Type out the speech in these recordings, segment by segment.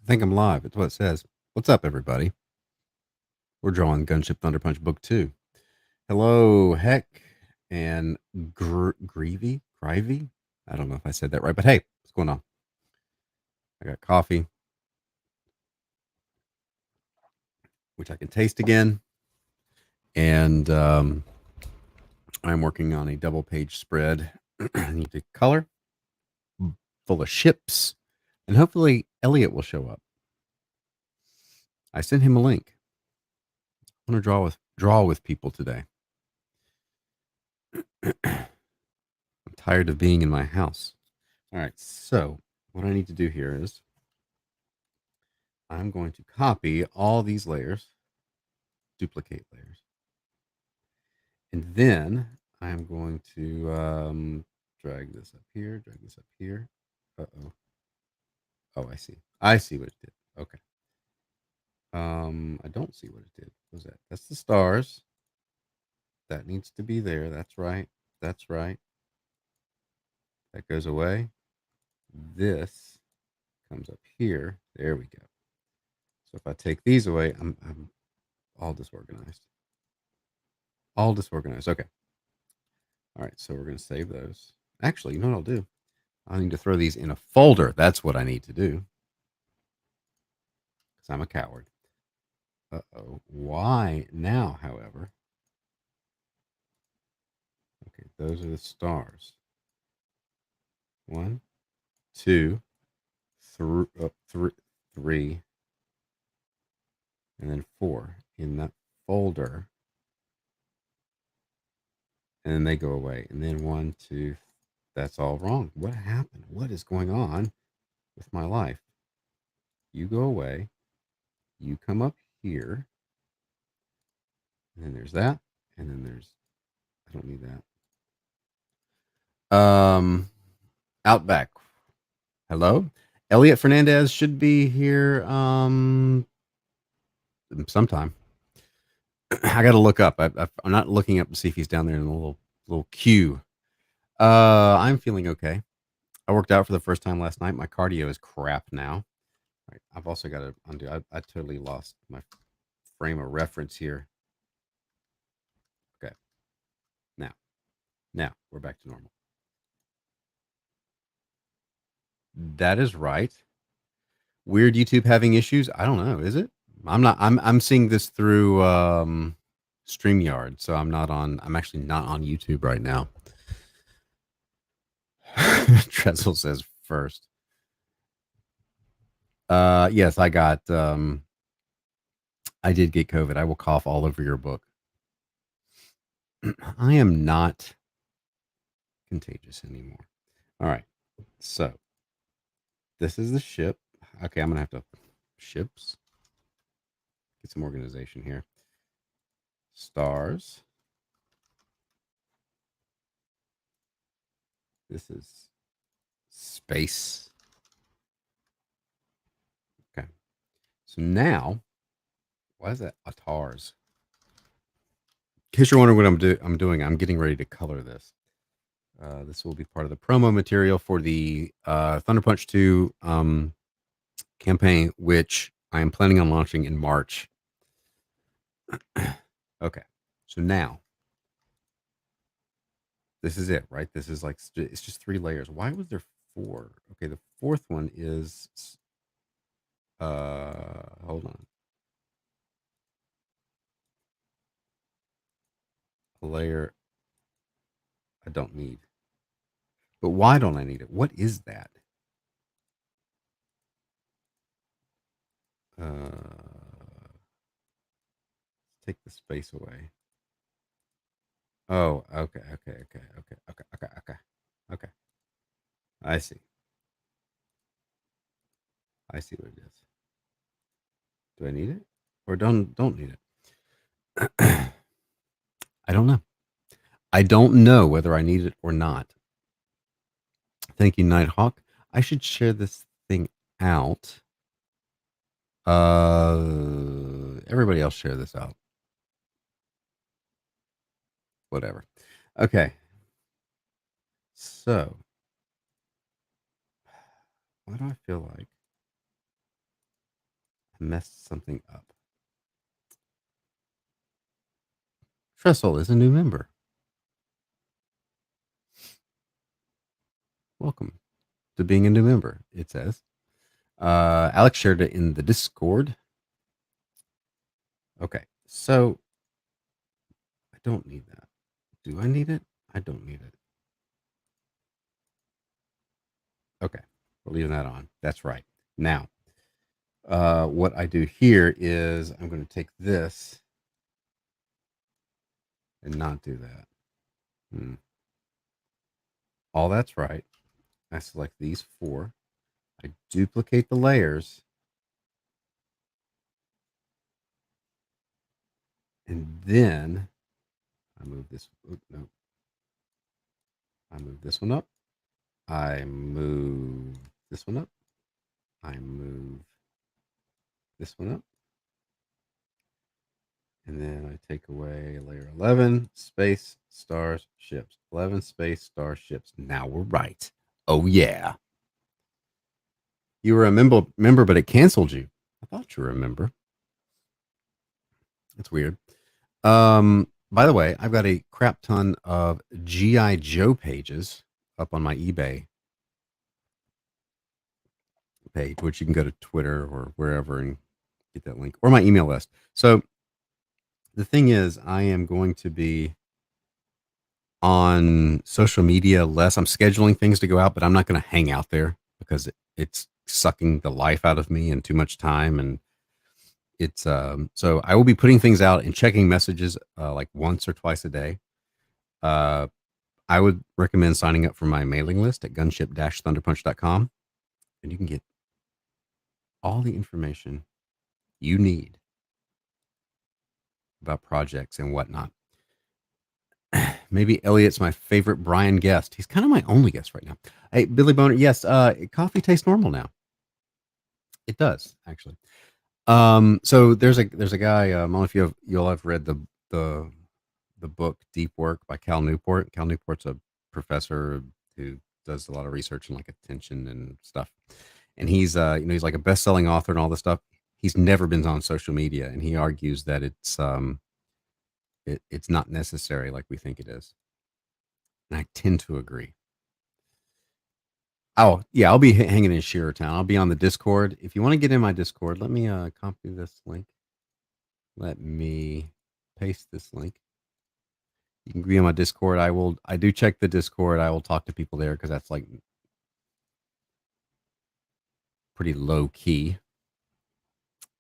I think I'm live. It's what it says. What's up, everybody? We're drawing Gunship Thunderpunch Book 2. Hello, Heck, and Greavy? Grivey? I don't know if I said that right, but hey, what's going on? I got coffee, which I can taste again, and I'm working on a double page spread. I need to color, full of ships, and hopefully Elliot will show up. I sent him a link. I want to draw with people today. I'm tired of being in my house. All right, so what I need to do here is I'm going to copy all these layers, duplicate layers, and then I'm going to drag this up here, drag this up here. Uh-oh. Oh, I see. I see what it did. Okay. I don't see what it did. What was that? That's the stars. That needs to be there. That's right. That's right. That goes away. This comes up here. There we go. So if I take these away, I'm all disorganized. All disorganized. Okay. All right. So we're going to save those. Actually, you know what I'll do? I need to throw these in a folder. That's what I need to do. Because I'm a coward. Uh-oh. Why now, however? Okay, those are the stars. 1, 2, 3, 3, and then 4 in that folder. And then they go away. And then 1, 2, that's all wrong. What happened? What is going on with my life? You go away. You come up here. And then there's that. And then there's, I don't need that. Outback. Hello? Elliot Fernandez should be here sometime. I got to look up. I'm not looking up to see if he's down there in the little queue. I'm feeling okay. I worked out for the first time last night. My cardio is crap now. Right, I've also got to undo. I totally lost my frame of reference here. Okay. Now we're back to normal. That is right. Weird YouTube having issues. I don't know. Is it? I'm not. I'm seeing this through StreamYard, so I'm not on. I'm actually not on YouTube right now. Trestle says first. Yes, I got. I did get COVID. I will cough all over your book. I am not contagious anymore. All right. So this is the ship. Okay, I'm gonna have to ships. Get some organization here. Stars. This is space. Okay. So now, why is that Atars? In case you're wondering what I'm doing, I'm getting ready to color this. This will be part of the promo material for the Thunderpunch 2 campaign, which I am planning on launching in March. Okay. So now, this is it, right? This is like, it's just 3 layers. Why was there 4? Okay, the 4th one is, hold on. A layer I don't need. But why don't I need it? What is that? Take the space away. Oh, okay. Okay. I see. I see what it is. Do I need it? Or don't need it? I don't know. I don't know whether I need it or not. Thank you, Nighthawk. I should share this thing out. Everybody else share this out. Whatever. Okay. So, why do I feel like I messed something up. Tressel is a new member. Welcome to being a new member, it says. Alex shared it in the Discord. Okay, so I don't need that. Do I need it? I don't need it. Okay, we're leaving that on. That's right. Now, what I do here is I'm going to take this and not do that. All that's right. I select these four. I duplicate the layers. And then I move this. No. I move this one up. I move this one up. I move this one up. And then I take away layer 11, space, stars, ships. 11, space, stars, ships. Now we're right. Oh, yeah. You were a member, but it canceled you. I thought you were a member. That's weird. By the way, I've got a crap ton of G.I. Joe pages up on my eBay page, which you can go to Twitter or wherever and get that link, or my email list. So the thing is, I am going to be on social media less. I'm scheduling things to go out, but I'm not going to hang out there because it's sucking the life out of me and too much time. And it's so I will be putting things out and checking messages like once or twice a day. I would recommend signing up for my mailing list at gunship-thunderpunch.com, and you can get all the information you need about projects and whatnot. Maybe Elliot's my favorite Brian guest. He's kind of my only guest right now. Hey, Billy Boner, yes, coffee tastes normal now. It does, actually. So there's a guy. I don't know if you'll have read the the book Deep Work by Cal Newport. Cal Newport's a professor who does a lot of research in like attention and stuff. And he's he's like a best-selling author and all this stuff. He's never been on social media, and he argues that it's not necessary like we think it is. And I tend to agree. Oh, yeah, I'll be hanging in Shearertown. I'll be on the Discord. If you want to get in my Discord, let me copy this link. Let me paste this link. You can be on my Discord. I do check the Discord. I will talk to people there because that's like pretty low key.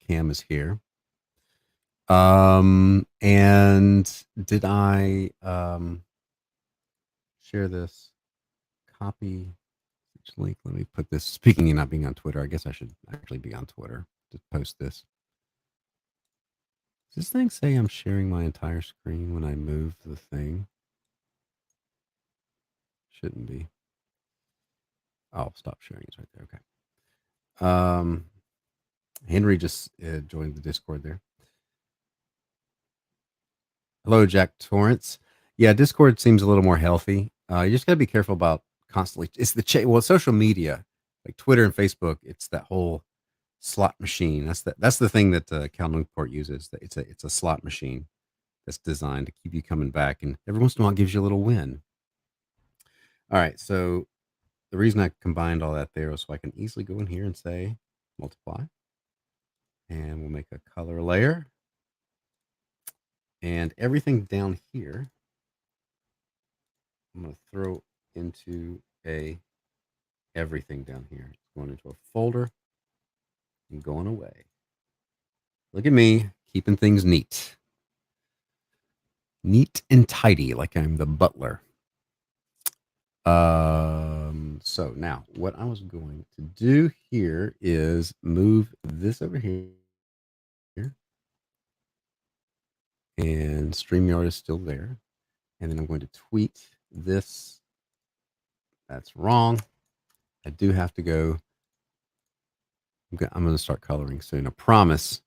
Cam is here. And did I share this copy link? Let me put this. Speaking of not being on Twitter, I guess I should actually be on Twitter to post this. Does this thing say I'm sharing my entire screen when I move the thing? Shouldn't be. Oh, stop sharing. It's right there. Okay. Henry just joined the Discord there. Hello, Jack Torrance. Yeah, Discord seems a little more healthy. You just got to be careful about constantly. It's the social media, like Twitter and Facebook. It's that whole slot machine. That's the thing that Cal Newport uses. It's a slot machine that's designed to keep you coming back, and every once in a while it gives you a little win. All right, so the reason I combined all that there was so I can easily go in here and say multiply, and we'll make a color layer, and everything down here I'm going to throw into everything down here. It's going into a folder and going away. Look at me keeping things neat. Neat and tidy, like I'm the butler. So now what I was going to do here is move this over here. And StreamYard is still there. And then I'm going to tweet this. That's wrong. I do have to go. I'm going to start coloring soon. I promise.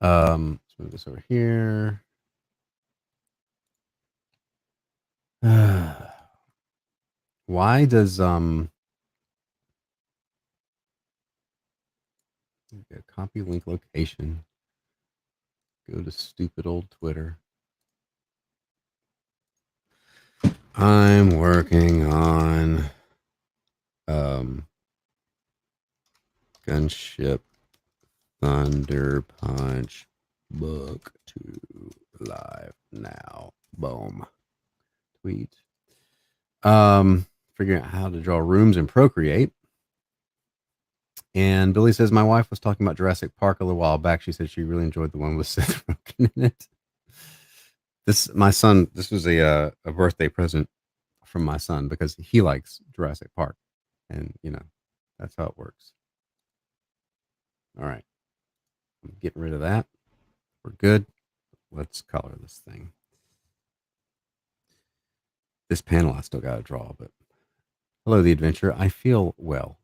Let's move this over here. Why does Go copy link location. Go to stupid old Twitter. I'm working on Gunship Thunder Punch book 2 live now. Boom. Tweet. Figuring out how to draw rooms in Procreate. And Billy says, my wife was talking about Jurassic Park a little while back. She said she really enjoyed the one with Seth Rogen in it. My son, this was a birthday present from my son because he likes Jurassic Park. And, that's how it works. All right. I'm getting rid of that. We're good. Let's color this thing. This panel I still got to draw, but hello, the adventure. I feel well.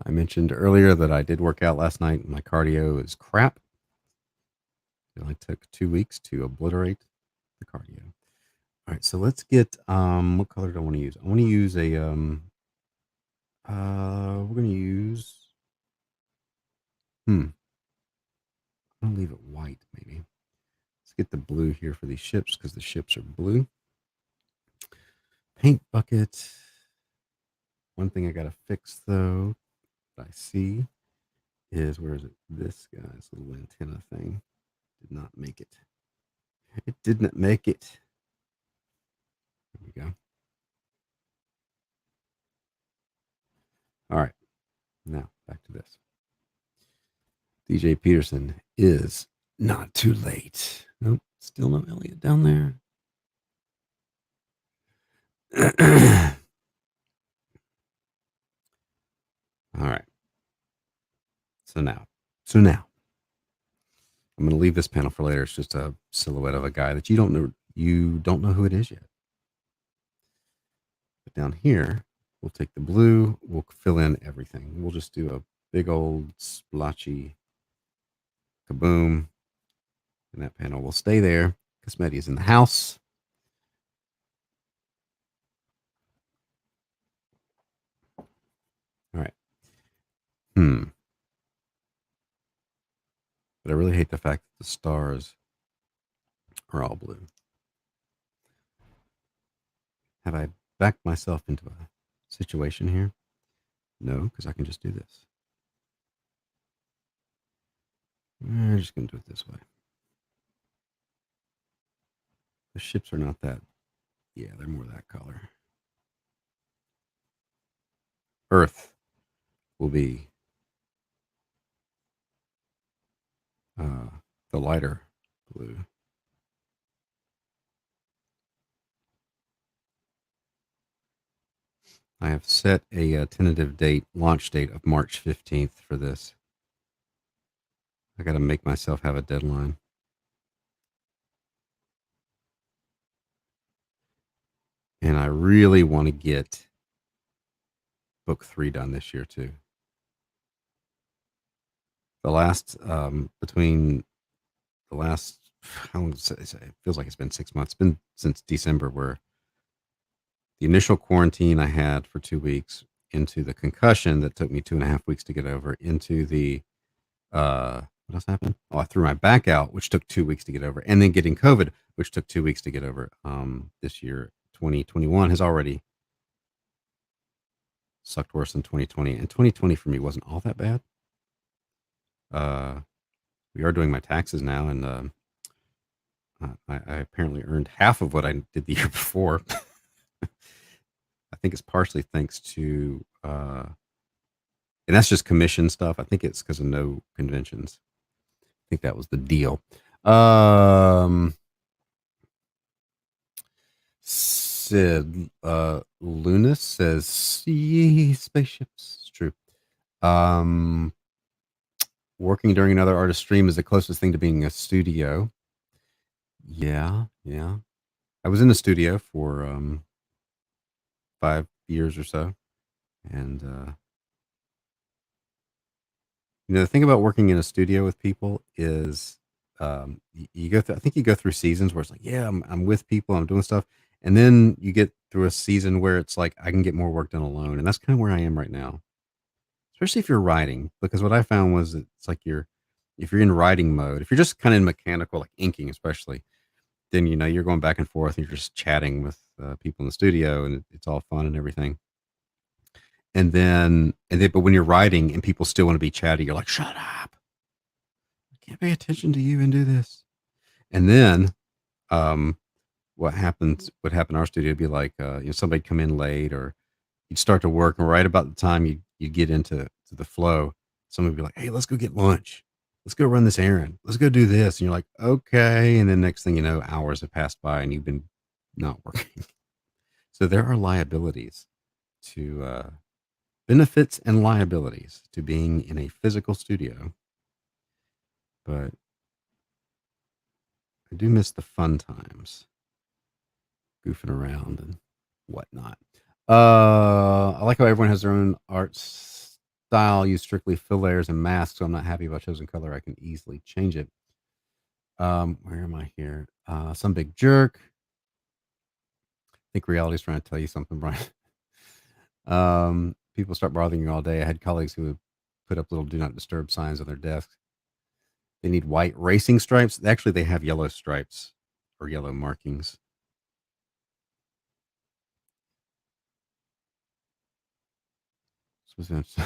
I mentioned earlier that I did work out last night. My cardio is crap. It only took 2 weeks to obliterate the cardio. All right, so let's get what color do I want to use? I want to use a we're gonna use I'm gonna leave it white maybe. Let's get the blue here for these ships because the ships are blue. Paint bucket. One thing I gotta fix though, that I see is where is it? This guy's little antenna thing did not make it. It did not make it. There we go. All right, now back to this. DJ Peterson is not too late. Nope, still no Elliot down there. All right. So now, I'm going to leave this panel for later. It's just a silhouette of a guy that you don't know. You don't know who it is yet. But down here, we'll take the blue. We'll fill in everything. We'll just do a big old splotchy kaboom. And that panel will stay there. Cosmetti is in the house. All right. But I really hate the fact that the stars are all blue. Have I backed myself into a situation here? No, because I can just do this. I'm just going to do it this way. The ships are not that. Yeah, they're more that color. Earth will be the lighter blue. I have set a tentative date, launch date of March 15th for this. I got to make myself have a deadline. And I really want to get book 3 done this year too. The last between the last, how long is it? It feels like it's been 6 months. It's been since December, where the initial quarantine I had for 2 weeks, into the concussion that took me 2.5 weeks to get over, into the what else happened? Oh, I threw my back out, which took 2 weeks to get over, and then getting COVID, which took 2 weeks to get over. This year, 2021 has already sucked worse than 2020, and 2020 for me wasn't all that bad. We are doing my taxes now, and I apparently earned half of what I did the year before. I think it's partially thanks to, and that's just commission stuff. I think it's because of no conventions. I think that was the deal. Sid Lunas says, "See spaceships." It's true. Working during another artist stream is the closest thing to being a studio. Yeah. I was in a studio for 5 years or so, and the thing about working in a studio with people is you go through. I think you go through seasons where it's like, yeah, I'm with people, I'm doing stuff, and then you get through a season where it's like I can get more work done alone, and that's kind of where I am right now. especially if you're writing, because what I found was it's like if you're in writing mode, if you're just kind of mechanical, like inking, especially, then you're going back and forth and you're just chatting with people in the studio and it's all fun and everything. But when you're writing and people still want to be chatty, you're like, shut up. I can't pay attention to you and do this. And then um, what happened in our studio would be like, somebody come in late or you'd start to work and right about the time you get to the flow, somebody would be like, hey, let's go get lunch. Let's go run this errand. Let's go do this. And you're like, okay. And then next thing you know, hours have passed by and you've been not working. So there are liabilities to benefits and liabilities to being in a physical studio, but I do miss the fun times, goofing around and whatnot. I like how everyone has their own art style. Use strictly fill layers and masks. So I'm not happy about chosen color. I can easily change it. Where am I here? Some big jerk. I think reality's trying to tell you something, Brian. People start bothering you all day. I had colleagues who would put up little do not disturb signs on their desks. They need white racing stripes. Actually, they have yellow stripes or yellow markings. It's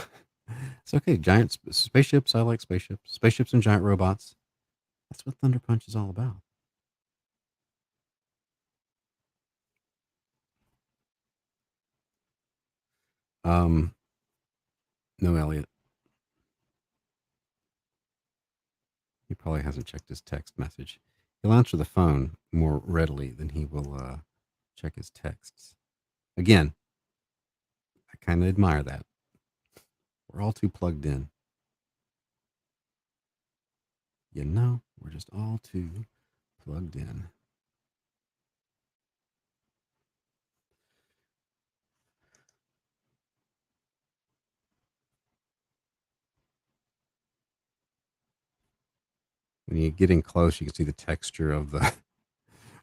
okay. Giant spaceships. I like spaceships. Spaceships and giant robots. That's what Thunderpunch is all about. Um, no, Elliot. He probably hasn't checked his text message. He'll answer the phone more readily than he will check his texts. Again, I kind of admire that. We're all too plugged in. We're just all too plugged in. When you get in close, you can see the texture of the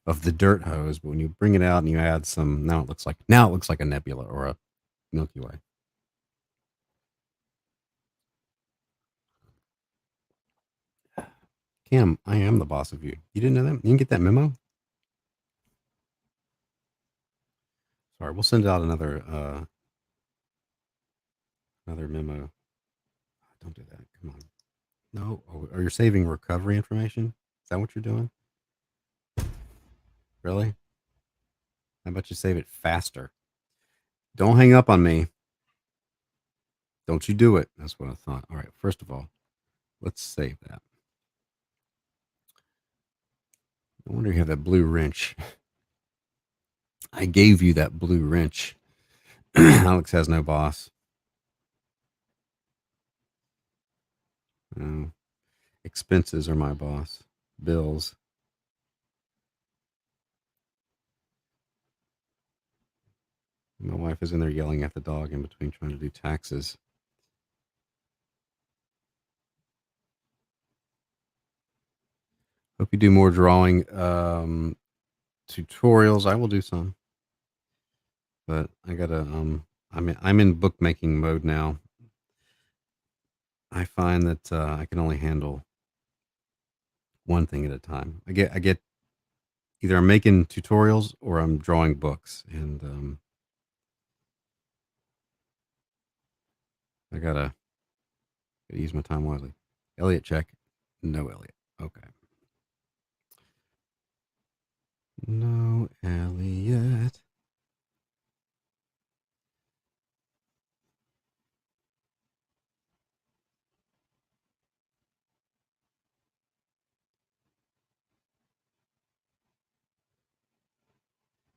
of the dirt hose. But when you bring it out and you add some, now it looks like a nebula or a Milky Way. Cam, I am the boss of you. You didn't know that? You didn't get that memo? Sorry, we'll send out another memo. Don't do that. Come on. No. Oh, are you saving recovery information? Is that what you're doing? Really? How about you save it faster? Don't hang up on me. Don't you do it. That's what I thought. All right. First of all, let's save that. I wonder if you have that blue wrench. I gave you that blue wrench. Alex has no boss. No. Expenses are my boss. Bills. My wife is in there yelling at the dog in between trying to do taxes. Hope you do more drawing tutorials. I will do some, but I gotta. I'm in bookmaking mode now. I find that I can only handle one thing at a time. I get either I'm making tutorials or I'm drawing books, and I gotta use my time wisely. Elliot, check. No, Elliot. Okay. No, Elliot.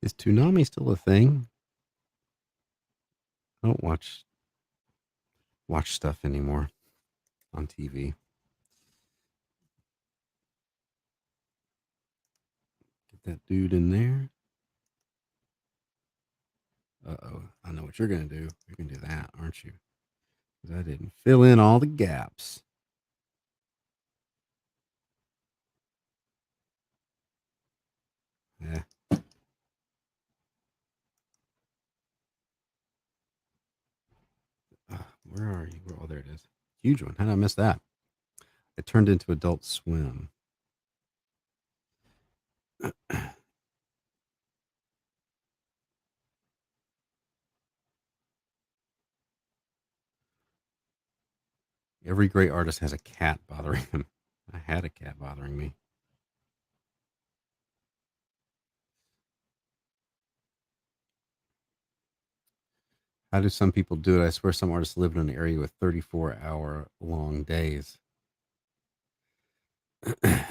Is Toonami still a thing? I don't watch stuff anymore on TV. Get that dude in there. Uh-oh. I know what you're going to do. You're going to do that, aren't you? Because I didn't fill in all the gaps. Yeah. Where are you? Oh, there it is. Huge one. How did I miss that? It turned into Adult Swim. Every great artist has a cat bothering him. I had a cat bothering me. How do some people do it? I swear some artists live in an area with 34-hour long days. I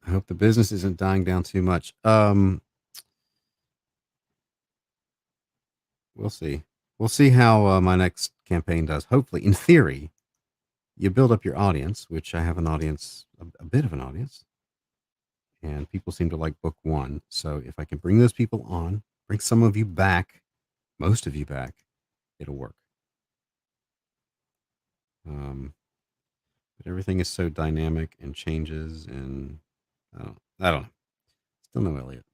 hope the business isn't dying down too much. We'll see. We'll see how my next campaign does. Hopefully, in theory, you build up your audience, which I have an audience, a bit of an audience, and people seem to like book one. So if I can bring those people on, bring some of you back, most of you back, it'll work. But everything is so dynamic and changes, and I don't know. Still no Elliot.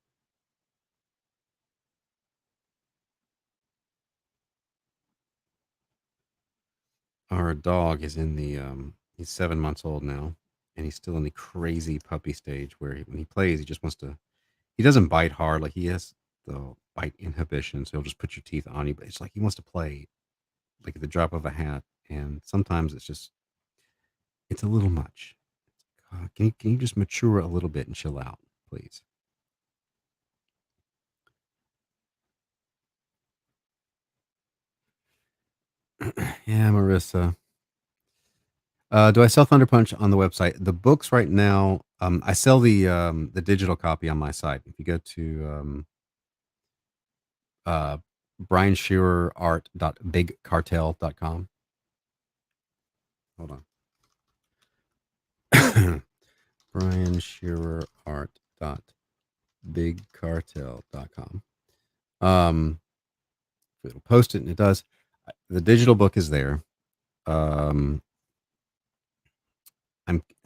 Our dog is in the he's 7 months old now, and he's still in the crazy puppy stage where when he plays, he just wants to. He doesn't bite hard, like he has the bite inhibition, so he'll just put your teeth on you. But it's like he wants to play, like at the drop of a hat, and sometimes it's a little much. Can you just mature a little bit and chill out, please? Yeah, Marissa. Do I sell Thunder Punch on the website? The books right now, I sell the digital copy on my site. If you go to uh, brianshearerart.bigcartel.com. Hold on. brianshearerart.bigcartel.com. It'll post it, and it does. The digital book is there. I'm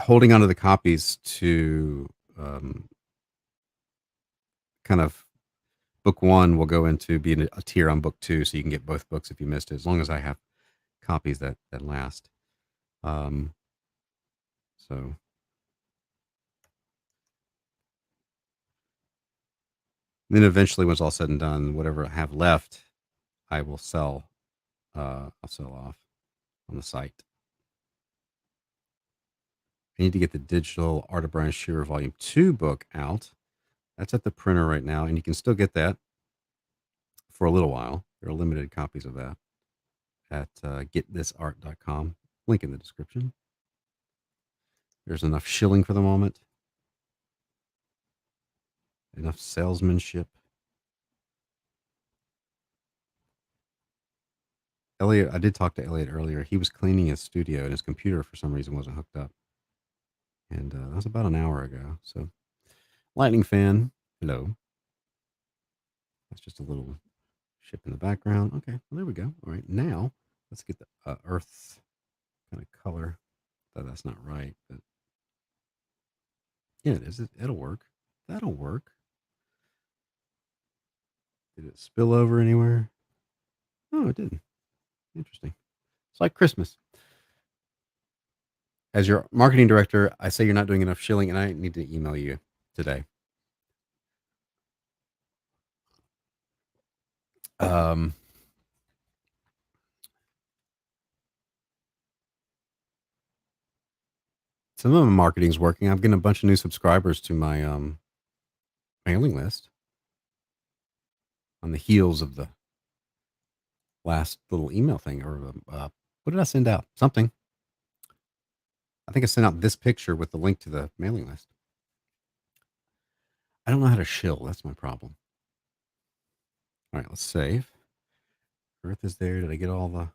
holding onto the copies to kind of book one will go into being a tier on book two, so you can get both books if you missed it, as long as I have copies that last. So then eventually, when it's all said and done, whatever I have left, I will sell. I'll sell off on the site. I need to get the digital Art of Brian Shearer Volume 2 book out. That's at the printer right now, and you can still get that for a little while. There are limited copies of that at getthisart.com. Link in the description. There's enough shilling for the moment, enough salesmanship. Elliot, I did talk to Elliot earlier. He was cleaning his studio, and his computer for some reason wasn't hooked up. And that was about an hour ago. So, lightning fan, hello. That's just a little ship in the background. Okay, well, there we go. All right, now let's get the earth kind of color. That's not right, but yeah, it is. It'll work. That'll work. Did it spill over anywhere? No, it didn't. Interesting. It's like Christmas. As your marketing director, I say you're not doing enough shilling, and I need to email you today. Um, some of my marketing's working. I'm getting a bunch of new subscribers to my mailing list on the heels of the last little email thing. Or what did I send out? Something. I think I sent out this picture with the link to the mailing list. I don't know how to shill. That's my problem. All right, let's save. Earth is there. Did I get all the?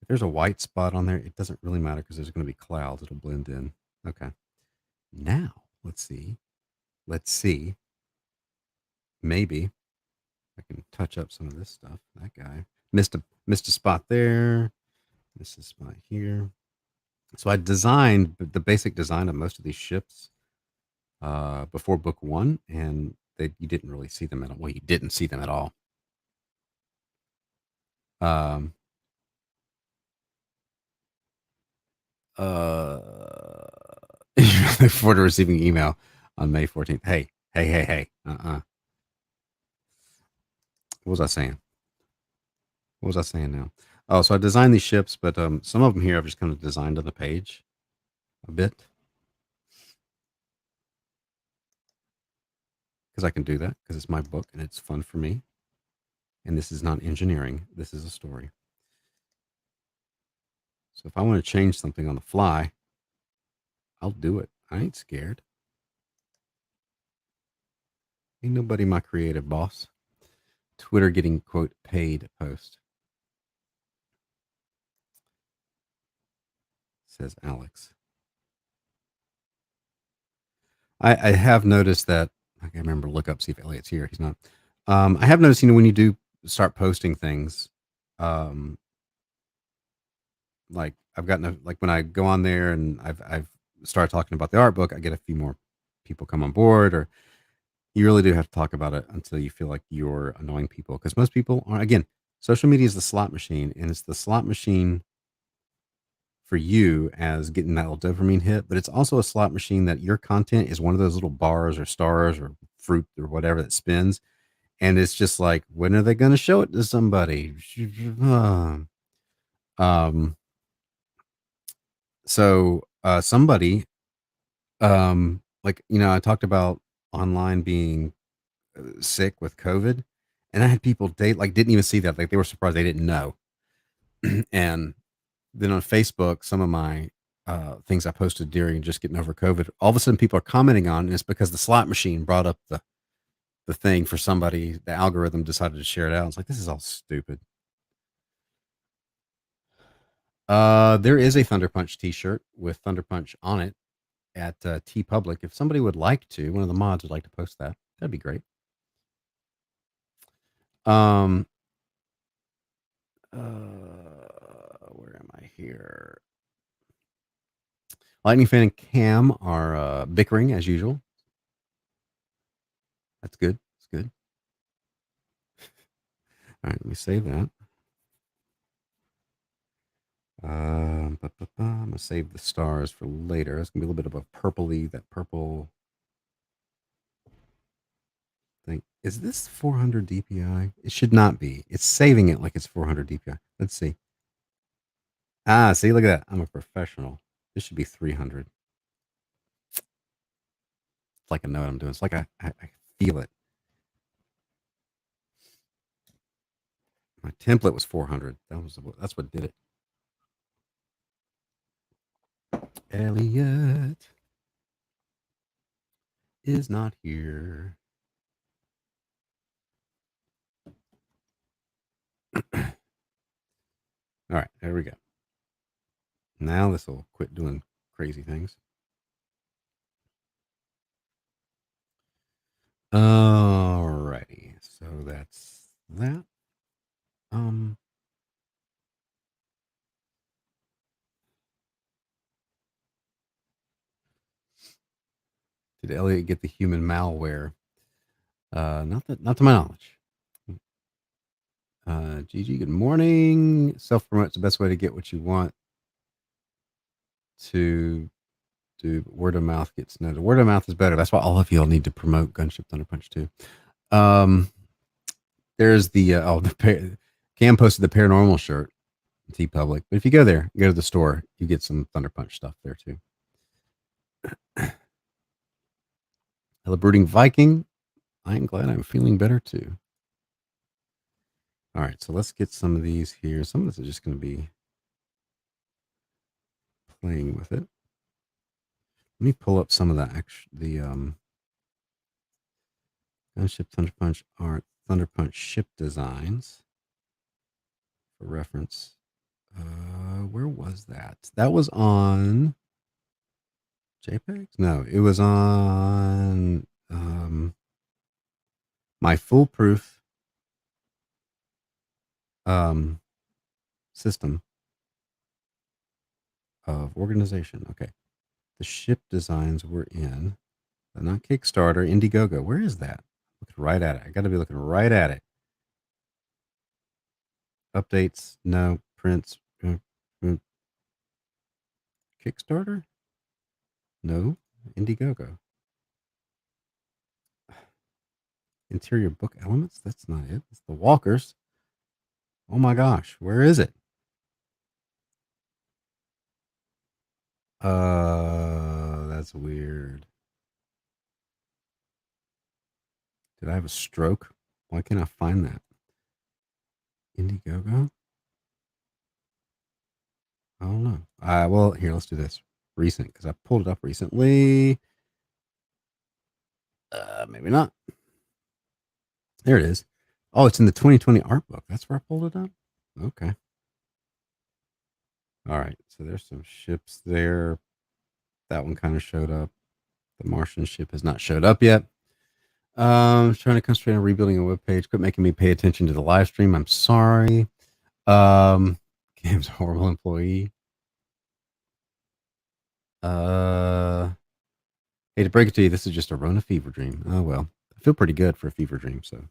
If there's a white spot on there, it doesn't really matter because there's going to be clouds. It'll blend in. Okay. Now, let's see. Let's see. Maybe I can touch up some of this stuff. That guy missed a spot there. Missed a spot here. So I designed the basic design of most of these ships before book one, and you didn't really see them at all. Well, you didn't see them at all. Uh, look forward to receiving email on May 14th. Hey. What was I saying? What was I saying now? Oh, so I designed these ships, but some of them here I've just kind of designed on the page a bit because I can do that because it's my book and it's fun for me. And this is not engineering. This is a story. So if I want to change something on the fly, I'll do it. I ain't scared. Ain't nobody my creative boss. Twitter getting, quote, paid post, says Alex. I have noticed that. I can't remember. Look up, see if Elliot's here. He's not. I have noticed, when you do start posting things, um, like I've gotten like when I go on there and I've started talking about the art book, I get a few more people come on board, or you really do have to talk about it until you feel like you're annoying people because most people are. Again, social media is the slot machine, and it's the slot machine for you as getting that little dopamine hit, but it's also a slot machine that your content is one of those little bars or stars or fruit or whatever that spins. And it's just like, when are they going to show it to somebody? um, somebody, like, I talked about online being sick with COVID, and I had people didn't even see that. Like, they were surprised they didn't know. And then on Facebook, some of my things I posted during just getting over COVID, all of a sudden people are commenting on, and it's because the slot machine brought up the thing for somebody. The algorithm decided to share it out. It's like, this is all stupid. There is a Thunder Punch T-shirt with Thunder Punch on it at T Public. If somebody would like to, one of the mods would like to post that, that'd be great. Um, where am I here? Lightning Fan and Cam are bickering as usual. That's good. That's good. All right, let me save that. I'm gonna save the stars for later. It's gonna be a little bit of a purpley, that purple thing. Is this 400 DPI? It should not be. It's saving it like it's 400 DPI. Let's see. See, look at that. I'm a professional. This should be 300. It's like I know what I'm doing. It's like I feel it. My template was 400. That's what did it. Elliot is not here. All right, there we go. Now this will quit doing crazy things. Alrighty, so that's that. Did Elliot get the human malware? Not to my knowledge. GG, good morning. Self promote's the best way to get what you want to do. But word of mouth gets noted. Word of mouth is better. That's why all of y'all need to promote Gunship Thunder Punch too. There's Cam posted the paranormal shirt, T Public. But if you go there, go to the store, you get some Thunder Punch stuff there too. Hello, Brooding Viking. I'm glad I'm feeling better too. All right, so let's get some of these here. Some of this is just going to be playing with it. Let me pull up some of the Gunship Thunder Punch art, Thunder Punch ship designs for reference. Where was that? That was on JPEGs? No, it was on my foolproof system of organization. Okay. The ship designs were in, not Kickstarter, Indiegogo. Where is that? Looking right at it. I got to be looking right at it. Updates, no. Prints. Kickstarter? No. Indiegogo. Interior book elements? That's not it. It's the walkers. Oh my gosh. Where is it? That's weird. Did I have a stroke? Why can't I find that? Indiegogo? I don't know. Well, here, let's do this. Recent, because I pulled it up recently. Maybe not. There it is. Oh, it's in the 2020 art book. That's where I pulled it up. Okay. All right. So there's some ships there. That one kind of showed up. The Martian ship has not showed up yet. Trying to concentrate on rebuilding a web page. Quit making me pay attention to the live stream. I'm sorry. Game's a horrible employee. Hey, to break it to you, this is just a Rona fever dream. Oh well, I feel pretty good for a fever dream. So,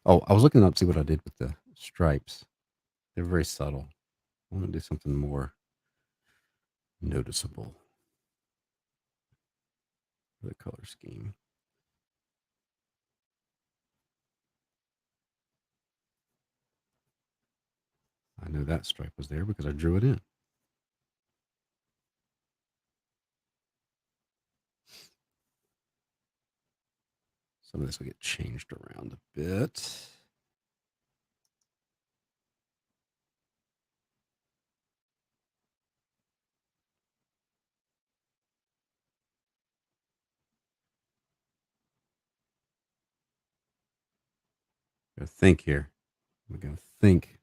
oh, I was looking up to see what I did with the stripes. They're very subtle. I want to do something more noticeable for the color scheme. I know that stripe was there because I drew it in. Some of this will get changed around a bit. Gotta think here. I'm gonna think.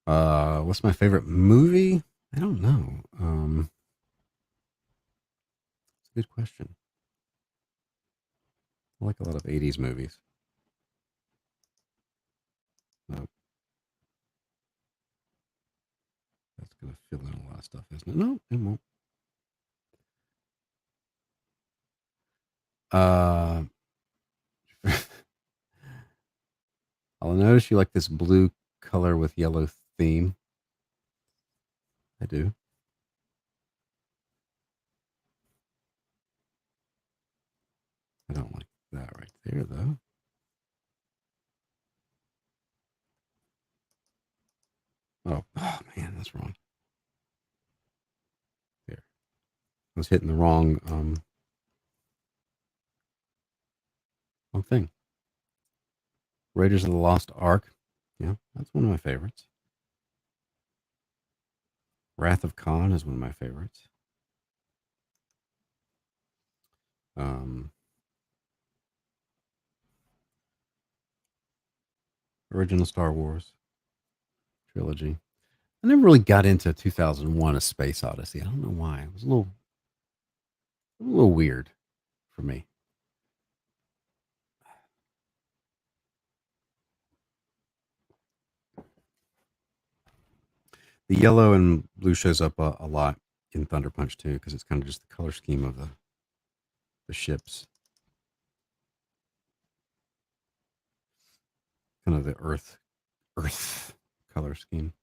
What's my favorite movie? I don't know. It's a good question. I like a lot of 80s movies. Oh, that's gonna fill in a lot of stuff, isn't it? No, it won't. Uh, I'll notice you like this blue color with yellow theme. I do. I don't like that right there, though. Oh man, that's wrong. There, I was hitting the wrong thing. Raiders of the Lost Ark. Yeah, that's one of my favorites. Wrath of Khan is one of my favorites. Um, original Star Wars trilogy. I never really got into 2001: A Space Odyssey. I don't know why. It was a little weird for me. The yellow and blue shows up a lot in Thunder Punch too, because it's kind of just the color scheme of the ships, kind of the Earth color scheme.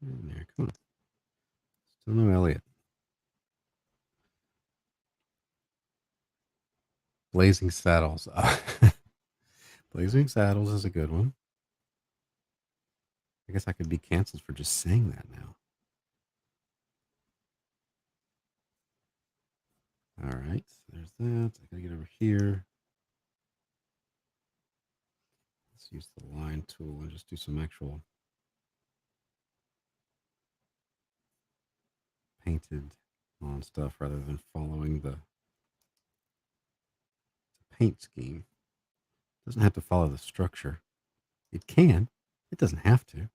There, come on. Still no Elliot. Blazing Saddles. Blazing Saddles is a good one. I guess I could be canceled for just saying that now. All right, there's that. I gotta get over here. Let's use the line tool and just do some actual painted on stuff rather than following the paint scheme. It doesn't have to follow the structure. It can. It doesn't have to. I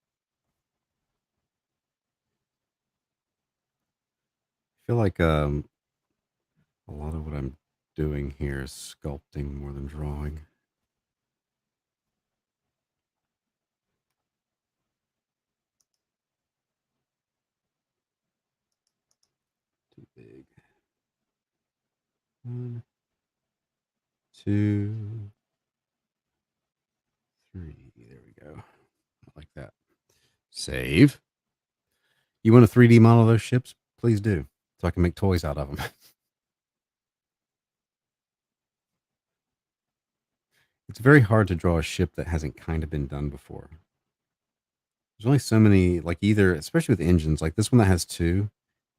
feel like a lot of what I'm doing here is sculpting more than drawing. 1, 2, 3. There we go. I like that. Save. You want a 3D model of those ships? Please do, so I can make toys out of them. It's very hard to draw a ship that hasn't kind of been done before. There's only so many, like either, especially with engines, like this one that has two,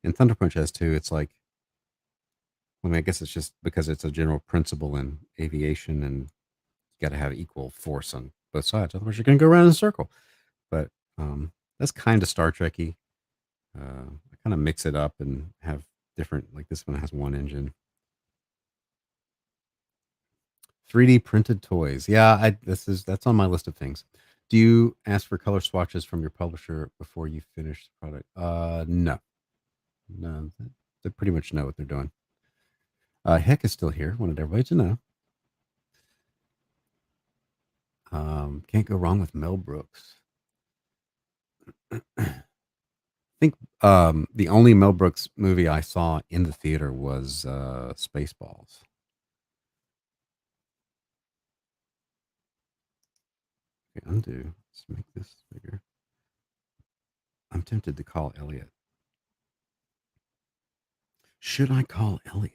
and Thunderpunch has two. It's like, I mean, I guess it's just because it's a general principle in aviation, and you got to have equal force on both sides. Otherwise, you're going to go around in a circle. But that's kind of Star Trekky. I kind of mix it up and have different. Like this one has one engine. 3D printed toys. Yeah, that's on my list of things. Do you ask for color swatches from your publisher before you finish the product? No, no, they pretty much know what they're doing. Heck is still here. Wanted everybody to know. Can't go wrong with Mel Brooks. I think the only Mel Brooks movie I saw in the theater was Spaceballs. Okay, undo. Let's make this bigger. I'm tempted to call Elliot. Should I call Elliot?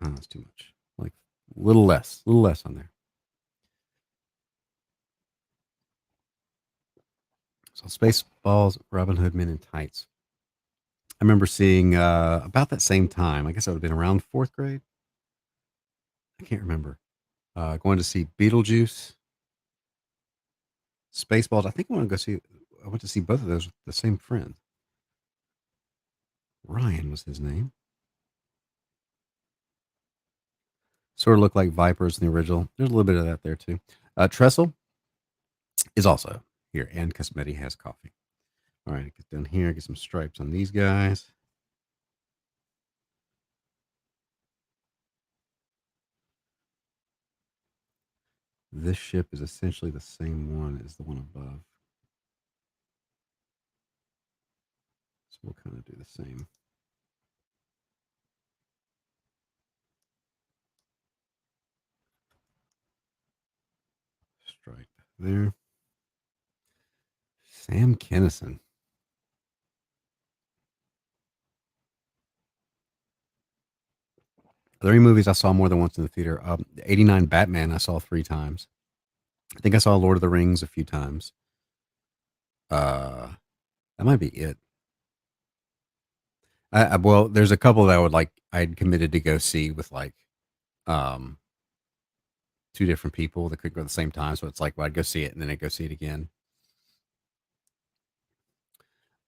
Oh, that's too much. Like a little less on there. So Spaceballs, Robin Hood Men in Tights. I remember seeing about that same time. I guess I would have been around fourth grade. I can't remember. Going to see Beetlejuice, Spaceballs. I think I want to go see. I went to see both of those with the same friend. Ryan was his name. Sort of looked like Vipers in the original. There's a little bit of that there too. Trestle is also here, and Cosmetti has coffee. All right, get down here, get some stripes on these guys. This ship is essentially the same one as the one above. So we'll kind of do the same. Stripe there. Sam Kinison. Are there any movies I saw more than once in the theater? 89 Batman I saw 3 times. I think I saw Lord of the Rings a few times. That might be it. Well, there's a couple that I would like. I'd committed to go see with like um, two different people that could go at the same time. So it's like, well, I'd go see it and then I'd go see it again.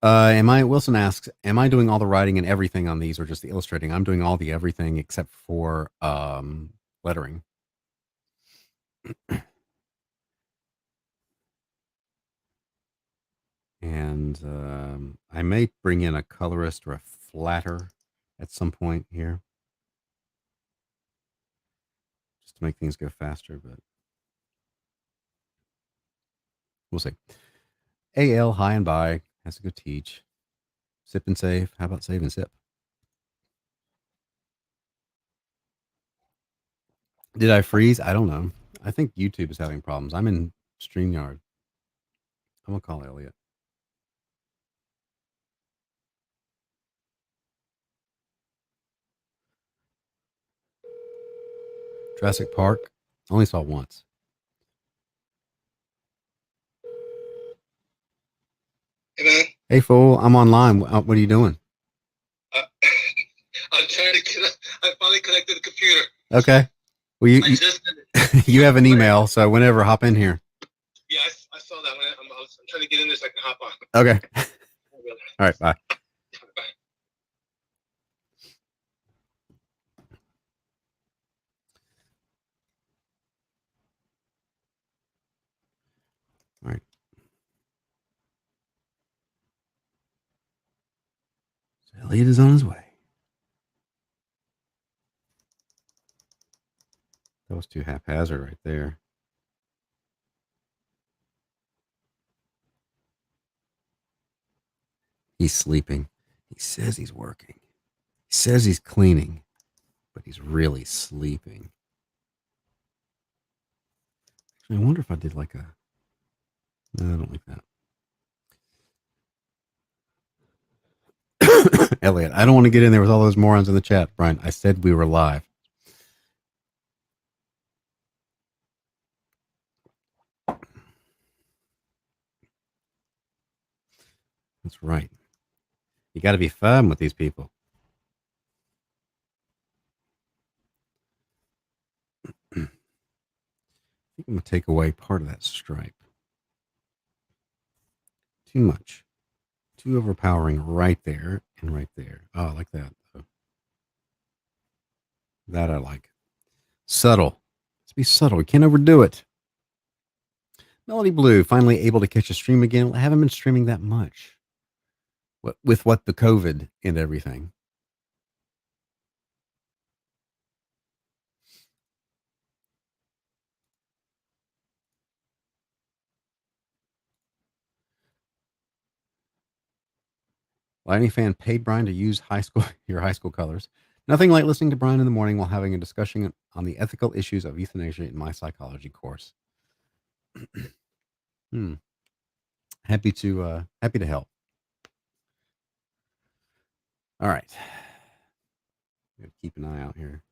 Am I Wilson asks, am I doing all the writing and everything on these or just the illustrating? I'm doing all the everything except for lettering. And I may bring in a colorist or a flatter at some point here just to make things go faster, but we'll see. AL high and by has to go teach. Sip and save. How about save and sip? Did I freeze? I don't know. I think YouTube is having problems. I'm in StreamYard. I'm gonna call Elliot. Jurassic Park. Only saw it once. Hey, man. Hey fool, I'm online. What are you doing? Uh, I'm trying to get. I finally connected the computer. Okay. Well, I just did it. you have an email, so whenever hop in here. Yeah, I saw that. I'm trying to get in there so I can hop on. Okay. All right. Bye. Bye. All right. So Elliot is on his way. was too haphazard right there. He's sleeping. He says he's working. He says he's cleaning, but he's really sleeping. I wonder if I did like a. No, I don't like that. Elliot, I don't want to get in there with all those morons in the chat, Brian. I said we were live. That's right. You got to be fun with these people. I think I'm going to take away part of that stripe. Too much. Too overpowering right there and right there. Oh, I like that. That I like. Subtle. Let's be subtle. We can't overdo it. Melody Blue, finally able to catch a stream again. I haven't been streaming that much. With what the COVID and everything. Lightning fan paid Brian to use your high school colors. Nothing like listening to Brian in the morning while having a discussion on the ethical issues of euthanasia in my psychology course. Happy to help. All right. Keep an eye out here.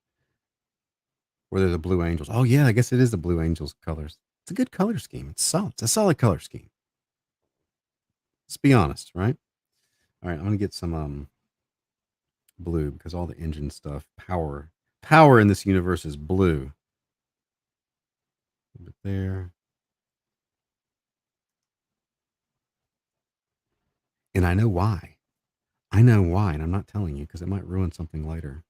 Where they're the Blue Angels. Oh yeah, I guess it is the Blue Angels colors. It's a good color scheme. It's solid. It's a solid color scheme. Let's be honest, right? All right, I'm gonna get some blue because all the engine stuff, power in this universe is blue. A bit there. And I know why. I know why, and I'm not telling you because it might ruin something later.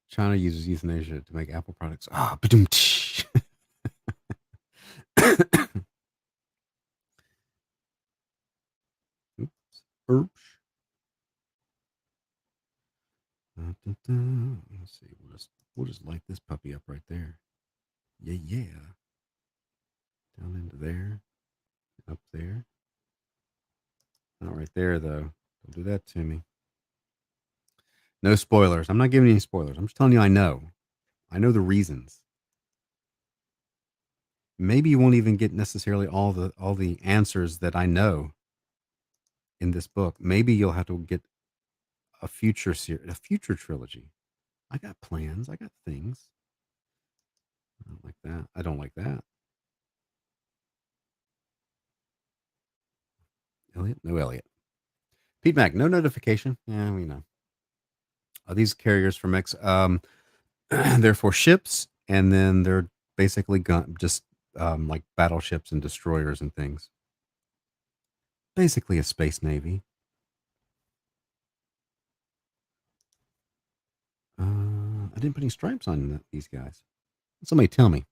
China uses euthanasia to make Apple products. Ah, ba Oops. Let's see. We'll just light this puppy up right there. Yeah. Down into there. Up there. Not right there though. Don't do that to me. No spoilers. I'm not giving any spoilers. I'm just telling you I know. I know the reasons. Maybe you won't even get necessarily all the answers that I know in this book. Maybe you'll have to get a future trilogy. I got plans. I got things. I don't like that. I don't like that. Elliot? No Elliot. Pete Mac, no notification. Yeah, we know. Are these carriers from X? They're for ships, and then they're basically just like battleships and destroyers and things. Basically, a space navy. I didn't put any stripes on these guys. Somebody tell me.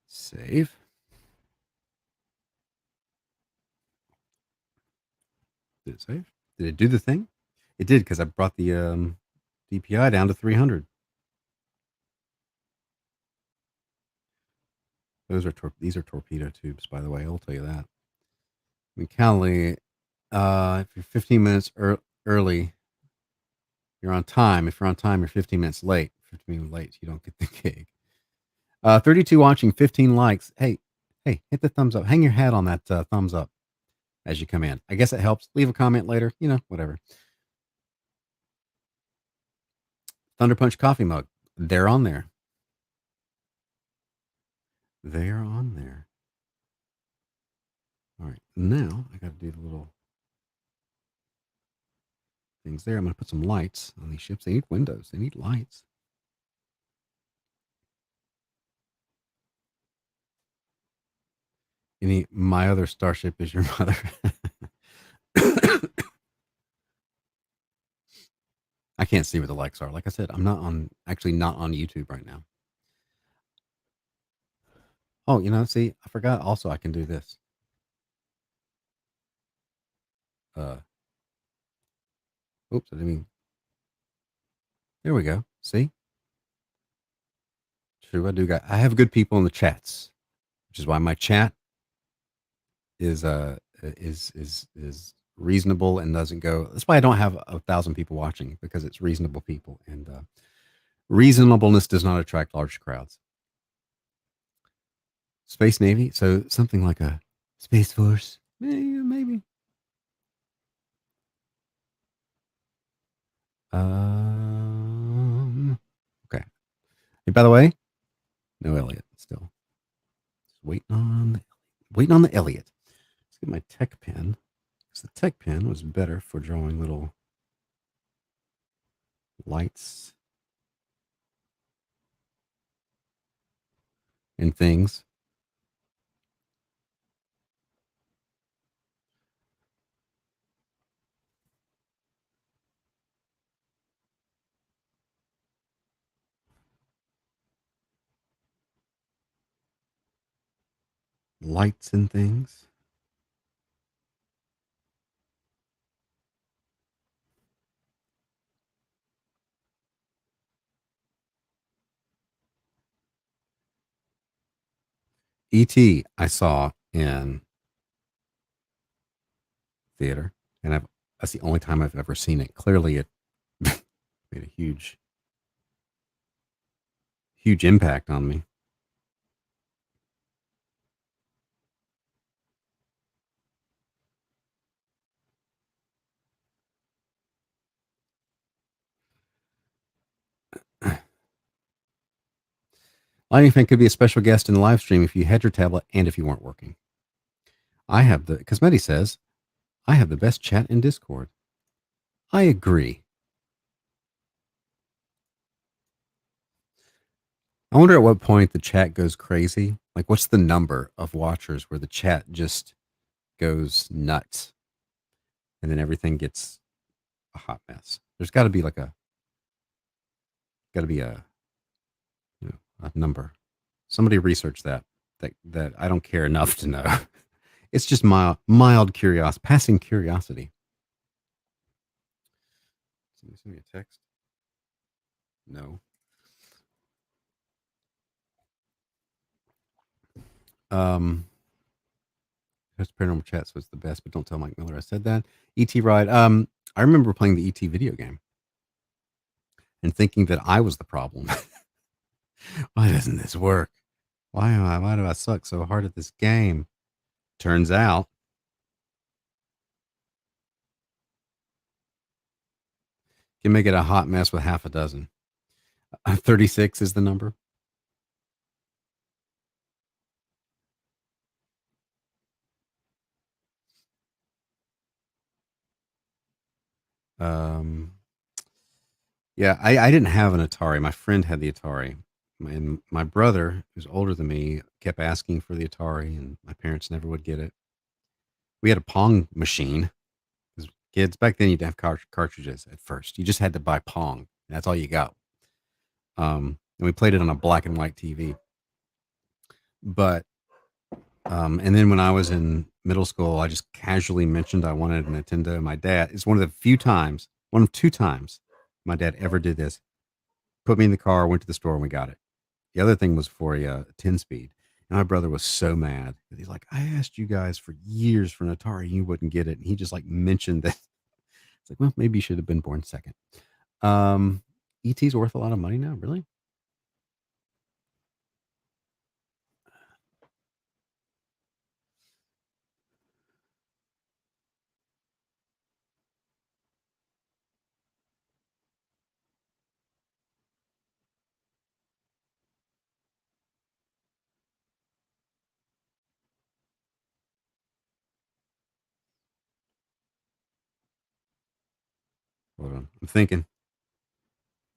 Save. Did it save? Did it do the thing? It did because I brought the DPI down to 300. These are torpedo tubes, by the way. I'll tell you that. I mean, Callie, if you're 15 minutes early, you're on time. If you're on time, you're 15 minutes late. 15 minutes late, you don't get the gig. 32 watching, 15 likes. Hey, hit the thumbs up. Hang your hat on that thumbs up as you come in. I guess it helps. Leave a comment later. Whatever. Thunderpunch coffee mug. They're on there. They're on there. All right. Now I got to do the little things there. I'm going to put some lights on these ships. They need windows. They need lights. My other starship is your mother. I can't see where the likes are. Like I said, I'm not on YouTube right now. Oh, see, I forgot. Also, I can do this. Uh, oops, I didn't mean. There we go. See, true. I do got. I have good people in the chats, which is why my chat is reasonable and doesn't go. That's why I don't have 1,000 people watching, because it's reasonable people, and reasonableness does not attract large crowds. Space Navy, so something like a Space Force, maybe. Okay. Hey, by the way, no Elliot still. Just waiting on the Elliot. Let's get my tech pen, because the tech pen was better for drawing little lights and things. Lights and things. E.T. I saw in theater, and that's the only time I've ever seen it. Clearly, it made a huge impact on me. Lightning Fan could be a special guest in the live stream if you had your tablet and if you weren't working. I have the, Cosmetti says, I have the best chat in Discord. I agree. I wonder at what point the chat goes crazy. Like, what's the number of watchers where the chat just goes nuts and then everything gets a hot mess? There's got to be a, a number. Somebody research that. That I don't care enough to know. It's just mild curiosity, passing curiosity. Send me a text. No. That's Paranormal Chat, so it's the best, but don't tell Mike Miller I said that. ET Ride. I remember playing the ET video game and thinking that I was the problem. Why doesn't this work? Why do I suck so hard at this game? Turns out, you can make it a hot mess with half a dozen. 36 is the number. Um, yeah, I didn't have an Atari. My friend had the Atari. And my brother, who's older than me, kept asking for the Atari, and my parents never would get it. We had a Pong machine. Because kids back then, you'd have cartridges at first. You just had to buy Pong. That's all you got. And we played it on a black and white TV. But and then when I was in middle school, I just casually mentioned I wanted a Nintendo. And my dad, it's one of the few times, one of two times, my dad ever did this. Put me in the car, went to the store, and we got it. The other thing was for a 10 speed. And my brother was so mad. He's like, I asked you guys for years for an Atari, you wouldn't get it. And he just like mentioned that. It's like, well, maybe you should have been born second. ET's worth a lot of money now, really? Hold on. I'm thinking.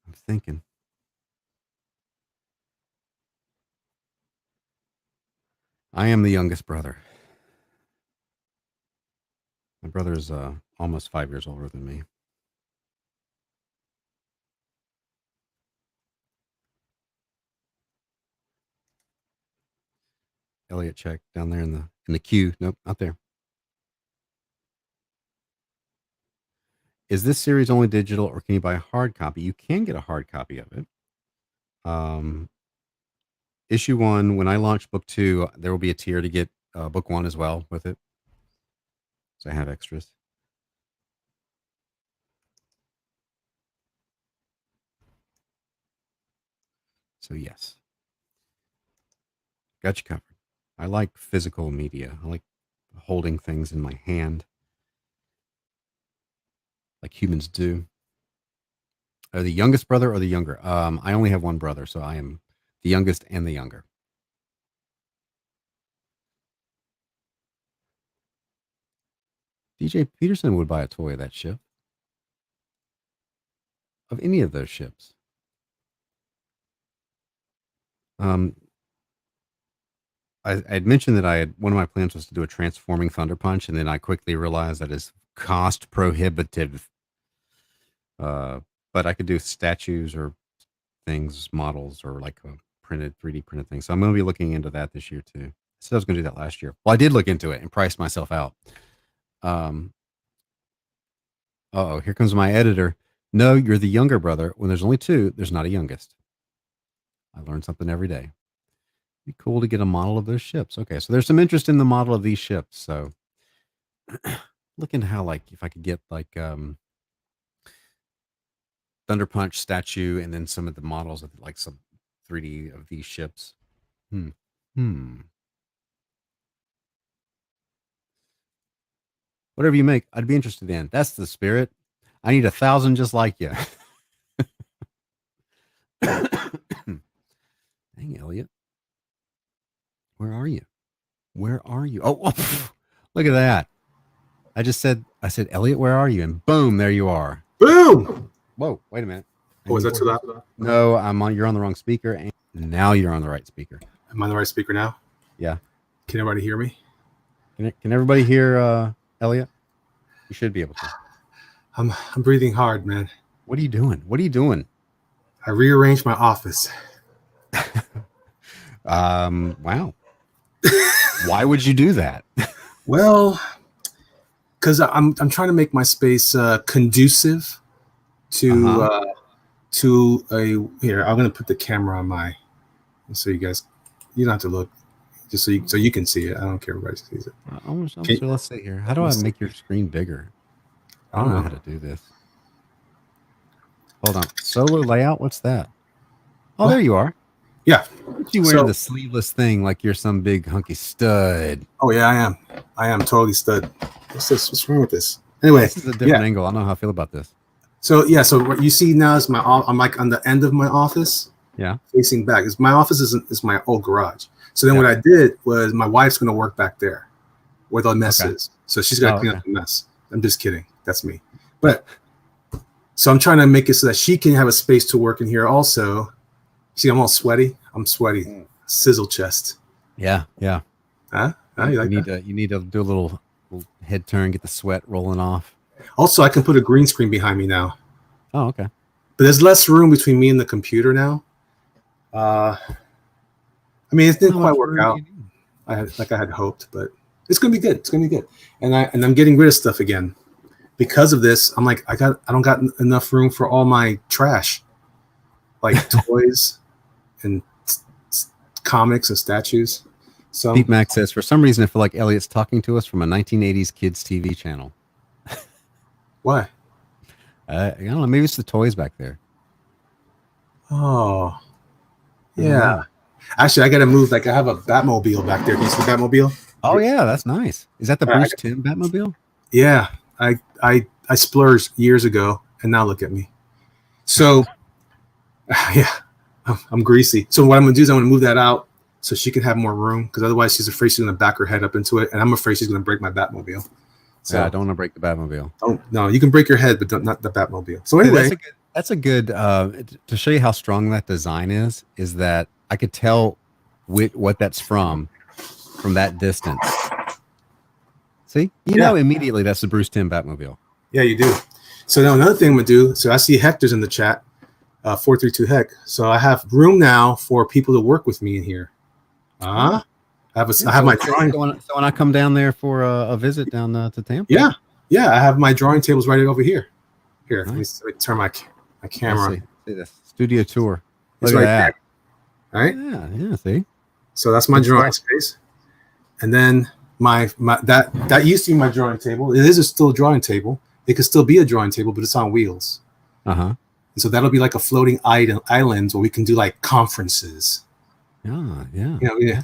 I'm thinking. I am the youngest brother. My brother is almost 5 years older than me. Elliot check down there in the queue. Nope, not there. Is this series only digital, or can you buy a hard copy? You can get a hard copy of it. Issue 1, when I launch book 2, there will be a tier to get book 1 as well with it. So I have extras. So yes, got you covered. I like physical media. I like holding things in my hand, like humans do. Are the youngest brother or the younger? I only have one brother, so I am the youngest and the younger. DJ Peterson would buy a toy of that ship. Of any of those ships. I had mentioned that one of my plans was to do a transforming Thunder Punch, and then I quickly realized that is cost prohibitive. But I could do statues or things, models, or like a 3D printed thing. So I'm going to be looking into that this year too. I said I was going to do that last year. Well, I did look into it and priced myself out. Oh, here comes my editor. No, you're the younger brother. When there's only 2, there's not a youngest. I learn something every day. Be cool to get a model of those ships. Okay, so there's some interest in the model of these ships. So looking how, like, if I could get like Thunder Punch statue and then some of the models of like some 3D of these ships. Whatever you make, I'd be interested in. That's the spirit. I need 1,000 just like you. Dang, Elliot. Where are you? Where are you? Oh, look at that. I said, Elliot, where are you? And boom, there you are. Boom. Whoa, wait a minute. Oh, is that too loud? No, you're on the wrong speaker. And now you're on the right speaker. Am I on the right speaker now? Yeah. Can everybody hear me? Can everybody hear Elliot? You should be able to. I'm breathing hard, man. What are you doing? I rearranged my office. Wow. Why would you do that? Well, because I'm trying to make my space conducive to a here. I'm gonna put the camera on my so you guys don't have to look, just so you can see it. I don't care if everybody sees it. So let's see here. How do I make your screen bigger? I don't know how to do this. Hold on. Solo layout. What's that? Oh, there you are. Yeah. You wear the sleeveless thing like you're some big hunky stud. Oh yeah, I am totally stud. What's this? What's wrong with this? Anyway, this is a different angle. I don't know how I feel about this. So yeah, so what you see now is I'm like on the end of my office. Yeah. Facing back. My office is my old garage. So then what I did was my wife's gonna work back there where the mess is. So she's gotta clean up the mess. I'm just kidding. That's me. But so I'm trying to make it so that she can have a space to work in here also. See, I'm all sweaty. I'm sweaty. Sizzle chest. Yeah, yeah. Huh? You need to do a little head turn, get the sweat rolling off. Also, I can put a green screen behind me now. Oh, okay. But there's less room between me and the computer now. I mean, it didn't quite work out. I had hoped, but it's gonna be good. It's gonna be good. And I'm getting rid of stuff again. Because of this, I'm like, I don't got enough room for all my trash, like toys and comics and statues. So Pete Mac says, for some reason, I feel like Elliot's talking to us from a 1980s kids TV channel. Why? I don't know. Maybe it's the toys back there. Oh, yeah. Actually, I got to move. Like, I have a Batmobile back there. Can you see the Batmobile? Oh, yeah. That's nice. Is that the Bruce Timm Batmobile? Yeah. I splurged years ago, and now look at me. So, yeah, I'm greasy. So what I'm going to do is I'm going to move that out so she can have more room, because otherwise she's afraid she's going to back her head up into it, and I'm afraid she's going to break my Batmobile. So yeah, I don't want to break the Batmobile. No, you can break your head, but not the Batmobile. So anyway, that's a good to show you how strong that design is that I could tell what that's from that distance. See, you know immediately that's the Bruce Timm Batmobile. Yeah, you do. So now another thing I'm gonna do. So I see Hector's in the chat, 432 Heck. So I have room now for people to work with me in here. I have my drawing. So when I come down there for a visit down to Tampa. Yeah, I have my drawing tables right over here. Here, Nice. let me turn my camera. See this studio tour. It's Look right at that. There. Right? Yeah, see. So that's my drawing space. And then my that used to be my drawing table. It is still a drawing table. It could still be a drawing table, but it's on wheels. Uh-huh. So that'll be like a floating island where we can do like conferences. Yeah.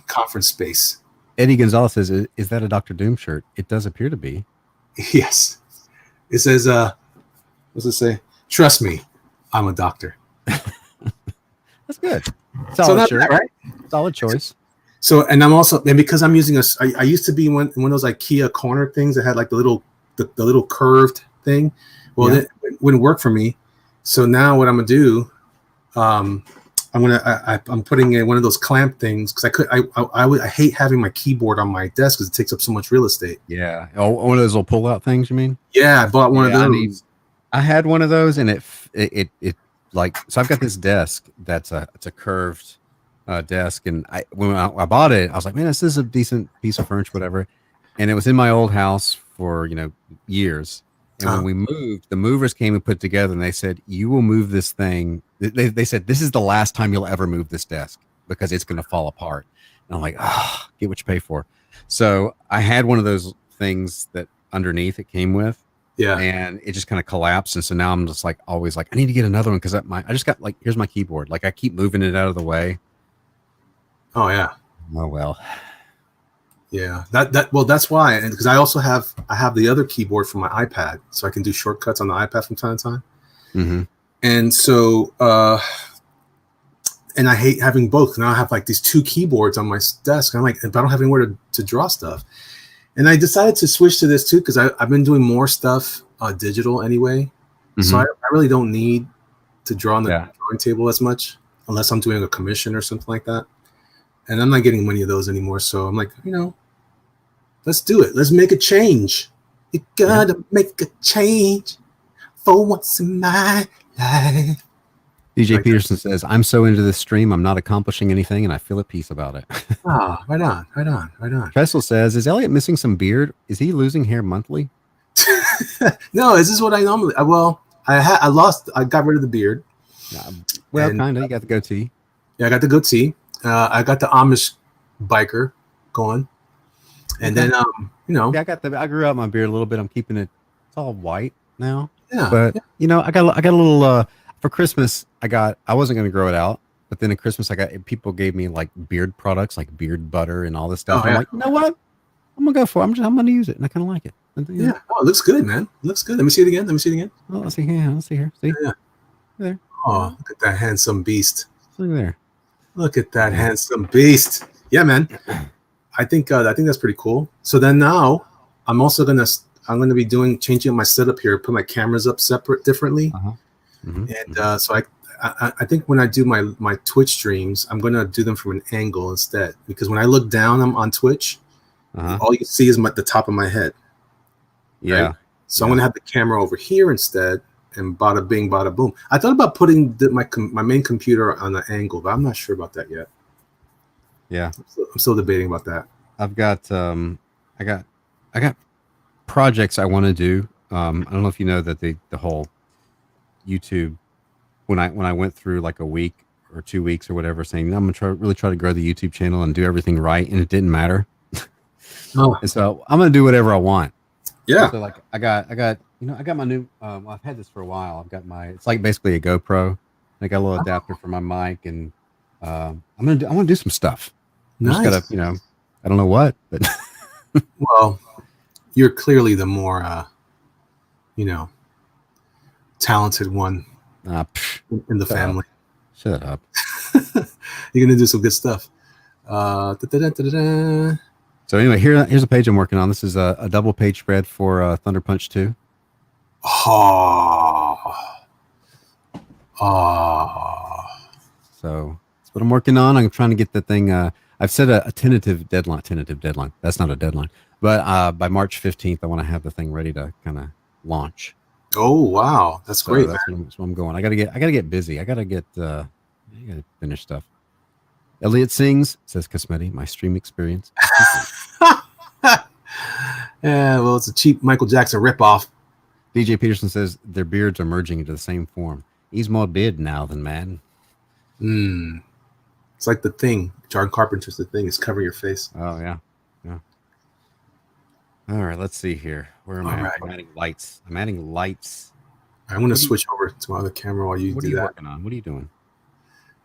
Conference space. Eddie Gonzalez says, "Is that a Dr. Doom shirt?" It does appear to be. Yes. It says, what's it say? Trust me, I'm a doctor. That's good. Solid shirt, right? Solid choice. So, and because I'm using I used to be one of those IKEA corner things that had like the little curved thing. Well, it wouldn't work for me. So now what I'm gonna do, I'm putting in one of those clamp things because I hate having my keyboard on my desk because it takes up so much real estate. Yeah. Oh, one of those little pull out things, you mean? Yeah, I bought one of those. I had one of those, and it like, so I've got this desk it's a curved desk, and when I bought it, I was like, man, this is a decent piece of furniture, whatever. And it was in my old house for years. And when we moved, the movers came and put together, and they said, you will move this thing. They said, this is the last time you'll ever move this desk because it's going to fall apart. And I'm like, get what you pay for. So I had one of those things that underneath it came with. Yeah. And it just kind of collapsed. And so now I'm just like, always like, I need to get another one because I just got like, here's my keyboard. Like I keep moving it out of the way. Oh, yeah. Oh, well. Yeah, that's why, and because I also have the other keyboard for my iPad, so I can do shortcuts on the iPad from time to time. Mm-hmm. And so, and I hate having both. Now I have like these two keyboards on my desk. I'm like, but I don't have anywhere to draw stuff. And I decided to switch to this too because I've been doing more stuff digital anyway. Mm-hmm. So I really don't need to draw on the drawing table as much unless I'm doing a commission or something like that. And I'm not getting many of those anymore. So I'm like, let's do it. Let's make a change. You gotta make a change for once in my life. DJ Peterson says, I'm so into this stream, I'm not accomplishing anything, and I feel at peace about it. Right on. Tressel says, is Elliot missing some beard? Is he losing hair monthly? No, this is what I normally, I got rid of the beard. Well, kind of. You got the goatee. Yeah, I got the goatee. I got the Amish biker going, and then I grew out my beard a little bit. I'm keeping it. It's all white now. Yeah, but I got a little for Christmas. I wasn't going to grow it out, but then at Christmas people gave me like beard products, like beard butter and all this stuff. I'm like, you know what? I'm gonna go for it. I'm gonna use it, and I kind of like it. Yeah. Oh, it looks good, man. It looks good. Let me see it again. Oh, let's see here. Let's see here. See? Yeah. There. Oh, look at that handsome beast. Look there. Look at that handsome beast. Yeah, man. I think that's pretty cool. So then now I'm gonna be changing my setup here, put my cameras up differently. Uh-huh. Mm-hmm. And so I think when I do my Twitch streams, I'm gonna do them from an angle instead, because when I look down on Twitch, all you see is the top of my head. Yeah. Right? So I'm gonna have the camera over here instead. And bada bing, bada boom. I thought about putting my main computer on the angle, but I'm not sure about that yet. Yeah, I'm still debating about that. I've got I got projects I want to do. I don't know if you know that the whole YouTube when I went through like a week or 2 weeks or whatever, saying I'm gonna really try to grow the YouTube channel and do everything right, and it didn't matter. And so I'm gonna do whatever I want. Yeah. So like I got my new I've had this for a while. I've got it's like basically a GoPro. I got a little adapter for my mic, and I want to do some stuff. Nice. Just gotta, I don't know what, but well, you're clearly the more talented one in the family. Shut up. You're gonna do some good stuff. So anyway, here's a page I'm working on. This is a double page spread for THUNDERPUNCH 2. So that's what I'm working on. I'm trying to get the thing. I've set a tentative deadline. That's not a deadline. But by March 15th, I want to have the thing ready to kind of launch. Oh, wow. That's great. That's what I'm going. I gotta get busy. I gotta finish stuff. Elliot sings, says Cosmetti, my stream experience. Yeah, well, it's a cheap Michael Jackson ripoff. DJ Peterson says their beards are merging into the same form. He's more beard now than man. It's like The Thing. John Carpenter's The Thing is covering your face. Oh, yeah. Yeah. All right, let's see here. Where am I? Right. I'm adding lights. I'm adding lights. I'm going to switch over to my other camera while you What do are you that. working on? What are you doing?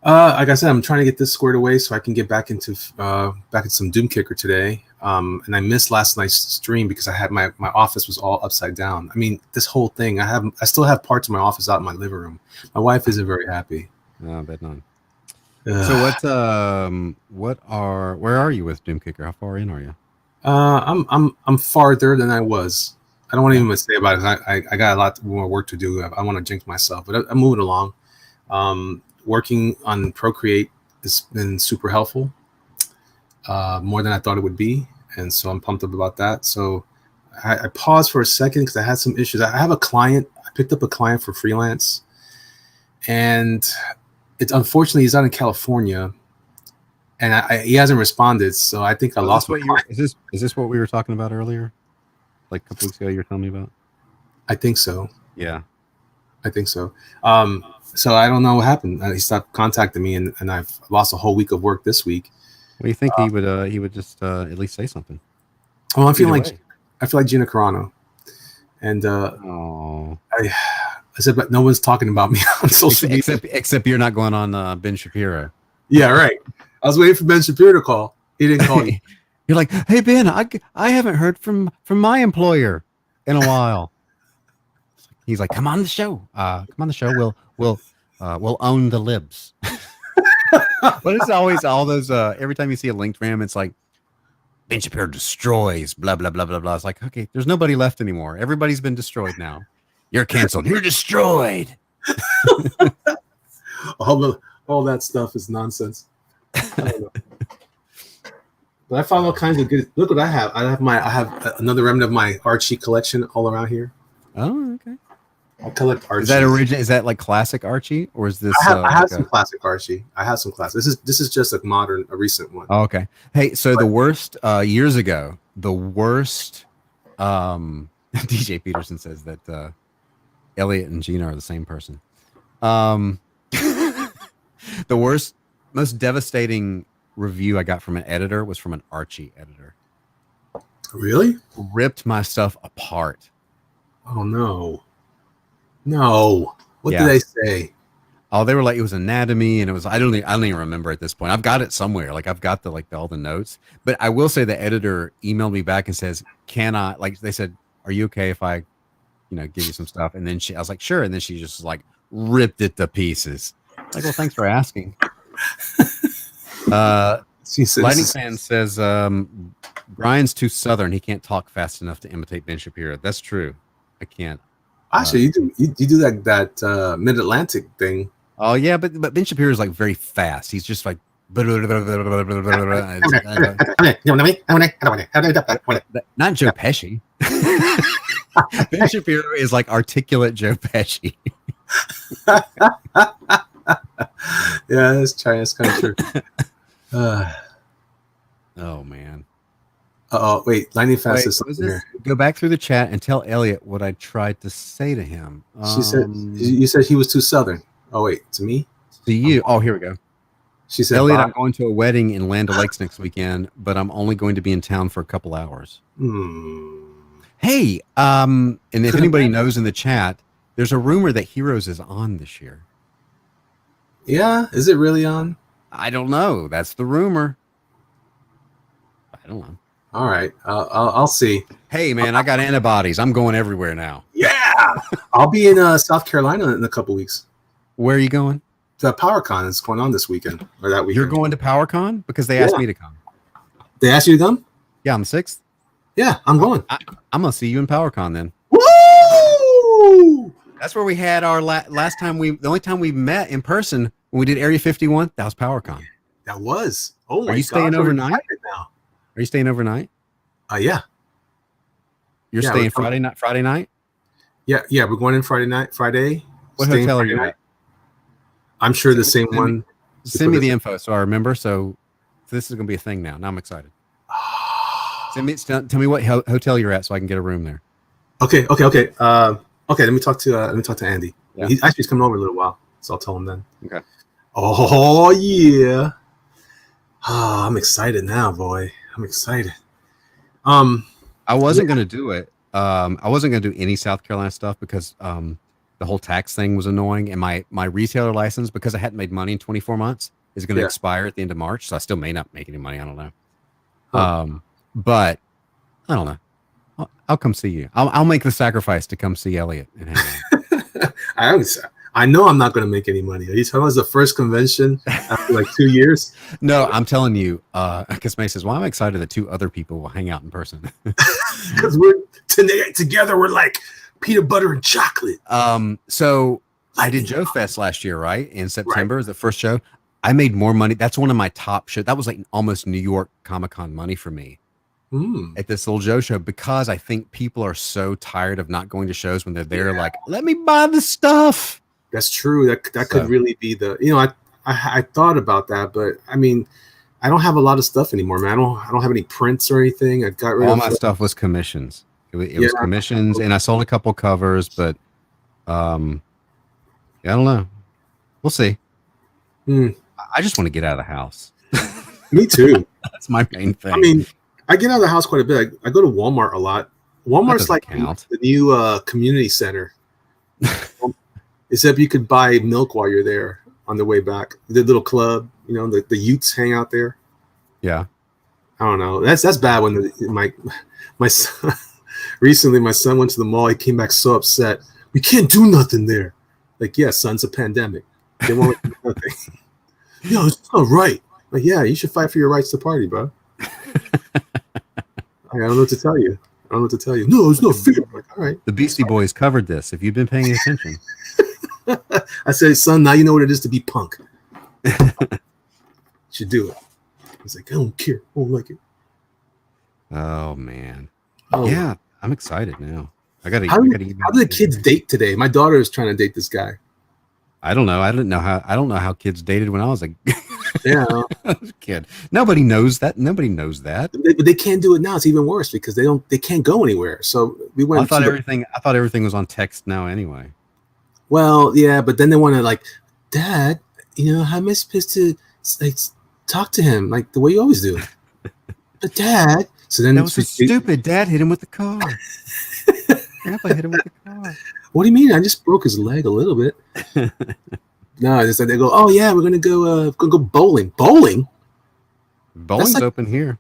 Like I said, I'm trying to get this squared away so I can get back into some Doom Kicker today. And I missed last night's stream because I had my office was all upside down. I mean, this whole thing. I still have parts of my office out in my living room. My wife isn't very happy. No, I bet not. So where are you with Doom Kicker? How far in are you? I'm farther than I was. I don't want to even say about it. I got a lot more work to do. I want to jinx myself, but I'm moving along. Working on Procreate has been super helpful, more than I thought it would be, and so I'm pumped up about that. So I paused for a second because I had some issues. I have a client. I picked up a client for freelance, and it's unfortunately he's out in California, and he hasn't responded. So I think I lost. Is this what we were talking about earlier? Like a couple weeks ago, you were telling me about? I think so. Yeah, I think so. So I don't know what happened. He stopped contacting me, and I've lost a whole week of work this week. What do you think he would just at least say something? Well, I feel like Gina Carano, and I said, but no one's talking about me on social media except you're not going on Ben Shapiro. Yeah, right. I was waiting for Ben Shapiro to call. He didn't call me. You're like, hey Ben, I haven't heard from my employer in a while. He's like, come on the show. We'll own the libs. But it's always all those. Every time you see a linked ram, it's like Ben Shapiro destroys. Blah blah blah blah blah. It's like, okay, there's nobody left anymore. Everybody's been destroyed now. You're canceled. You're destroyed. all that stuff is nonsense. But I found all kinds of good. Look what I have. I have another remnant of my Archie collection all around here. Oh, okay. I collect Archie. Is that original? Is that like classic Archie, or is this? I have some classic Archie. I have some classic. This is just a recent one. Oh, okay. Hey, so the worst years ago, the worst. DJ Peterson says that Elliot and Gina are the same person. The worst, most devastating review I got from an editor was from an Archie editor. Really? Ripped my stuff apart. Oh no. What did they say? Oh, they were like, it was anatomy, and it was I don't even remember at this point. I've got it somewhere. Like I've got all the notes. But I will say the editor emailed me back and says, they said, are you okay if I, give you some stuff? And then I was like, sure. And then she just like ripped it to pieces. Like, well, thanks for asking. Lightning Fan says Brian's too southern. He can't talk fast enough to imitate Ben Shapiro. That's true. I can't. Actually, you do that Mid-Atlantic thing. Oh yeah, but Ben Shapiro is like very fast. He's just like not Joe Pesci. Ben Shapiro is like articulate Joe Pesci. Yeah, that's kind of true. Oh man. Oh wait, Lightning Fast is something here. Go back through the chat and tell Elliot what I tried to say to him. She said you said he was too southern. Oh wait, to me? To you. Oh, here we go. She said, Elliot, I'm going to a wedding in Land O'Lakes next weekend, but I'm only going to be in town for a couple hours. Hey, and if anybody knows in the chat, there's a rumor that Heroes is on this year. Yeah, is it really on? I don't know. That's the rumor. I don't know. All right, I'll see. Hey, man, I got antibodies. I'm going everywhere now. Yeah, I'll be in South Carolina in a couple weeks. Where are you going? The PowerCon is going on this weekend or that weekend. You're going to PowerCon because they asked me to come. They asked you to come? Yeah, on the 6th. Yeah, I'm going. I'm gonna see you in PowerCon then. Woo! That's where we had our last time the only time we met in person when we did Area 51. That was PowerCon. That was. Oh my God! Are you staying overnight? Now. Are you staying overnight? Yeah. You're staying Friday night? Friday night? Yeah, we're going in Friday night. Friday. What hotel are you at? I'm sure the same one. Send me the info so I remember. So this is gonna be a thing now. Now I'm excited. Tell me what hotel you're at so I can get a room there. Okay. Okay. Let me talk to Andy. Yeah. He's coming over in a little while, so I'll tell him then. Okay. Oh yeah. I'm excited now, boy. I'm excited. I wasn't gonna do it. I wasn't gonna do any South Carolina stuff because the whole tax thing was annoying, and my retailer license, because I hadn't made money in 24 months, is gonna expire at the end of March. So I still may not make any money. I don't know. But I don't know. I'll come see you. I'll make the sacrifice to come see Elliot and hang out. I know I'm not going to make any money. Are you telling us the first convention after like 2 years? No, I'm telling you, because May says, well, I'm excited that 2 other people will hang out in person. Because we're together, we're like peanut butter and chocolate. So I did Joe Fest last year, right? In September, the first show. I made more money. That's one of my top shows. That was like almost New York Comic-Con money for me at this little Joe show, because I think people are so tired of not going to shows when they're there. Like, let me buy the stuff. That's true. That could really be the, I thought about that, but I mean, I don't have a lot of stuff anymore, man. I don't have any prints or anything. I got rid of all my stuff was commissions. It was commissions, and I sold a couple covers, but I don't know. We'll see. I just want to get out of the house. Me too. That's my main thing. I mean, I get out of the house quite a bit. I go to Walmart a lot. Walmart's like the new community center. Except you could buy milk while you're there on the way back. The little club, the youths hang out there. Yeah. I don't know. That's bad when my son, recently my son went to the mall. He came back so upset. We can't do nothing there. Like, yeah, son, it's a pandemic. They won't do nothing. No, it's not right. Like, yeah, you should fight for your rights to party, bro. I don't know what to tell you. No, it's no fear. Like, all right. The Beastie Boys covered this. If you've been paying attention. I said, son, now you know what it is to be punk. You should do it. He's like, I don't care. I don't like it. Oh man. Yeah, I'm excited now. How did the kids date today? My daughter is trying to date this guy. I don't know. I don't know how kids dated when I was a kid. Nobody knows that. But they can't do it now. It's even worse because they can't go anywhere. So we went. I thought everything was on text now anyway. Well, yeah, but then they want to like, Dad, how am I supposed to like talk to him like the way you always do? But Dad, so then that was so stupid. Dad hit him with the car. Grandpa hit him with the car. What do you mean? I just broke his leg a little bit. No, it's like they go, oh yeah, we're gonna go bowling. Bowling's like, open here.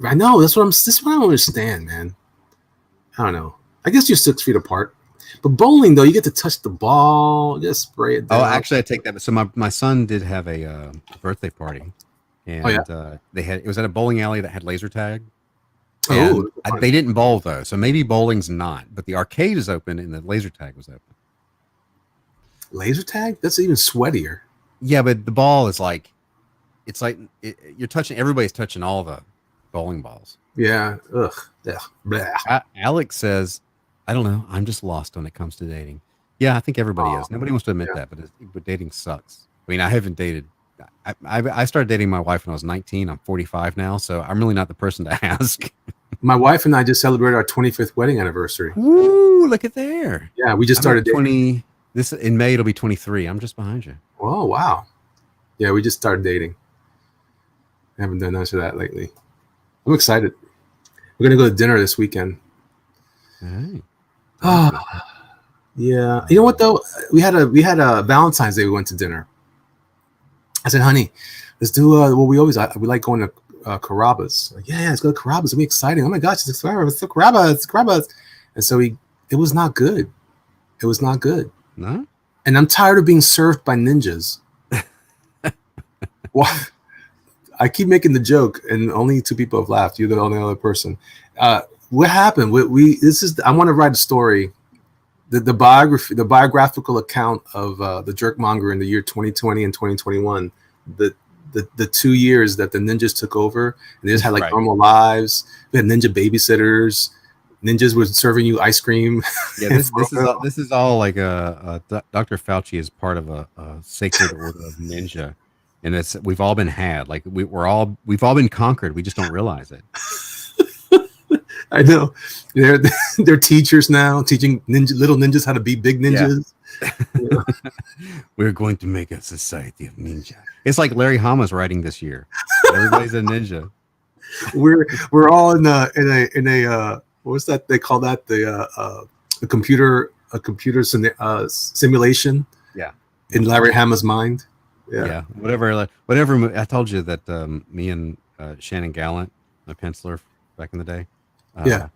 I know. This is what I don't understand, man. I don't know. I guess you're 6 feet apart. But bowling, though, you get to touch the ball, just spray it down. Oh, actually, I take that. So my son did have a birthday party, and it was at a bowling alley that had laser tag. And they didn't bowl though, so maybe bowling's not. But the arcade is open, and the laser tag was open. Laser tag? That's even sweatier. Yeah, but the ball is like, you're touching. Everybody's touching all the bowling balls. Yeah. Ugh. Yeah. Alex says, I don't know. I'm just lost when it comes to dating. Yeah, I think everybody is. Nobody wants to admit that, but dating sucks. I mean, I haven't dated. I started dating my wife when I was 19. I'm 45 now, so I'm really not the person to ask. My wife and I just celebrated our 25th wedding anniversary. Ooh, look at there. Yeah, we just started dating. This in May, it'll be 23. I'm just behind you. Oh, wow. Yeah, we just started dating. I haven't done much of that lately. I'm excited. We're going to go to dinner this weekend. Hey. Yeah. You know what though? We had a Valentine's Day. We went to dinner. I said, honey, let's do we like going to Carrabba's. Like, yeah, let's go to Carrabba's. It'll be exciting. Oh my gosh, it's Carrabba's. And so it was not good. It was not good. No. And I'm tired of being served by ninjas. Well, I keep making the joke, and only 2 people have laughed. You're the only other person. What happened? I want to write a story. The biographical account of the jerkmonger in the year 2020 and 2021, the 2 years that the ninjas took over, and they just had like normal lives. We had ninja babysitters. Ninjas were serving you ice cream. Yeah, this is all like Dr. Fauci is part of a sacred order of ninja, and we've all been had. Like we've all been conquered. We just don't realize it. I know. They're teachers now, teaching little ninjas how to be big ninjas. Yeah. We're going to make a society of ninja. It's like Larry Hama's writing this year. Everybody's a ninja. We're all in a what's that they call that, a computer simulation. Yeah. In Larry Hama's mind. Yeah. Whatever. I told you that me and Shannon Gallant, my penciler back in the day. Yeah.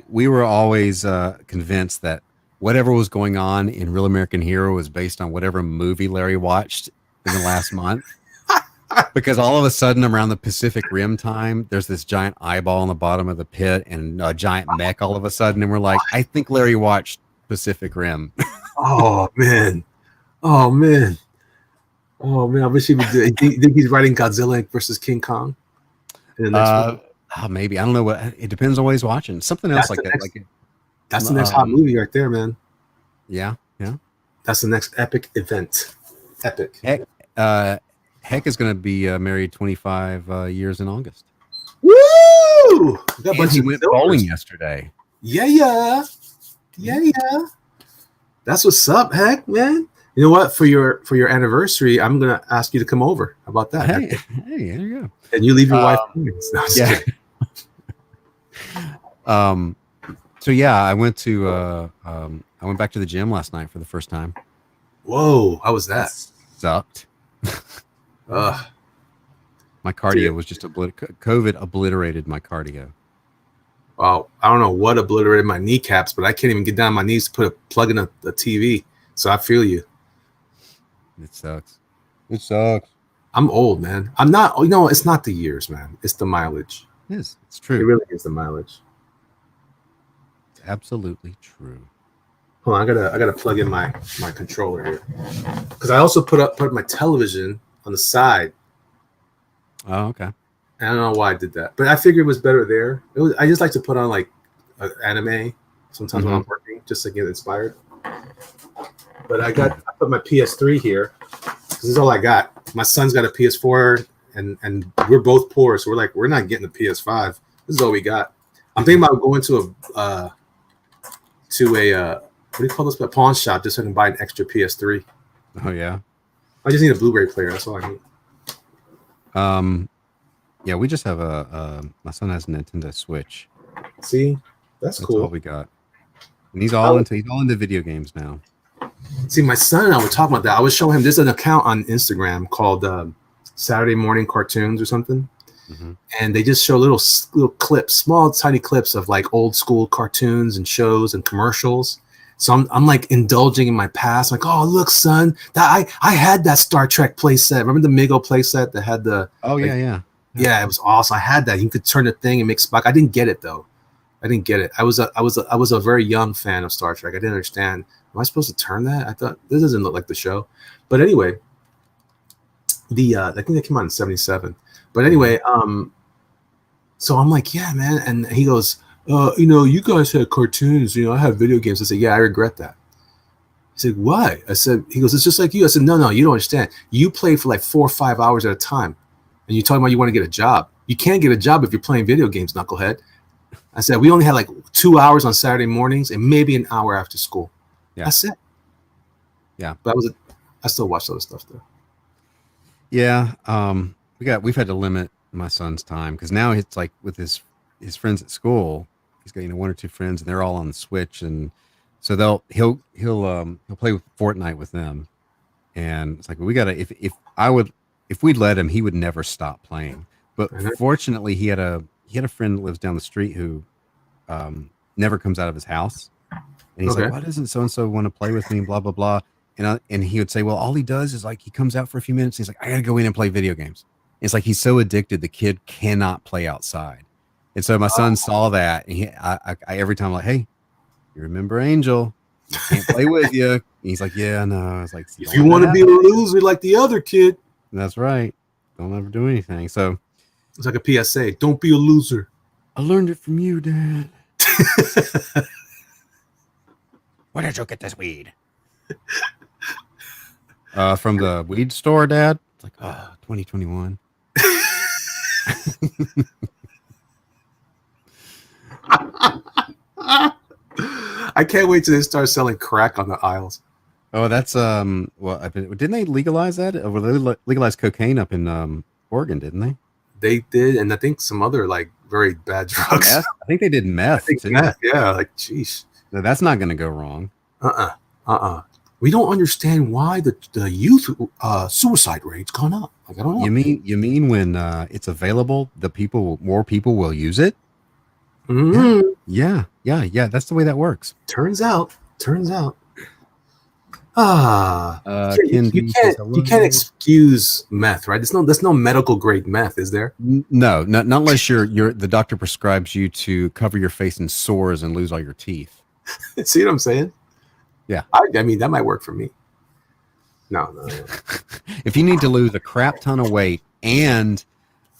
We were always convinced that whatever was going on in Real American Hero was based on whatever movie Larry watched in the last month. Because all of a sudden around the Pacific Rim time, there's this giant eyeball on the bottom of the pit and a giant mech all of a sudden. And we're like, I think Larry watched Pacific Rim. Oh, man. I wish he would do it. Do you think he's writing Godzilla versus King Kong in the next one? Maybe. I don't know. It depends on what he's watching. Something else like that. That's the next hot movie right there, man. Yeah. That's the next epic event. Epic. Heck is going to be married 25 years in August. Woo! And he went bowling yesterday. Yeah. That's what's up, Heck, man. You know what? For your anniversary, I'm gonna ask you to come over. How about that? Hey, there you go. And you leave your wife. No, yeah. So yeah, I went back to the gym last night for the first time. Whoa, how was that? Sucked. My cardio was just COVID obliterated my cardio. Well, I don't know what obliterated my kneecaps, but I can't even get down on my knees to put a plug in the TV. So I feel you. It sucks. I'm old, man. I'm not. It's not the years, man. It's the mileage. It is. It's true. It really is the mileage. It's absolutely true. Hold on, I gotta plug in my controller here because I also put my television on the side. Oh, okay. I don't know why I did that, but I figured it was better there. I just like to put on like anime sometimes when I'm working, just to get inspired. But I put my PS3 here because this is all I got. My son's got a PS4, and we're both poor, so we're not getting a PS5. This is all we got. I'm thinking about going to a what do you call this? A pawn shop, just so I can buy an extra PS3. Oh yeah. I just need a Blu-ray player. That's all I need. Yeah, we just have my son has a Nintendo Switch. See, that's cool. That's all we got. And he's all into video games now. See, my son and I were talking about that. I was showing him, there's an account on Instagram called Saturday Morning Cartoons or something. Mm-hmm. And they just show little clips, small, tiny clips of like old school cartoons and shows and commercials. So I'm like indulging in my past. I'm like, oh, look, son, that I had that Star Trek playset. Remember the Mego playset that had the? Oh yeah. Yeah, it was awesome. I had that. You could turn the thing and make Spock. I didn't get it though. I was a very young fan of Star Trek. I didn't understand. Am I supposed to turn that? I thought this doesn't look like the show. But anyway, I think they came out in '77. But anyway, so I'm like, yeah, man. And he goes, you guys had cartoons. I have video games. I said, yeah, I regret that. He said, why? I said, he goes, it's just like you. I said, no, you don't understand. You play for like 4 or 5 hours at a time. And you're talking about you want to get a job. You can't get a job if you're playing video games, knucklehead. I said, we only had like 2 hours on Saturday mornings and maybe an hour after school. Yeah. That's it. Yeah. But I still watch other stuff though. Yeah. We've had to limit my son's time because now it's like with his friends at school, he's got 1 or 2 friends and they're all on the Switch, and so he'll play with Fortnite with them, and it's like we gotta if we'd let him, he would never stop playing. But fortunately, he had a friend that lives down the street who never comes out of his house, and he's like, why doesn't so and so want to play with me? Blah blah blah. And he would say, well, all he does is like he comes out for a few minutes. And he's like, I gotta go in and play video games. It's like he's so addicted, the kid cannot play outside. And so my son saw that, and I every time I'm like, hey, you remember Angel? He can't play with you. And he's like, yeah, no. I was like, if you want to be a loser like the other kid, that's right. Don't ever do anything. So it's like a PSA. Don't be a loser. I learned it from you, Dad. Where did you get this weed? From the weed store, Dad. It's like, 2021. I can't wait till they start selling crack on the aisles. Oh, that's well, didn't they legalize that? Or they legalized cocaine up in Oregon, didn't they? They did, and I think some other like very bad drugs. Meth? I think they did meth too. Meth, yeah, like geez. No, that's not going to go wrong. We don't understand why the youth suicide rate's gone up. Like I don't know. You mean when it's available, more people will use it? Mm-hmm. Yeah. That's the way that works. Turns out. You can't excuse meth, right? There's no medical grade meth, is there? No, not unless the doctor prescribes you to cover your face in sores and lose all your teeth. See what I'm saying? Yeah. I mean, that might work for me. No. If you need to lose a crap ton of weight and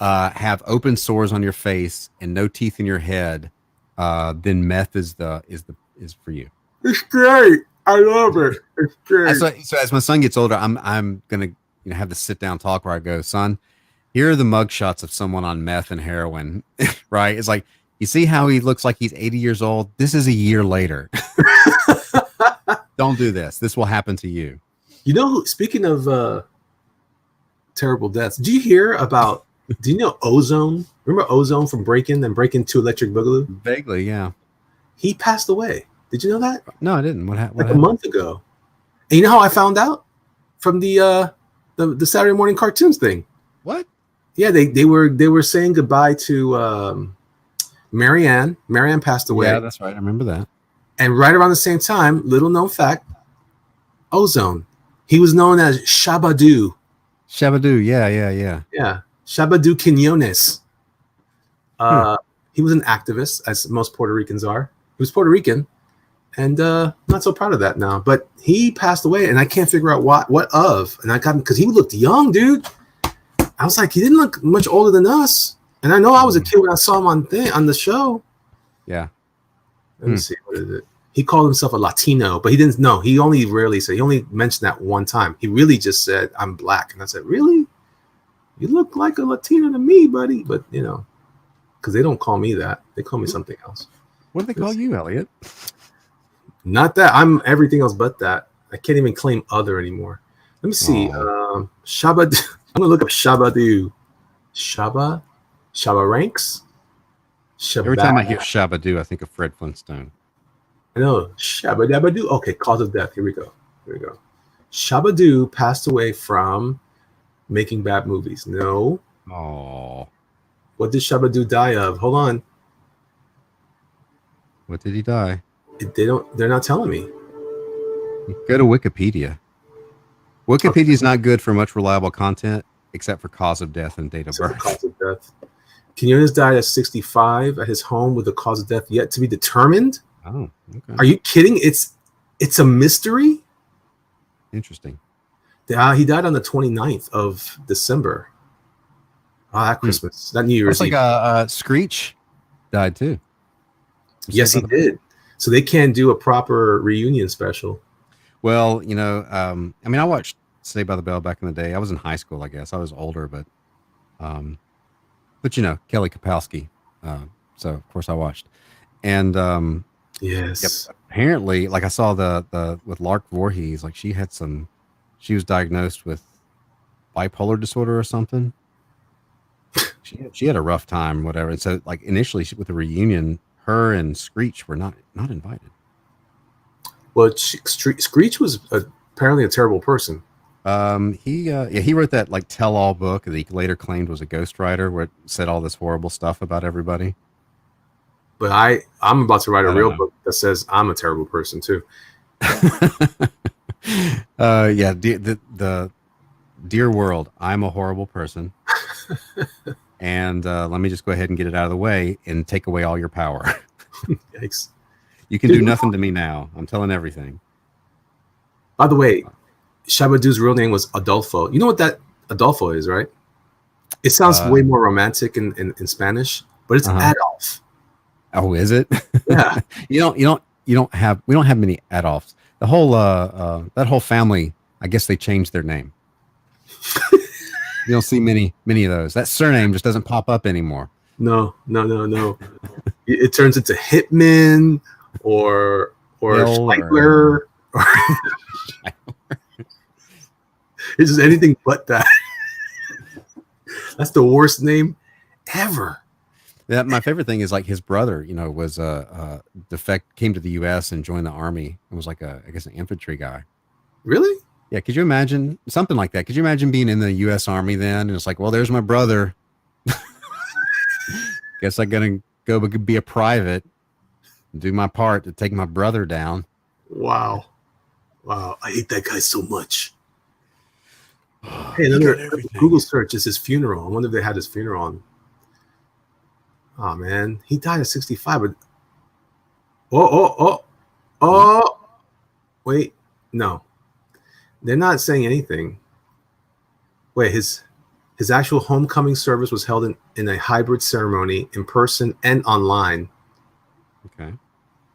have open sores on your face and no teeth in your head, then meth is for you. It's great. I love it. It's great. So as my son gets older, I'm gonna have the sit down talk where I go, son, here are the mugshots of someone on meth and heroin, right? It's like, you see how he looks like he's 80 years old? This is a year later. Don't do this. This will happen to you. You know, speaking of terrible deaths, do you know Ozone? Remember Ozone from Breakin' and Breakin' 2 Electric Boogaloo? Vaguely, yeah. He passed away. Did you know that? No, I didn't. What happened? A month ago. And you know how I found out? From the Saturday morning cartoons thing. What? Yeah, they were saying goodbye to Marianne. Marianne passed away. Yeah, that's right. I remember that. And right around the same time, little known fact, Ozone. He was known as Shabadoo. Shabadoo, yeah. Yeah, Shabadoo Quinones. He was an activist, as most Puerto Ricans are. He was Puerto Rican, and not so proud of that now. But he passed away, and I can't figure out what of. And I got him because he looked young, dude. I was like, he didn't look much older than us. And I know I was a kid when I saw him on the show. Yeah. Let me see. What is it? He called himself a Latino, but he didn't know. He only mentioned that one time. He really just said, I'm black. And I said, really? You look like a Latino to me, buddy. But, because they don't call me that. They call me something else. What do they call you, Elliot? Not that. I'm everything else but that. I can't even claim other anymore. Let me see. Shabadoo. I'm going to look up Shabadoo. Shaba Ranks? Every time I hear Shabadoo, I think of Fred Flintstone. I know. Shabadabadoo. Okay, cause of death. Here we go. Shabadoo passed away from making bad movies. No. Oh. What did Shabadoo die of? Hold on. What did he die? They're not telling me. Go to Wikipedia. Wikipedia is not good for much reliable content except for cause of death and date of birth. Cause of death. Quinones died at 65 at his home with the cause of death yet to be determined. Oh, okay. Are you kidding? It's a mystery. Interesting. He died on the 29th of December. That Christmas, that New Year's Eve. Like Screech died too. Yes, he did. So they can't do a proper reunion special. Well, I mean, I watched Saved by the Bell back in the day. I was in high school, I guess. I was older, but Kelly Kapowski. So of course I watched, and yes, apparently, like I saw the with Lark Voorhees, like she was diagnosed with bipolar disorder or something. She had a rough time, whatever. And so, like initially with the reunion, her and Screech were not invited. Well, Screech was apparently a terrible person. He wrote that like tell-all book that he later claimed was a ghostwriter, where it said all this horrible stuff about everybody. But I'm about to write a real book that says I'm a terrible person too. The dear world, I'm a horrible person. And let me just go ahead and get it out of the way and take away all your power. Yikes. You can do nothing to me now. I'm telling everything. By the way, Shabadoo's real name was Adolfo. You know what that Adolfo is, right? It sounds way more romantic in Spanish, but it's Adolf. Oh, is it? Yeah. We don't have many Adolfs. The whole that whole family, I guess they changed their name. You don't see many of those. That surname just doesn't pop up anymore. No. It turns into Hitman or Schleicher. It's just anything but that. That's the worst name ever. Yeah, my favorite thing is like his brother, you know, was came to the U.S. and joined the army and was like I guess an infantry guy. Really? Yeah, could you imagine something like that? Could you imagine being in the U.S. Army then? And it's like, well, there's my brother. Guess I'm gonna go be a private, do my part to take my brother down. Wow. I hate that guy so much. Hey, another Google search is his funeral. I wonder if they had his funeral on. Oh man, he died at 65. But wait, no, they're not saying anything. Wait, his actual homecoming service was held in a hybrid ceremony, in person and online. Okay.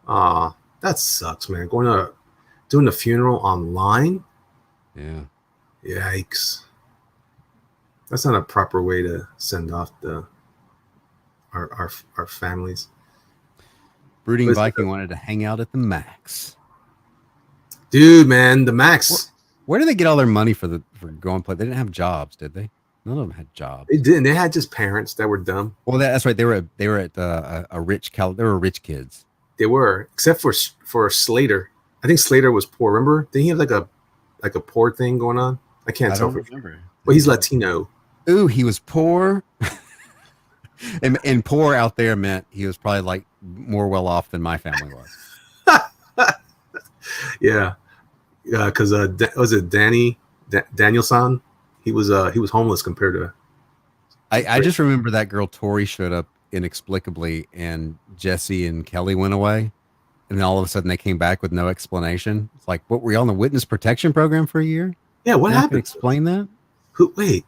That sucks, man. Doing the funeral online. Yeah. Yikes. That's not a proper way to send off our families. Brooding Viking wanted to hang out at the Max. Dude, man, the Max. Where did they get all their money for going play? They didn't have jobs, did they? None of them had jobs. They didn't. They had just parents that were dumb. Well, that's right. They were at a rich they were rich kids. They were, except for Slater. I think Slater was poor. Remember? Didn't he have like a poor thing going on? I can't tell. Remember. Well, he's Latino. Ooh, he was poor. and poor out there meant he was probably like more well off than my family was. Yeah, because was it Danielson? He was homeless compared to. I just remember that girl Tori showed up inexplicably, and Jesse and Kelly went away, and then all of a sudden they came back with no explanation. It's like, what, were you on the witness protection program for a year? Yeah, what happened? Explain that.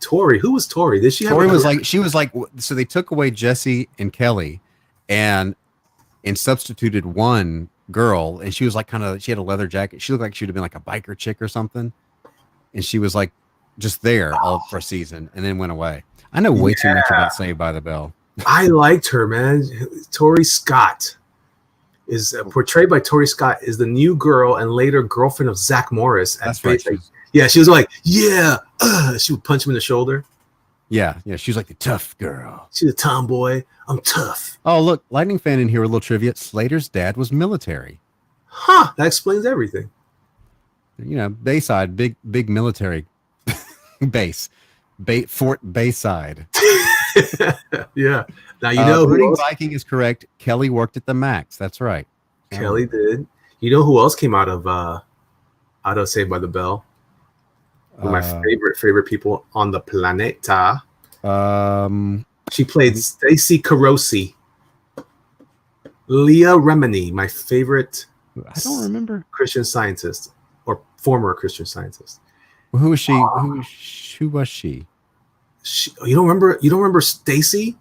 Tori? Who was Tori? Did she have? Tori was like, she was like, so they took away Jesse and Kelly, and substituted one girl, and she was like she had a leather jacket. She looked like she would have been like a biker chick or something, and she was like just there all for a season, and then went away. I know way too much about Saved by the Bell. I liked her, man. Tori Scott is portrayed by Tori Scott is the new girl and later girlfriend of Zach Morris. That's right. Yeah, she was like, yeah. She would punch him in the shoulder. Yeah. She was like the tough girl. She's a tomboy. I'm tough. Oh, look, Lightning fan in here. A little trivia. Slater's dad was military. Huh? That explains everything. You know, Bayside, big military base. Fort Bayside. Yeah. Now you know Brooding Viking is correct. Kelly worked at the Max. That's right. Kelly did. You know who else came out of Saved by the Bell? One of my favorite people on the planeta. She played Stacy Carosi. Leah Remini, my favorite. I don't remember. Christian Scientist or former Christian Scientist. Well, who was she? Who was she? You don't remember? You don't remember Stacy?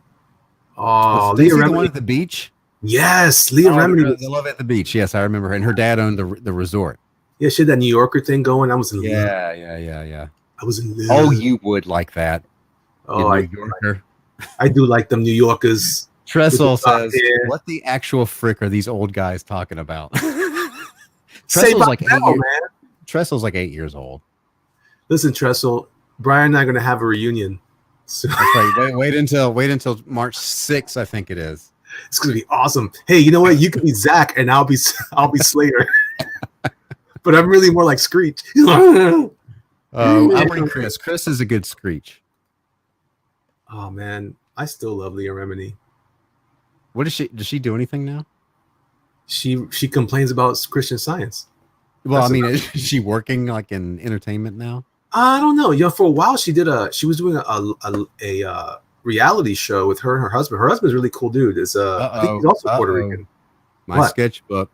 Oh, Leah Remini, the one at the beach. Yes, Leah Remini. The Love at the Beach. Yes, I remember her. And her dad owned the resort. Yeah, she had that New Yorker thing going. I was in love. Yeah. I was in love. Oh, you would like that. Oh, New Yorker. I do like them New Yorkers. Tressel says, "What the actual frick are these old guys talking about?" Tressel's like 8 years. Tressel's like 8 years old. Listen, Tressel, Brian and I are going to have a reunion. So that's right. Wait until March 6th, I think it is. It's going to be awesome. Hey, you know what? You can be Zach, and I'll be Slayer. But I'm really more like Screech. I'll bring Chris. Chris is a good Screech. Oh man, I still love Leah Remini. What is she? Does she do anything now? She complains about Christian Science. Well, I mean, is she working like in entertainment now? I don't know. For a while she was doing a reality show with her and her husband. Her husband's a really cool dude. I think he's also Puerto Rican. My sketchbook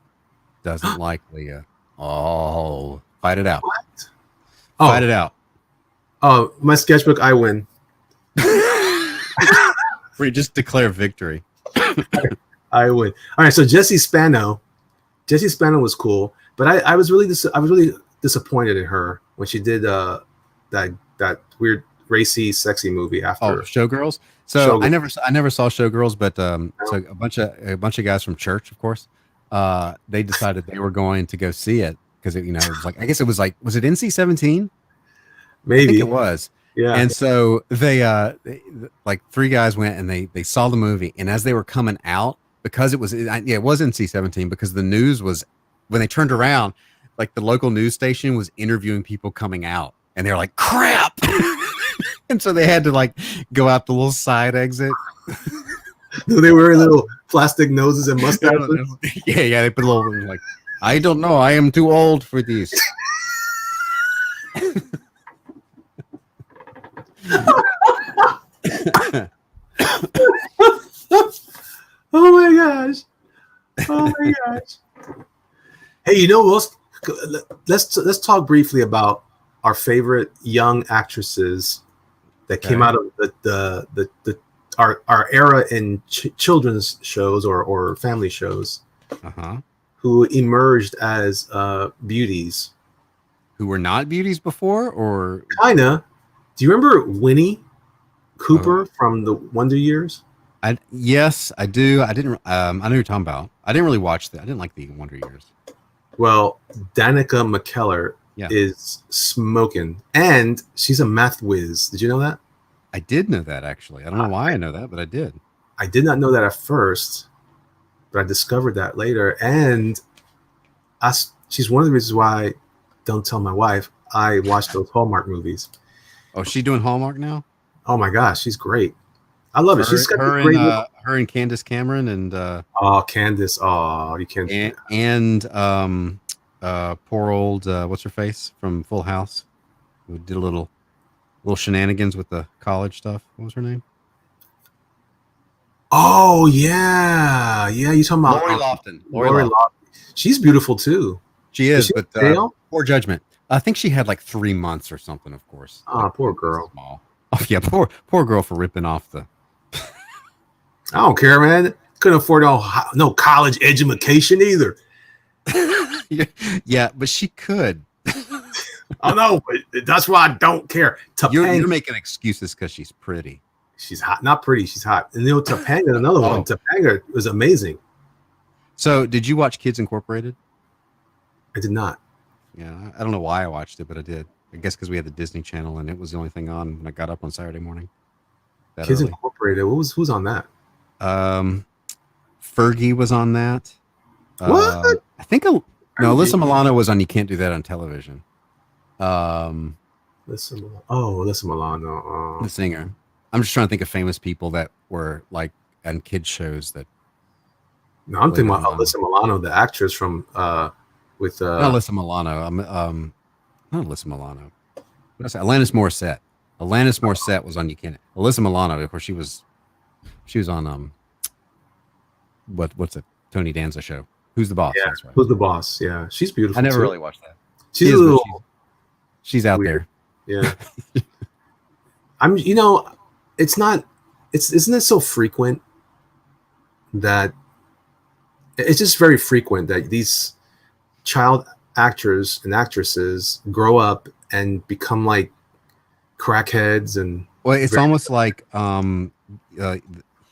doesn't like Leah. Oh, fight it out. What? Fight it out. Oh, my sketchbook, I win. We just declare victory. I win. All right, so Jesse Spano was cool, but I was really disappointed in her when she did that weird racy, sexy movie Oh, after Showgirls. So I Showgirls. never saw Showgirls, but so a bunch of guys from church, of course, they decided they were going to go see it because it was like, I guess it was like, was it NC-17? I think it Maybe. was. Yeah. And so like three guys went and they saw the movie, and as they were coming out, because it was NC-17, because the news was, when they turned around, like the local news station was interviewing people coming out, and they were like, crap. And so they had to like go out the little side exit. They wear little plastic noses and mustaches. Yeah, they put a little like, I don't know, I am too old for these. Oh my gosh. Oh my gosh. Hey, let's talk briefly about our favorite young actresses that came out of our era in children's shows or family shows, who emerged as beauties, who were not beauties before, or kinda. Do you remember Winnie Cooper from the Wonder Years? Yes, I do. I didn't. I know who you're talking about. I didn't really watch that. I didn't like the Wonder Years. Well, Danica McKellar is smoking, and she's a math whiz. Did you know that? I did know that, actually. I don't know why I know that, but I did. I did not know that at first, but I discovered that later. And she's one of the reasons why, don't tell my wife, I watch those Hallmark movies. Oh, is she doing Hallmark now? Oh my gosh, she's great. I love it. She's got her and Candace Cameron and Candace. Oh, you can't. And poor old what's her face from Full House, who did a little shenanigans with the college stuff. What was her name? Oh yeah. You talking about Lori Lofton? Lori Lofton. She's beautiful too. She is, but poor judgment. I think she had like 3 months or something. Of course. Oh, poor girl. Small. Oh yeah, poor girl for ripping off the. I don't care, man. Couldn't afford no college education either. Yeah, but she could. I know, but that's why I don't care. You're making excuses because she's pretty. She's hot. Not pretty. She's hot. And Topanga, another one. Topanga was amazing. So, did you watch Kids Incorporated? I did not. Yeah, I don't know why I watched it, but I did. I guess because we had the Disney Channel, and it was the only thing on when I got up on Saturday morning. Kids Incorporated. Who's on that? Fergie was on that. What? I think Alyssa Milano was on You Can't Do That on Television. Alyssa Milano. The singer. I'm just trying to think of famous people that were like on kids shows that. No, I'm thinking about Alyssa Milano, the actress from with not Alyssa Milano. Not Alyssa Milano. Alanis Morissette. Alanis Morissette was on You Can't. Alyssa Milano, of course, she was on what's it? Tony Danza show. Who's the boss? Yeah, that's right. Who's the boss? Yeah, she's beautiful. I never really watched that. She's out weird. There. Yeah. Isn't it so frequent that it's just very frequent that these child actors and actresses grow up and become like crackheads and it's almost like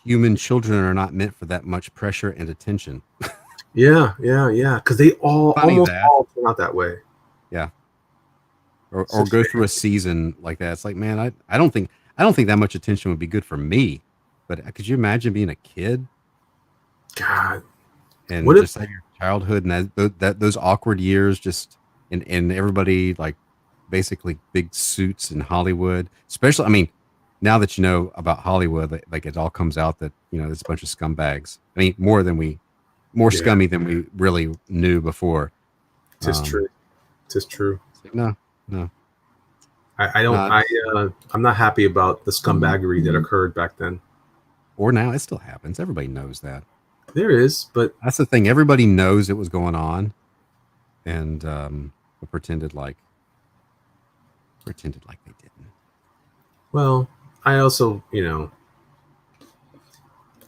human children are not meant for that much pressure and attention. Yeah, because they almost all turn out that way. Yeah. Or go through a season like that. It's like, man, I don't think that much attention would be good for me. But could you imagine being a kid? God. And just like your childhood and those awkward years, just and everybody like basically big suits in Hollywood. Especially, I mean, now that you know about Hollywood, like it all comes out that there's a bunch of scumbags. I mean, more scummy than we really knew before. Tis true. No. I don't. I'm not happy about the scumbaggery that occurred back then. Or now, it still happens. Everybody knows that. There is, but that's the thing. Everybody knows it was going on, and pretended like they didn't. Well, I also,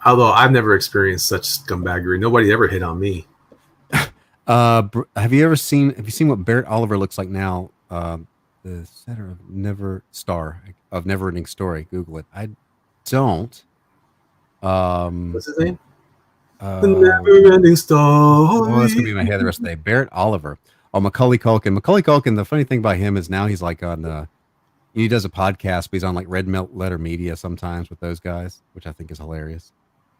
although I've never experienced such scumbaggery, nobody ever hit on me. Have you seen what Barrett Oliver looks like now? the center of Never Ending Story. Google it. I don't. What's his name? The Uh, never-ending well, that's gonna story. be in my head the rest of the day. Barrett Oliver. Oh, Macaulay Culkin. Macaulay Culkin. The funny thing about him is now he's like on. He does a podcast, but he's on like Red Letter Media sometimes with those guys, which I think is hilarious.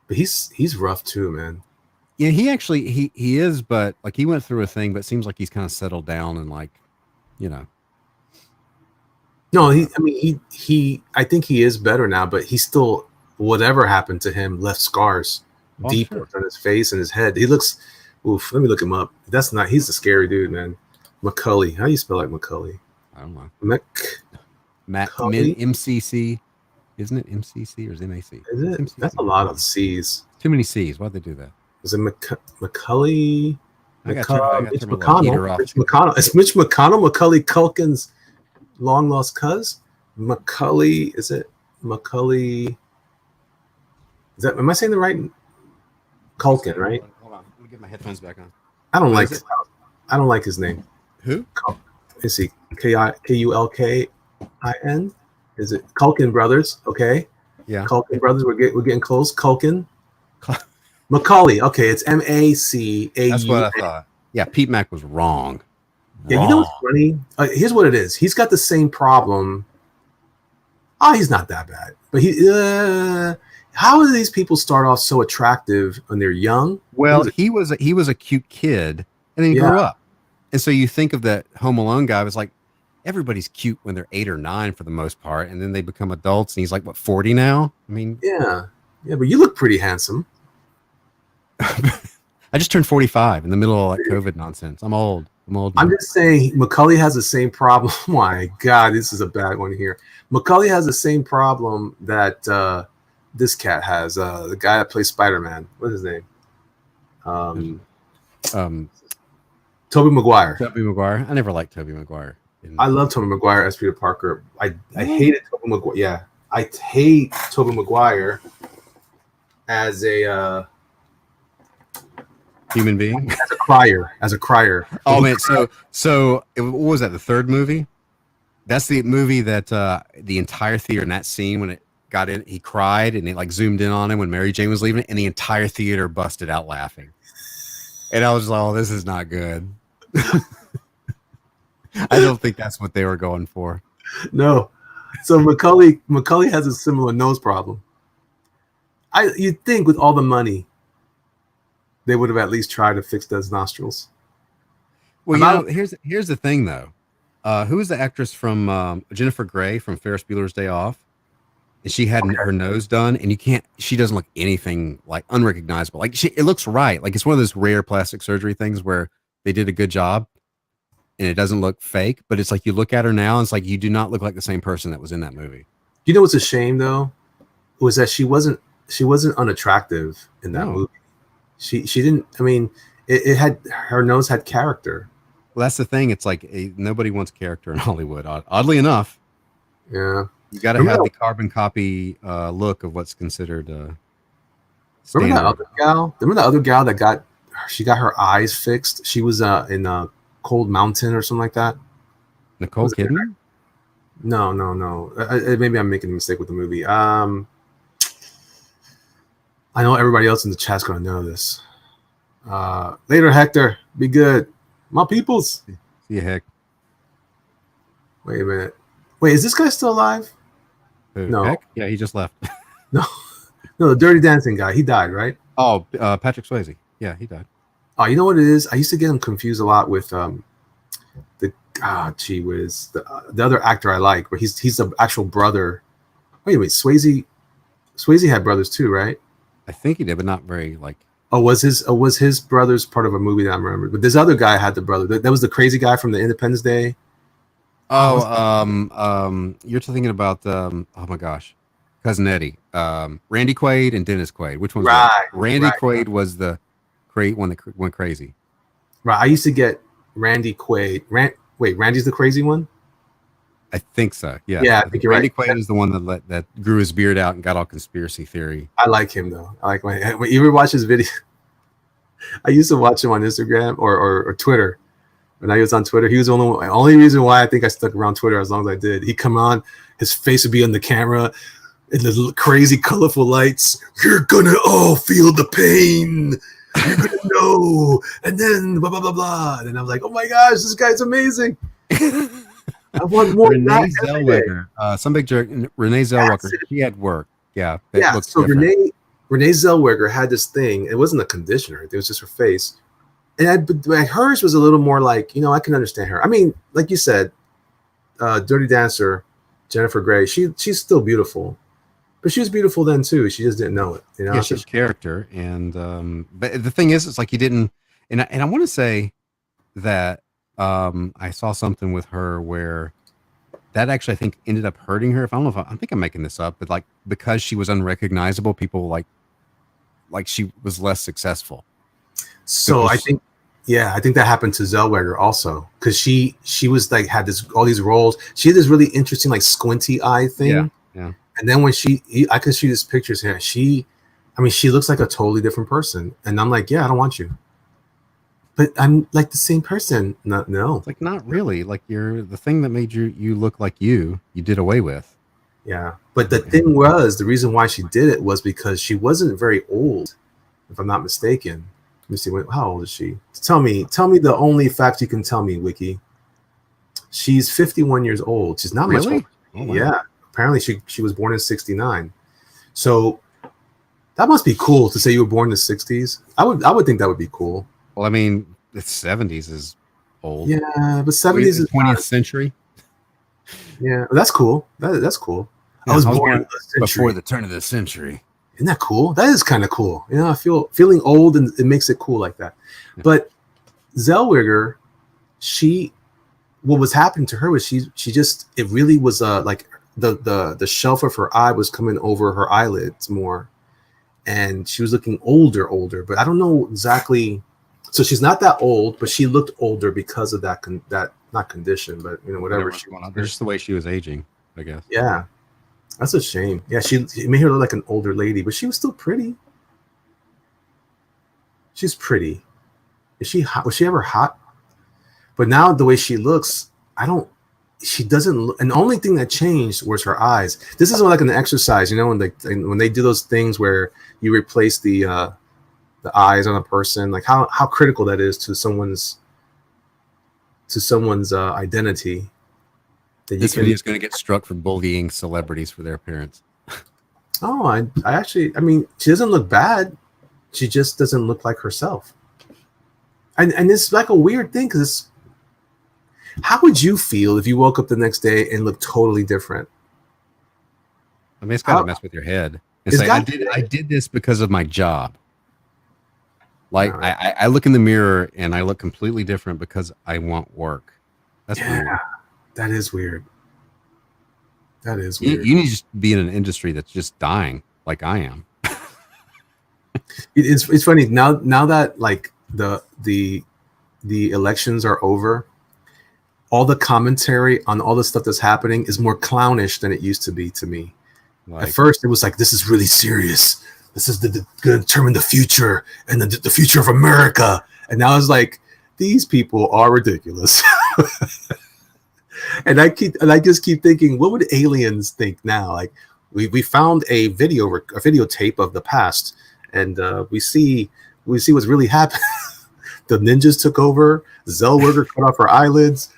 But he's rough too, man. Yeah, he actually he is, but like he went through a thing, but it seems like he's kind of settled down and like, you know. No, I mean, I think he is better now, but he still, whatever happened to him left scars deep Sure. on his face and his head. He looks, oof, let me look him up. He's a scary dude, man. Macaulay. How do you spell like Macaulay? I don't know. Macaulay? MCC, isn't it MCC or is it MAC? Is it? MCC. That's a lot of C's. Too many C's. Why'd they do that? Is it Macaulay? I got Mitch turned my heater McConnell. off. Mitch McConnell. It's Mitch McConnell, Macaulay Culkin's long lost cuz. Macaulay, is it Macaulay? Am I saying the right? Culkin, right? Hold on. Let me get my headphones back on. I don't What like his name. Who? Is he Kulkin? Is it Culkin Brothers? Okay. Yeah. Culkin Brothers. We're getting close. Culkin. Macaulay. Okay, it's MACAU. That's what I thought. Yeah, Pete Mac was wrong. Yeah, you know what's funny? Here's what it is. He's got the same problem. Oh, he's not that bad. But how do these people start off so attractive when they're young? Well, he was a cute kid, and then he grew Yeah. up. And so you think of that Home Alone guy was like, everybody's cute when they're 8 or 9 for the most part, and then they become adults, and he's like, what, 40 now? I mean, Yeah, but you look pretty handsome. I just turned 45 in the middle of like COVID nonsense. I'm old. I'm just saying Macaulay has the same problem. My God, this is a bad one here. Macaulay has the same problem that this cat has. The guy that plays Spider-Man. What's his name? Tobey Maguire. Tobey Maguire. I never liked Tobey Maguire. I love Tobey Maguire as Peter Parker. I hated Tobey Maguire. Yeah, I hate Tobey Maguire as a human being, as a crier. Oh man, so what was that? The third movie? That's the movie that the entire theater in that scene when it got in, he cried and it like zoomed in on him when Mary Jane was leaving, and the entire theater busted out laughing. And I was like, "Oh, this is not good." I don't think that's what they were going for. No. So Macaulay has a similar nose problem. You'd think with all the money, they would have at least tried to fix those nostrils. Well, here's the thing though. Who is the actress from Jennifer Grey from Ferris Bueller's Day Off? And she had her nose done, and she doesn't look anything like unrecognizable. Like it looks right. Like it's one of those rare plastic surgery things where they did a good job and it doesn't look fake, but it's like you look at her now and it's like you do not look like the same person that was in that movie. You know what's a shame though? Was that she wasn't unattractive in that movie. She didn't, I mean, it had, her nose had character. Well, that's the thing. It's like nobody wants character in Hollywood. Oddly enough. Yeah. You got to have the carbon copy look of what's considered Remember that other gal? Remember the other gal that got her eyes fixed? She was in Cold Mountain or something like that. Nicole Kidman? No. Maybe I'm making a mistake with the movie. I know everybody else in the chat's gonna know this. Later, Hector. Be good. My peoples. See you, Heck. Wait a minute. Wait, is this guy still alive? Who, no. Heck? Yeah, he just left. No, the Dirty Dancing guy. He died, right? Oh, Patrick Swayze. Yeah, he died. Oh, you know what it is? I used to get him confused a lot with the other actor I like, but he's the actual brother. Wait, Swayze had brothers too, right? I think he did, but not very like. Oh, was his brother's part of a movie that I remember? But this other guy had the brother. That was the crazy guy from the Independence Day. Oh, you're thinking about oh my gosh, Cousin Eddie, Randy Quaid and Dennis Quaid. Which one's right? Randy Quaid was the great one that went crazy. Right. I used to get Randy Quaid. Wait, Randy's the crazy one? I think so. Yeah. Yeah, I think you're Randy right. Quaid is the one that grew his beard out and got all conspiracy theory. I like him though. I like when you ever watch his video. I used to watch him on Instagram or Twitter, when I was on Twitter. He was the only reason why I think I stuck around Twitter as long as I did. He'd come on, his face would be on the camera, and the crazy colorful lights. You're gonna all feel the pain. You're gonna know, and then blah blah blah blah. And I was like, oh my gosh, this guy's amazing. I want more. Renee Zellweger, some big jerk. Renee Zellweger, she had work. Yeah, yeah. So different. Renee Zellweger had this thing. It wasn't a conditioner. It was just her face. And hers was a little more like, I can understand her. I mean, like you said, Dirty Dancer, Jennifer Grey, she's still beautiful. But she was beautiful then too. She just didn't know it. Yeah, she's character. And but the thing is, it's like you didn't, and I want to say that I saw something with her where that actually I think ended up hurting her. I think I'm making this up, but like because she was unrecognizable, people like she was less successful. So I think that happened to Zellweger also, because she was like had all these roles. She had this really interesting like squinty eye thing. Yeah. And then when I could see these pictures here. She looks like a totally different person. And I'm like, yeah, I don't want you. But I'm like the same person. No. It's like not really. Like you're the thing that made you look like you did away with. Yeah. But the thing was, the reason why she did it was because she wasn't very old, if I'm not mistaken. Let me see. How old is she? Tell me the only fact you can tell me, Wiki. She's 51 years old. She's not much older. Oh, wow. Yeah. Apparently she was born in 69. So that must be cool to say you were born in the 60s. I would think that would be cool. Well, I mean, the 70s is old. Yeah, but 70s is 20th century. Yeah, that's cool. That's cool. Yeah, I was born before the turn of the century. Isn't that cool? That is kind of cool. I feel feeling old, and it makes it cool like that. Yeah. But Zellweger, what was happening to her was she just, it really was like the shelf of her eye was coming over her eyelids more, and she was looking older. But I don't know exactly. So she's not that old, but she looked older because of that not condition, but whatever she wanted. Just the way she was aging, I guess. Yeah, that's a shame. Yeah, it made her look like an older lady, but she was still pretty. She's pretty. Is she hot? Was she ever hot? But now the way she looks, she doesn't look, and the only thing that changed was her eyes. This is like an exercise, when they do those things where you replace the eyes on a person, like how critical that is to someone's identity. This video is going to get struck for bullying celebrities for their appearance. Oh, I actually, she doesn't look bad. She just doesn't look like herself. And it's like a weird thing, because how would you feel if you woke up the next day and looked totally different? I mean, it's got to mess with your head. It's like, I did this because of my job. Like I look in the mirror and I look completely different because I want work. That's weird. That is weird. That is weird. You need to just be in an industry that's just dying, like I am. It's funny now that like the elections are over, all the commentary on all the stuff that's happening is more clownish than it used to be to me. At first, it was like, this is really serious. This is going to determine the future and the future of America. And now it's like, these people are ridiculous. and I just keep thinking, what would aliens think now? Like we found a videotape of the past, and we see what's really happened. The ninjas took over. Zellweger cut off her eyelids.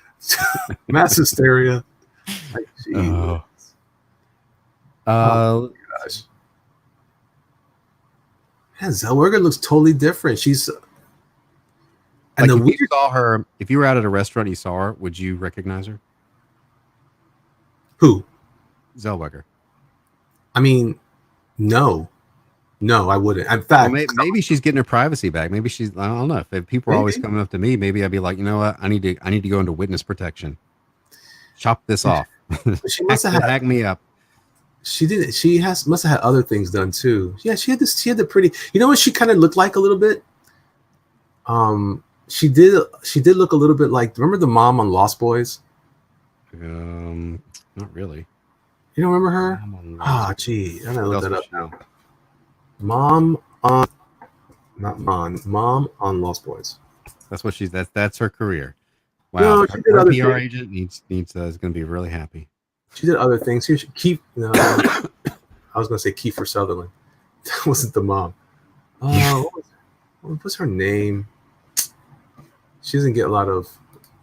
Mass hysteria. Like, oh gosh. Yeah, Zellweger looks totally different. She's and like if you saw her, if you were out at a restaurant and you saw her, would you recognize her? Who? Zellweger. No, I wouldn't. In fact, well, maybe she's getting her privacy back. Maybe she's, I don't know. If people are always coming up to me, maybe I'd be like, you know what? I need to go into witness protection. Chop this off. She must have hack me up. She did. She must have had other things done too. Yeah, she had the pretty. You know what she kind of looked like a little bit. She did look a little bit like. Remember the mom on Lost Boys? Not really. You don't remember her? Gee, I'm gonna look that up now. Mom on Lost Boys. That's what she's. That's her career. Wow, No, she did her other PR things. agent needs is going to be really happy. She did other things. She keep. No, I was gonna say Kiefer Sutherland. That wasn't the mom. Oh, what was her name? She doesn't get a lot of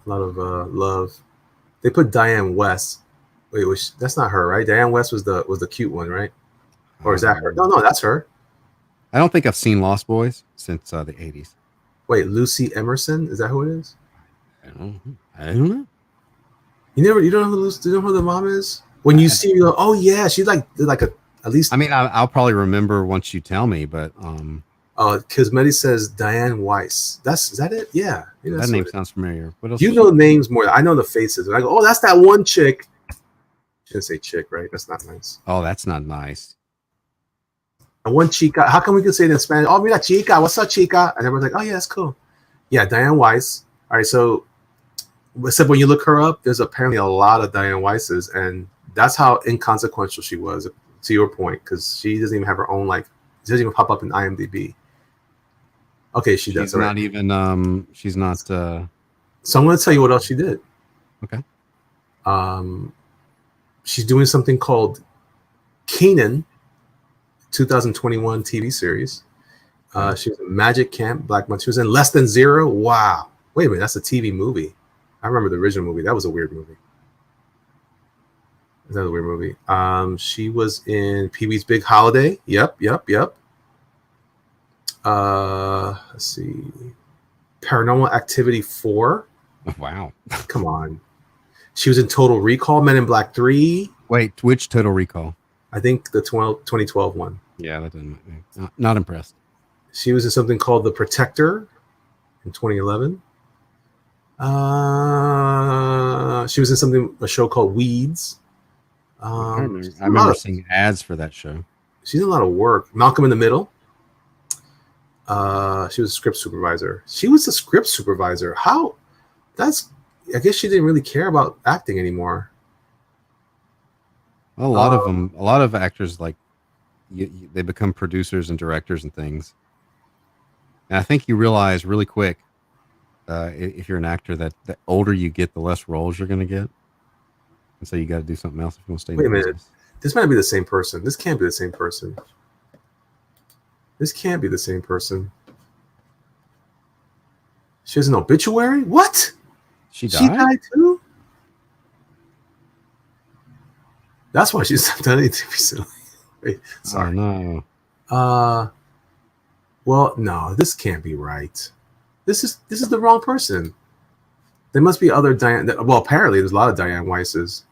love. They put Diane West. Wait, that's not her, right? Diane West was the cute one, right? Or is that her? No, that's her. I don't think I've seen Lost Boys since the 80s. Wait, Lucy Emerson? Is that who it is? I don't know. You don't know who the mom is? When you see her, you go, oh yeah, she's like at least. I mean, I'll probably remember once you tell me, but because Medi says Diane Weiss. Is that it? Yeah. that name sounds familiar. What else? You know names more. I know the faces. And I go, oh, that's that one chick. Shouldn't say chick, right? That's not nice. Oh, that's not nice. And one chica. How come we can say it in Spanish? Oh, mira, chica. What's up, chica? And everyone's like, oh, yeah, that's cool. Yeah, Diane Weiss. All right, so except when you look her up, there's apparently a lot of Diane Weisses, and that's how inconsequential she was, to your point, because she doesn't even have her own, like, she doesn't even pop up in IMDb. Okay, she's does. She's not even, she's not. So I'm going to tell you what else she did. Okay. She's doing something called Kenan, 2021 TV series. She was in Magic Camp, Black Month. She was in Less Than Zero. Wow. Wait a minute, that's a TV movie. I remember the original movie. That was a weird movie. That was a weird movie. She was in Pee-wee's Big Holiday. Yep. Let's see. Paranormal Activity 4. Wow. Come on. She was in Total Recall, Men in Black 3. Wait, which Total Recall? I think the 2012 one. Yeah, that didn't. Not impressed. She was in something called The Protector in 2011. She was in a show called Weeds. I remember seeing ads for that show. She's in a lot of work. Malcolm in the Middle. She was a script supervisor. How? I guess she didn't really care about acting anymore. Well, a lot of actors, like, they become producers and directors and things. And I think you realize really quick, if you're an actor, that the older you get, the less roles you're going to get. And so you got to do something else if you want to stay in the business. Wait a minute. This might be the same person. This can't be the same person. She has an obituary? What? She died? She died too? That's why she's not done anything recently. Wait, sorry. Oh, no. Well, no, this can't be right. This is the wrong person. There must be other Diane. Well, apparently there's a lot of Diane Weisses.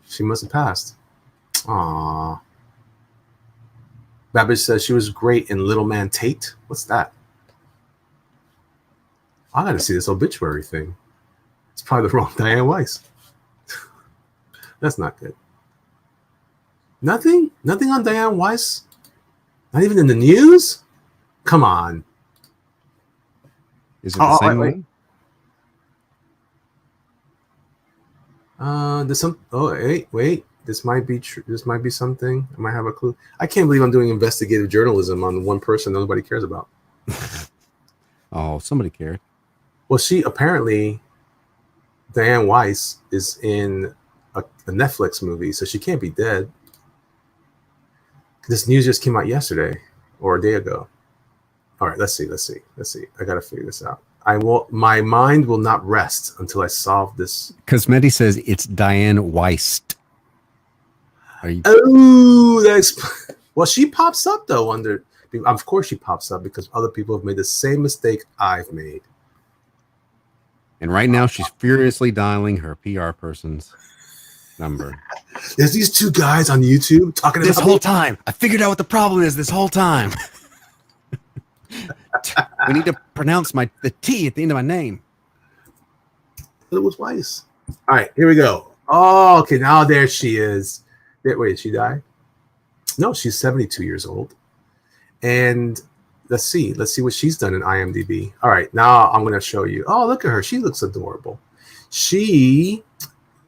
She must have passed. Aww. Babbage says she was great in Little Man Tate. What's that? I gotta see this obituary thing. It's probably the wrong Diane Weiss. That's not good. Nothing on Diane Weiss? Not even in the news? Come on. Is it the same one? Wait. This might be true. This might be something. I might have a clue. I can't believe I'm doing investigative journalism on one person nobody cares about. Oh, somebody cared. Well, Diane Weiss is in a Netflix movie, so she can't be dead. This news just came out yesterday or a day ago. All right, let's see. I got to figure this out. My mind will not rest until I solve this. Because Medi says it's Diane Weiss. Well, she pops up though of course she pops up because other people have made the same mistake I've made. And right now she's furiously dialing her PR person's number. There's these two guys on YouTube talking this about whole time. I figured out what the problem is this whole time. We need to pronounce the T at the end of my name. It was Weiss. All right, here we go. Oh, okay. Now there she is. Wait, did she die? No, she's 72 years old. And let's see what she's done in IMDb. All right, now I'm going to show you. Oh, look at her. She looks adorable.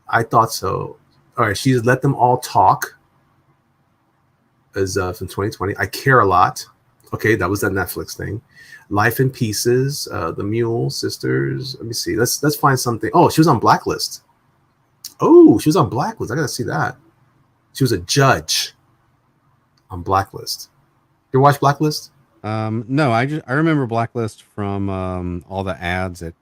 I thought so. All right, she's Let Them All Talk. Is from 2020. I Care a Lot. Okay, that was that Netflix thing. Life in Pieces, The Mule Sisters. Let me see. Let's find something. Oh, she was on Blacklist. Oh, she was on Blacklist. I gotta see that. She was a judge on Blacklist. You watch Blacklist? No, I remember Blacklist from all the ads at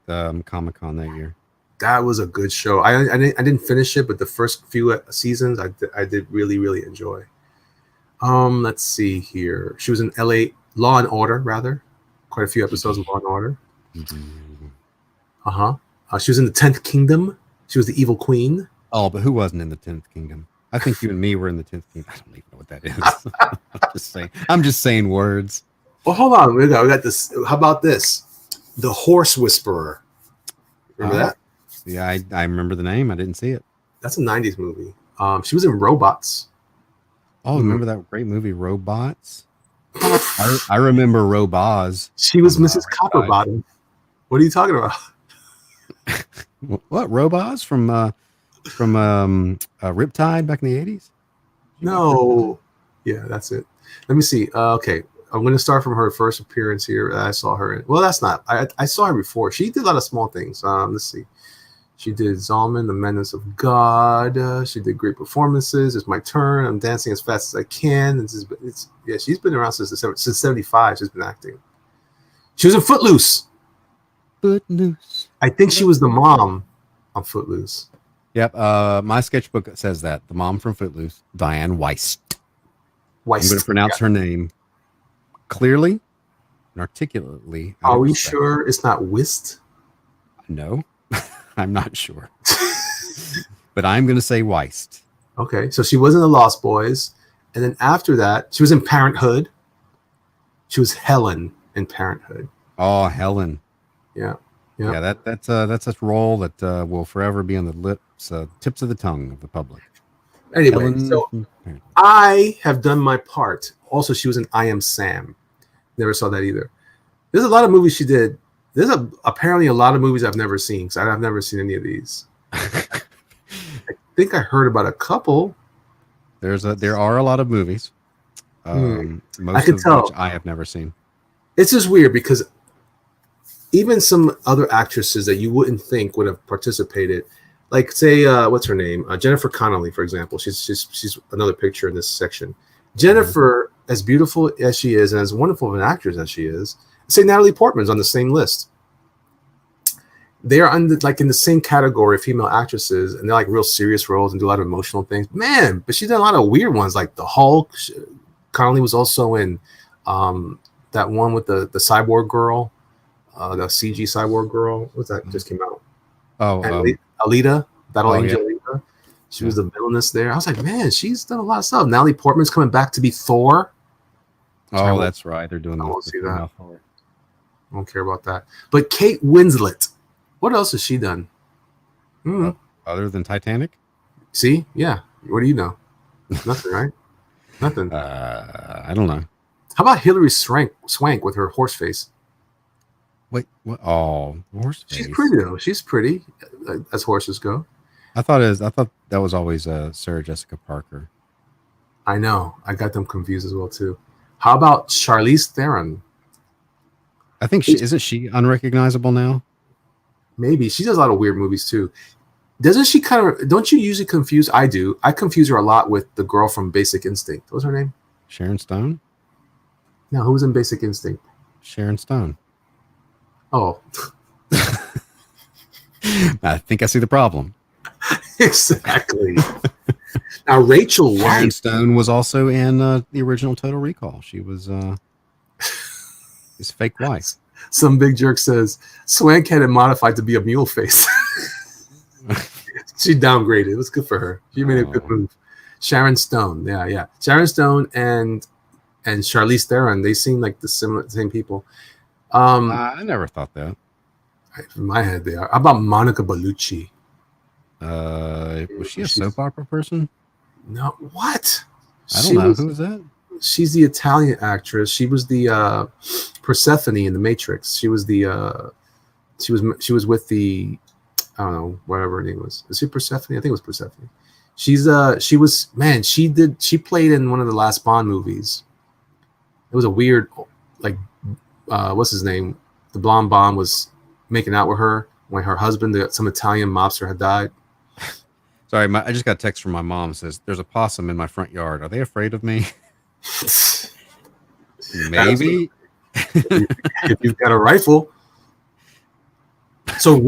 Comic-Con that year. That was a good show. I didn't finish it, but the first few seasons I did really enjoy. Let's see here. She was in LA Law and Order, rather. Quite a few episodes of Law and Order. She was in the 10th Kingdom. She was the evil queen. Oh, but who wasn't in the 10th Kingdom? I think you and me were in the 10th Kingdom. I don't even know what that is. I'm just saying words. Well, hold on. We got this. How about this? The Horse Whisperer. Remember that? Yeah, I remember the name. I didn't see it. That's a 90s movie. She was in Robots. Oh, remember that great movie, Robots? I remember Roboz. She was Mrs. Copperbottom. What are you talking about? What, Roboz from Riptide back in the 80s? No. Yeah, that's it. Let me see. Okay. I'm going to start from her first appearance here. I saw her in. Well, that's not. I saw her before. She did a lot of small things. Let's see. She did Zalman, The Menace of God. She did great performances. It's My Turn. I'm Dancing as Fast as I Can. She's been around since 75. She's been acting. She was in Footloose. Footloose. I think she was the mom on Footloose. Yep. My sketchbook says that. The mom from Footloose, Diane Weist. I'm going to pronounce her name clearly and articulately. Are we sure it's not Wist? No. I'm not sure. But I'm going to say Weist. Okay, so she was in The Lost Boys. And then after that, she was in Parenthood. She was Helen in Parenthood. Oh, Helen. Yeah. That's a role that will forever be on the lips, tips of the tongue of the public. Anyway, Helen, so I have done my part. Also, she was in I Am Sam. Never saw that either. There's a lot of movies she did. There's apparently a lot of movies I've never seen, because I've never seen any of these. I think I heard about a couple. There are a lot of movies. Most of which I have never seen. It's just weird because even some other actresses that you wouldn't think would have participated, like say what's her name, Jennifer Connelly, for example. She's another picture in this section. Jennifer, as beautiful as she is and as wonderful of an actress as she is, say Natalie Portman's on the same list. They are in the same category of female actresses, and they're like real serious roles and do a lot of emotional things. Man, but she's done a lot of weird ones, like The Hulk. Connelly was also in that one with the cyborg girl, the CG cyborg girl. What's that? Just came out. Oh, Alita, Battle Angel. Yeah. Alita. She was the villainess there. I was like, man, she's done a lot of stuff. Natalie Portman's coming back to be Thor. Oh, that's right. They're doing I that. won't see that. I don't care about that. But Kate Winslet, what else has she done? Other than Titanic? See? Yeah. What do you know? Nothing, right? Nothing. I don't know. How about Hilary Swank with her horse face? Wait, what? Oh, horse face. She's pretty though. She's pretty, as horses go. I thought that was always Sarah Jessica Parker. I know. I got them confused as well too. How about Charlize Theron? I think isn't she unrecognizable now? Maybe. She does a lot of weird movies too. Doesn't she don't you usually confuse? I do. I confuse her a lot with the girl from Basic Instinct. What's her name? Sharon Stone? No, who was in Basic Instinct? Sharon Stone. Oh. I think I see the problem. Exactly. Now Rachel Sharon Weisz. Stone was also in the original Total Recall. She was his fake wife. Some big jerk says Swank had it modified to be a mule face. She downgraded. It was good for her. She made a good move. Sharon Stone. Yeah. Sharon Stone and Charlize Theron, they seem like the same people. I never thought that. In my head, they are. How about Monica Bellucci? Was she a soap opera person? No, what? I don't know. Who is that? She's the Italian actress. She was the Persephone in The Matrix. She was the she was with the, I don't know, whatever her name was. Is she Persephone? I think it was Persephone. She played in one of the last Bond movies. It was a weird like what's his name? The blonde bomb was making out with her when her husband, some Italian mobster, had died. Sorry, I just got a text from my mom. It says there's a possum in my front yard. Are they afraid of me? Maybe. If you've got a rifle. So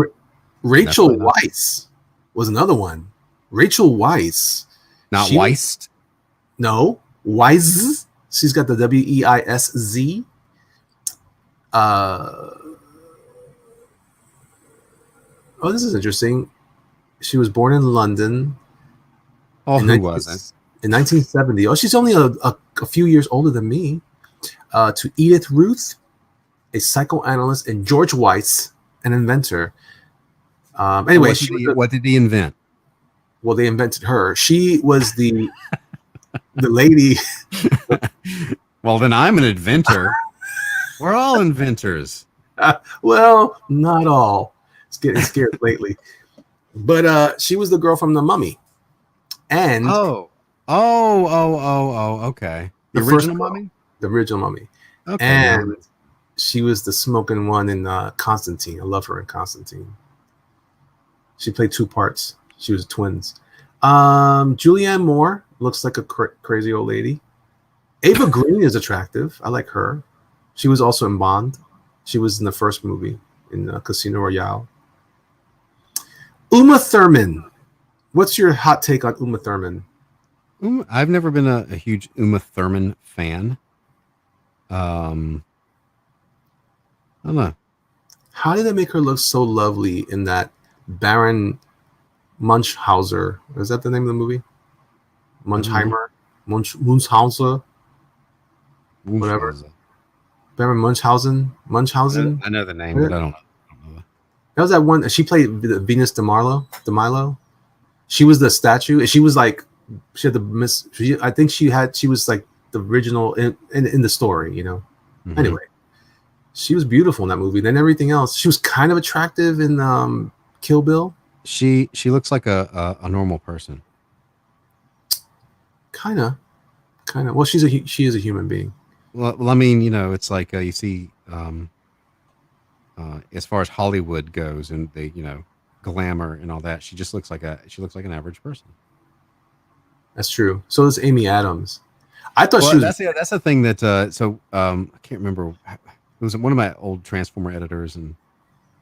Rachel Weisz was another one. Rachel Weisz. Not Weist? No. Weisz. She's got the Weisz. Oh, this is interesting. She was born in London. Oh, who wasn't? In 1970. Oh, she's only a few years older than me. To Edith Ruth, a psychoanalyst, and George Weiss, an inventor. Anyway, what did he invent? Well, they invented her. She was the lady. Well, then I'm an inventor. We're all inventors. Well, not all. It's getting scared lately. But she was the girl from The Mummy. And okay. The original Mummy? The original Mummy. Okay. And she was the smoking one in Constantine. I love her in Constantine. She played 2 parts. She was twins. Julianne Moore looks like a crazy old lady. Ava Green is attractive. I like her. She was also in Bond. She was in the first movie in Casino Royale. Uma Thurman. What's your hot take on Uma Thurman? I've never been a huge Uma Thurman fan. I don't know. How did they make her look so lovely in that Baron Munchausen? Is that the name of the movie? Munchheimer? Munchausen? Whatever. Baron Munchausen? Munchausen? I know the name, but I don't know. That was that one. She played Venus de Milo. She was the statue. She was like, she had the miss. I think she was like the original in the story, you know. Mm-hmm. Anyway, she was beautiful in that movie. Then everything else, she was kind of attractive in Kill Bill. She looks like a normal person. Kind of. Well, she is a human being. Well, I mean, you know, it's like you see, as far as Hollywood goes, and the glamour and all that, she just looks like an average person. That's true. So does Amy Adams. I thought she was. That's the thing that. I can't remember. It was one of my old Transformer editors, and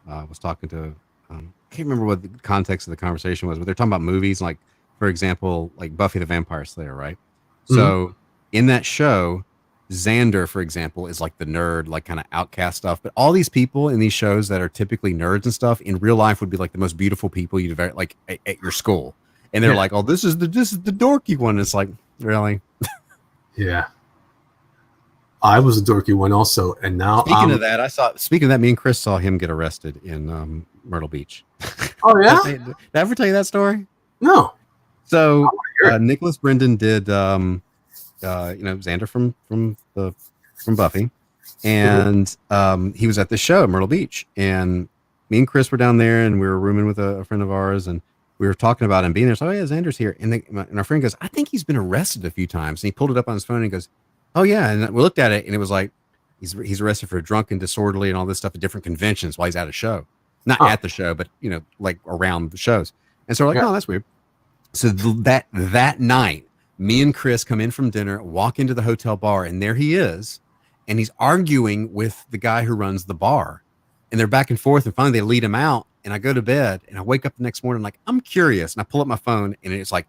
was talking to. I can't remember what the context of the conversation was, but they're talking about movies, like, for example, like Buffy the Vampire Slayer, right? Mm-hmm. So in that show, Xander, for example, is like the nerd, like kind of outcast stuff. But all these people in these shows that are typically nerds and stuff in real life would be like the most beautiful people you'd ever like at your school. And they're like, "Oh, this is the dorky one." It's like, really? Yeah. I was a dorky one also, and now Speaking of that, me and Chris saw him get arrested in Myrtle Beach. Oh yeah? Did I ever tell you that story? No. So Nicholas Brendan did Xander from Buffy, and he was at the show at Myrtle Beach, and me and Chris were down there, and we were rooming with a friend of ours, and we were talking about him being there. So, oh yeah, Xander's here, and our friend goes, I think he's been arrested a few times, and he pulled it up on his phone and he goes, oh yeah, and we looked at it, and it was like he's arrested for drunk and disorderly and all this stuff at different conventions while he's at a show, not at the show, but like around the shows, and so we're like, oh, that's weird. So that night, me and Chris come in from dinner, walk into the hotel bar, and there he is, and he's arguing with the guy who runs the bar, and they're back and forth, and finally they lead him out, and I go to bed, and I wake up the next morning like, I'm curious, and I pull up my phone, and it's like,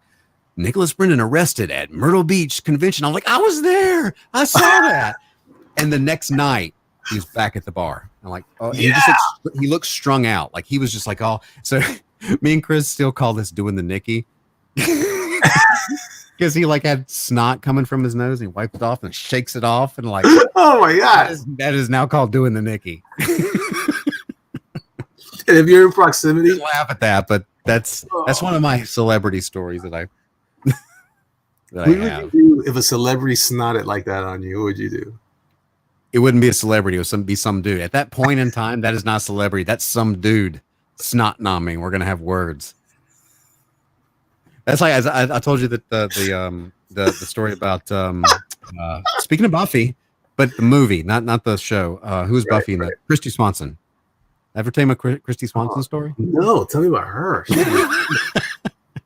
Nicholas Brendan arrested at Myrtle Beach Convention. I'm like, I was there, I saw that, and the next night he's back at the bar. I'm like, oh, yeah. He looks strung out, like he was just like, oh, so me and Chris still call this doing the Nicky. Because he like had snot coming from his nose, and he wiped it off and shakes it off, and like, oh my god, that is now called doing the Nicky. And if you're in proximity, laugh at that, but that's one of my celebrity stories that I what would you do if a celebrity snotted like that on you? What would you do? It wouldn't be a celebrity; it would be some dude. At that point in time, that is not a celebrity. That's some dude snot nomming. We're gonna have words. That's like I told you that the story about speaking of Buffy, But the movie, not the show. Who's Right, Buffy in that? Christy Swanson. Ever tell me a Christy Swanson story? No, tell me about her.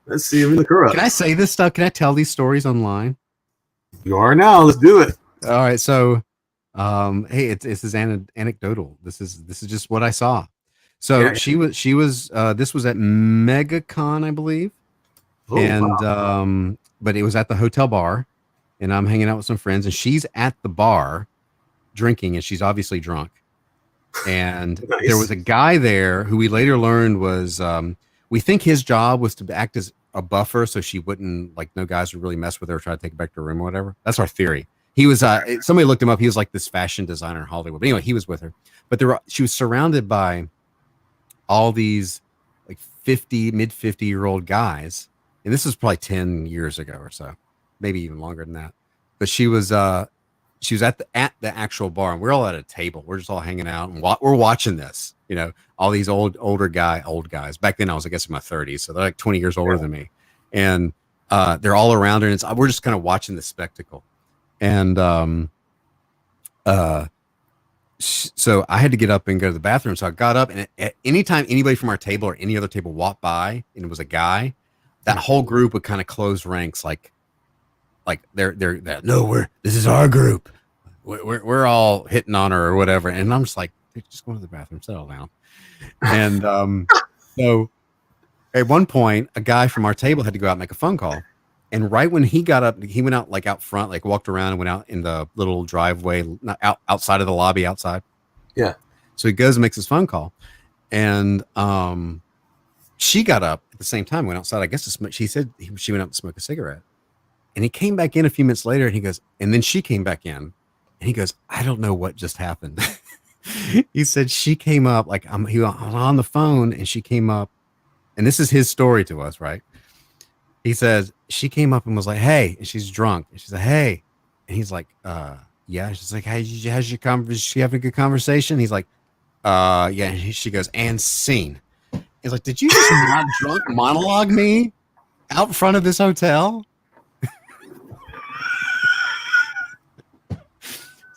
Let's see. Let me look her up. Can I say this stuff? Can I tell these stories online? You are now. Let's do it. All right. So, hey, this is anecdotal. This is just what I saw. So Yeah. she was this was at MegaCon, I believe. Oh, And wow. but it was at the hotel bar, and I'm hanging out with some friends, and she's at the bar drinking, and she's obviously drunk. And Nice. there was a guy there who we later learned was we think his job was to act as a buffer so she wouldn't, like, no guys would really mess with her or try to take her back to her room or whatever. That's our theory. He was somebody looked him up. He was like this fashion designer in Hollywood. But anyway, he was with her. But she was surrounded by all these like mid 50-year-old guys. And this was probably 10 years ago or so, maybe even longer than that. But she was at the actual bar, and we're all at a table. We're just all hanging out, and we're watching this. You know, all these old guys. Back then, I was, I guess, in my 30s, so they're like 20 years older than me, and they're all around her, and we're just kind of watching the spectacle. And so I had to get up and go to the bathroom. So I got up, and at any time anybody from our table or any other table walked by, and it was a guy, that whole group would kind of close ranks, like they're no, this is our group. We're all hitting on her or whatever. And I'm just like, just go to the bathroom, settle down. And so at one point, a guy from our table had to go out and make a phone call. And right when he got up, he went out like out front, like walked around and went out in the little driveway, not outside of the lobby outside. Yeah. So he goes and makes his phone call. And she got up at the same time, went outside, I guess, to smoke. She said she went out to smoke a cigarette. And he came back in a few minutes later, and he goes, and then she came back in, and he goes, I don't know what just happened. He said she came up, like he was on the phone, and she came up, and this is his story to us, right? He says she came up and was like, hey, and she's drunk, and she's like, hey, and he's like, yeah. She's like, hey, how's your conversation? She having a good conversation? He's like, yeah. And she goes, and scene. He's like, did you just not drunk monologue me out front of this hotel?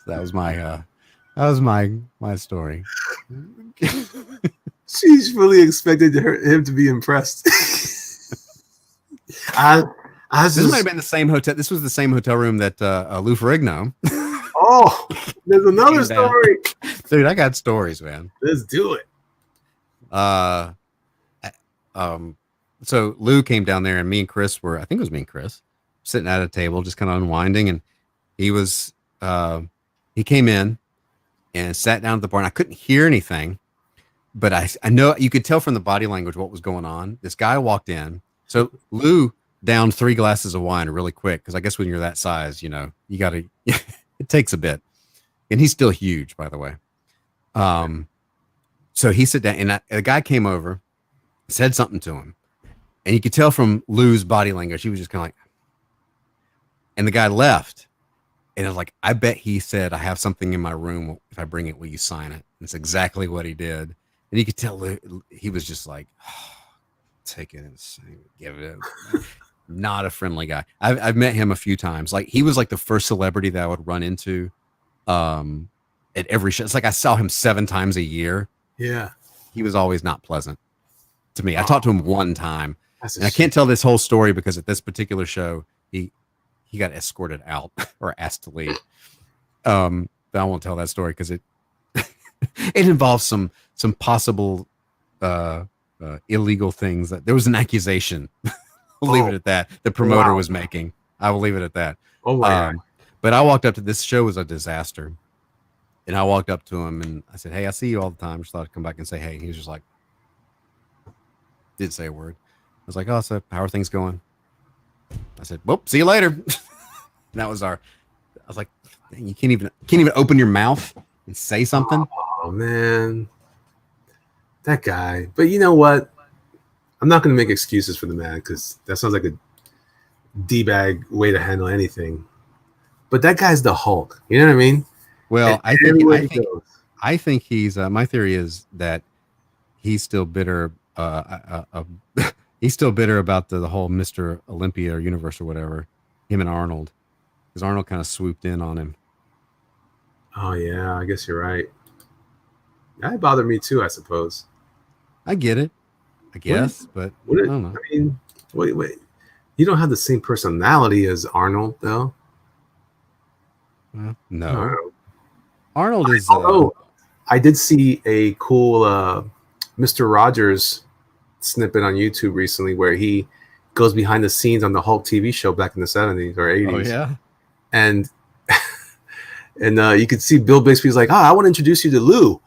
That was my story. She's really expected him to be impressed. This might have been the same hotel. This was the same hotel room that Lou Ferrigno. Oh, there's another story. Dude, I got stories, man. Let's do it. So Lou came down there, and me and Chris were, I think it was me and Chris, sitting at a table, just kind of unwinding, and he was he came in and sat down at the bar, and I couldn't hear anything, but I know you could tell from the body language what was going on. This guy walked in. So Lou downed 3 glasses of wine really quick, because I guess when you're that size, you know, you got to, it takes a bit. And he's still huge, by the way. So he sat down, and a guy came over, said something to him, and you could tell from Lou's body language, he was just kind of like, and the guy left. And I was like, I bet he said, I have something in my room. If I bring it, will you sign it? And it's exactly what he did. And you could tell he was just like, oh, take it and give it. Not a friendly guy. I've met him a few times. Like, he was like the first celebrity that I would run into at every show. It's like I saw him 7 times a year. Yeah. He was always not pleasant to me. I talked to him one time. And I Shame. can't tell this whole story because at this particular show, he got escorted out or asked to leave. But I won't tell that story because it it involves some possible illegal things. That there was an accusation. We'll leave it at that. The promoter was making. I will leave it at that. Oh my God. But I walked up to this show was a disaster, and I walked up to him and I said, "Hey, I see you all the time. Just thought I'd come back and say hey." He was just like, didn't say a word. I was like, "Oh, so how are things going?" I said, "Well, see you later." And that was I was like, dang, you can't even open your mouth and say something. Oh man, that guy. But you know what? I'm not going to make excuses for the man, because that sounds like a D-bag way to handle anything. But that guy's the Hulk. You know what I mean? Well, And I think he's. My theory is that he's still bitter. He's still bitter about the whole Mr. Olympia or Universe or whatever. Him and Arnold, because Arnold kind of swooped in on him. Oh yeah, I guess you're right. That bothered me too, I suppose. I get it, I guess, but What I it, don't know. I mean, wait. You don't have the same personality as Arnold, though. Well, I no. don't know. Arnold is. Although I did see a cool Mr. Rogers snippet on YouTube recently where he goes behind the scenes on the Hulk TV show back in the 70s or 80s. Oh yeah. And you could see Bill Bixby's like, I want to introduce you to Lou.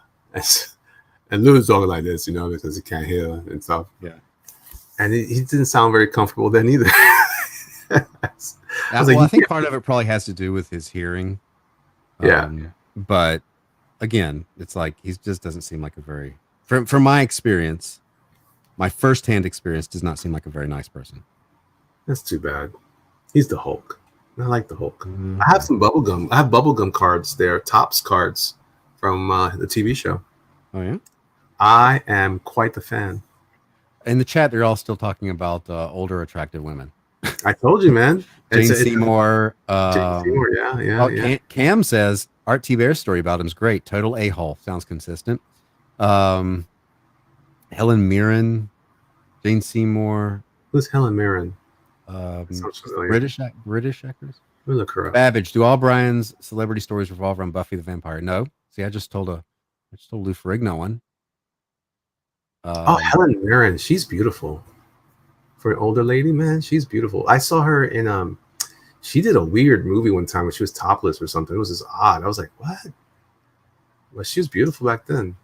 And Lou is talking like this, because he can't hear and stuff. Yeah. And he didn't sound very comfortable then either. I think part of it probably has to do with his hearing. Yeah. But again, it's like he just doesn't seem like a very, from my experience, my firsthand experience, does not seem like a very nice person. That's too bad. He's the Hulk. I like the Hulk. Mm-hmm. I have some bubblegum. I have bubblegum cards there, Topps cards from the TV show. Oh yeah. I am quite the fan. In the chat, they're all still talking about older, attractive women. I told you, man. Jane Seymour. Jane Seymour, yeah. Cam says Art T. Bear's story about him is great. Total a-hole. Sounds consistent. Helen Mirren, Jane Seymour. Who's Helen Mirren? British actors. Look her up. Babbage. Do all Brian's celebrity stories revolve around Buffy the Vampire? No. See, I just told Lou Ferrigno one. Helen Mirren. She's beautiful. For an older lady, man, she's beautiful. I saw her in she did a weird movie one time where she was topless or something. It was just odd. I was like, what? Well, she was beautiful back then.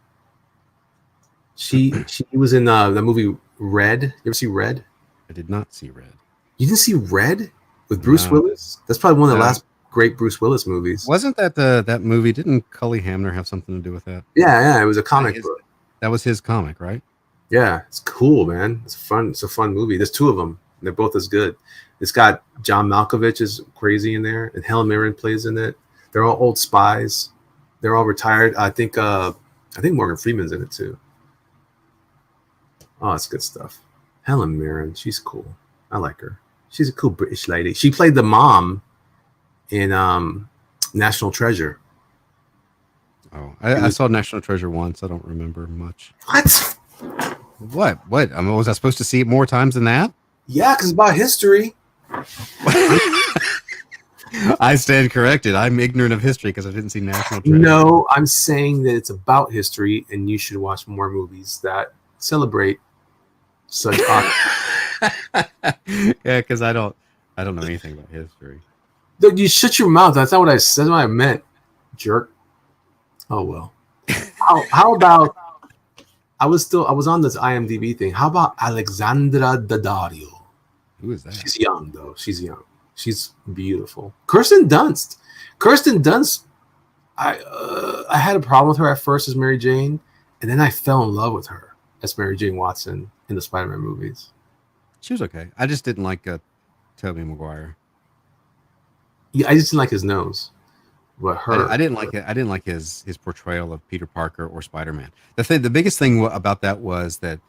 She was in the movie Red. You ever see Red? I did not see Red. You didn't see Red with Bruce Willis? That's probably one of the last great Bruce Willis movies. Wasn't that that movie? Didn't Cully Hamner have something to do with that? Yeah. It was a comic book. That was his comic, right? Yeah, it's cool, man. It's fun. It's a fun movie. There's two of them. They're both as good. It's got John Malkovich is crazy in there, and Helen Mirren plays in it. They're all old spies. They're all retired. I think Morgan Freeman's in it too. Oh, it's good stuff. Helen Mirren, she's cool. I like her. She's a cool British lady. She played the mom in National Treasure. Oh, I saw National Treasure once. I don't remember much. What? What? I mean, was I supposed to see it more times than that? Yeah, because it's about history. I stand corrected. I'm ignorant of history because I didn't see National Treasure. No, I'm saying that it's about history, and you should watch more movies that celebrate such honor. Yeah, because I don't know anything about history. Dude, you shut your mouth. That's not what I said. That's what I meant, jerk. Oh well. How about? I was on this IMDb thing. How about Alexandra Daddario? Who is that? She's young though. She's young. She's beautiful. Kirsten Dunst. I had a problem with her at first as Mary Jane, and then I fell in love with her as Mary Jane Watson in the Spider-Man movies. She was okay. I just didn't like Tobey Maguire. Yeah, I just didn't like his nose. But her, I didn't like it. I didn't like his portrayal of Peter Parker or Spider-Man. The biggest thing about that was that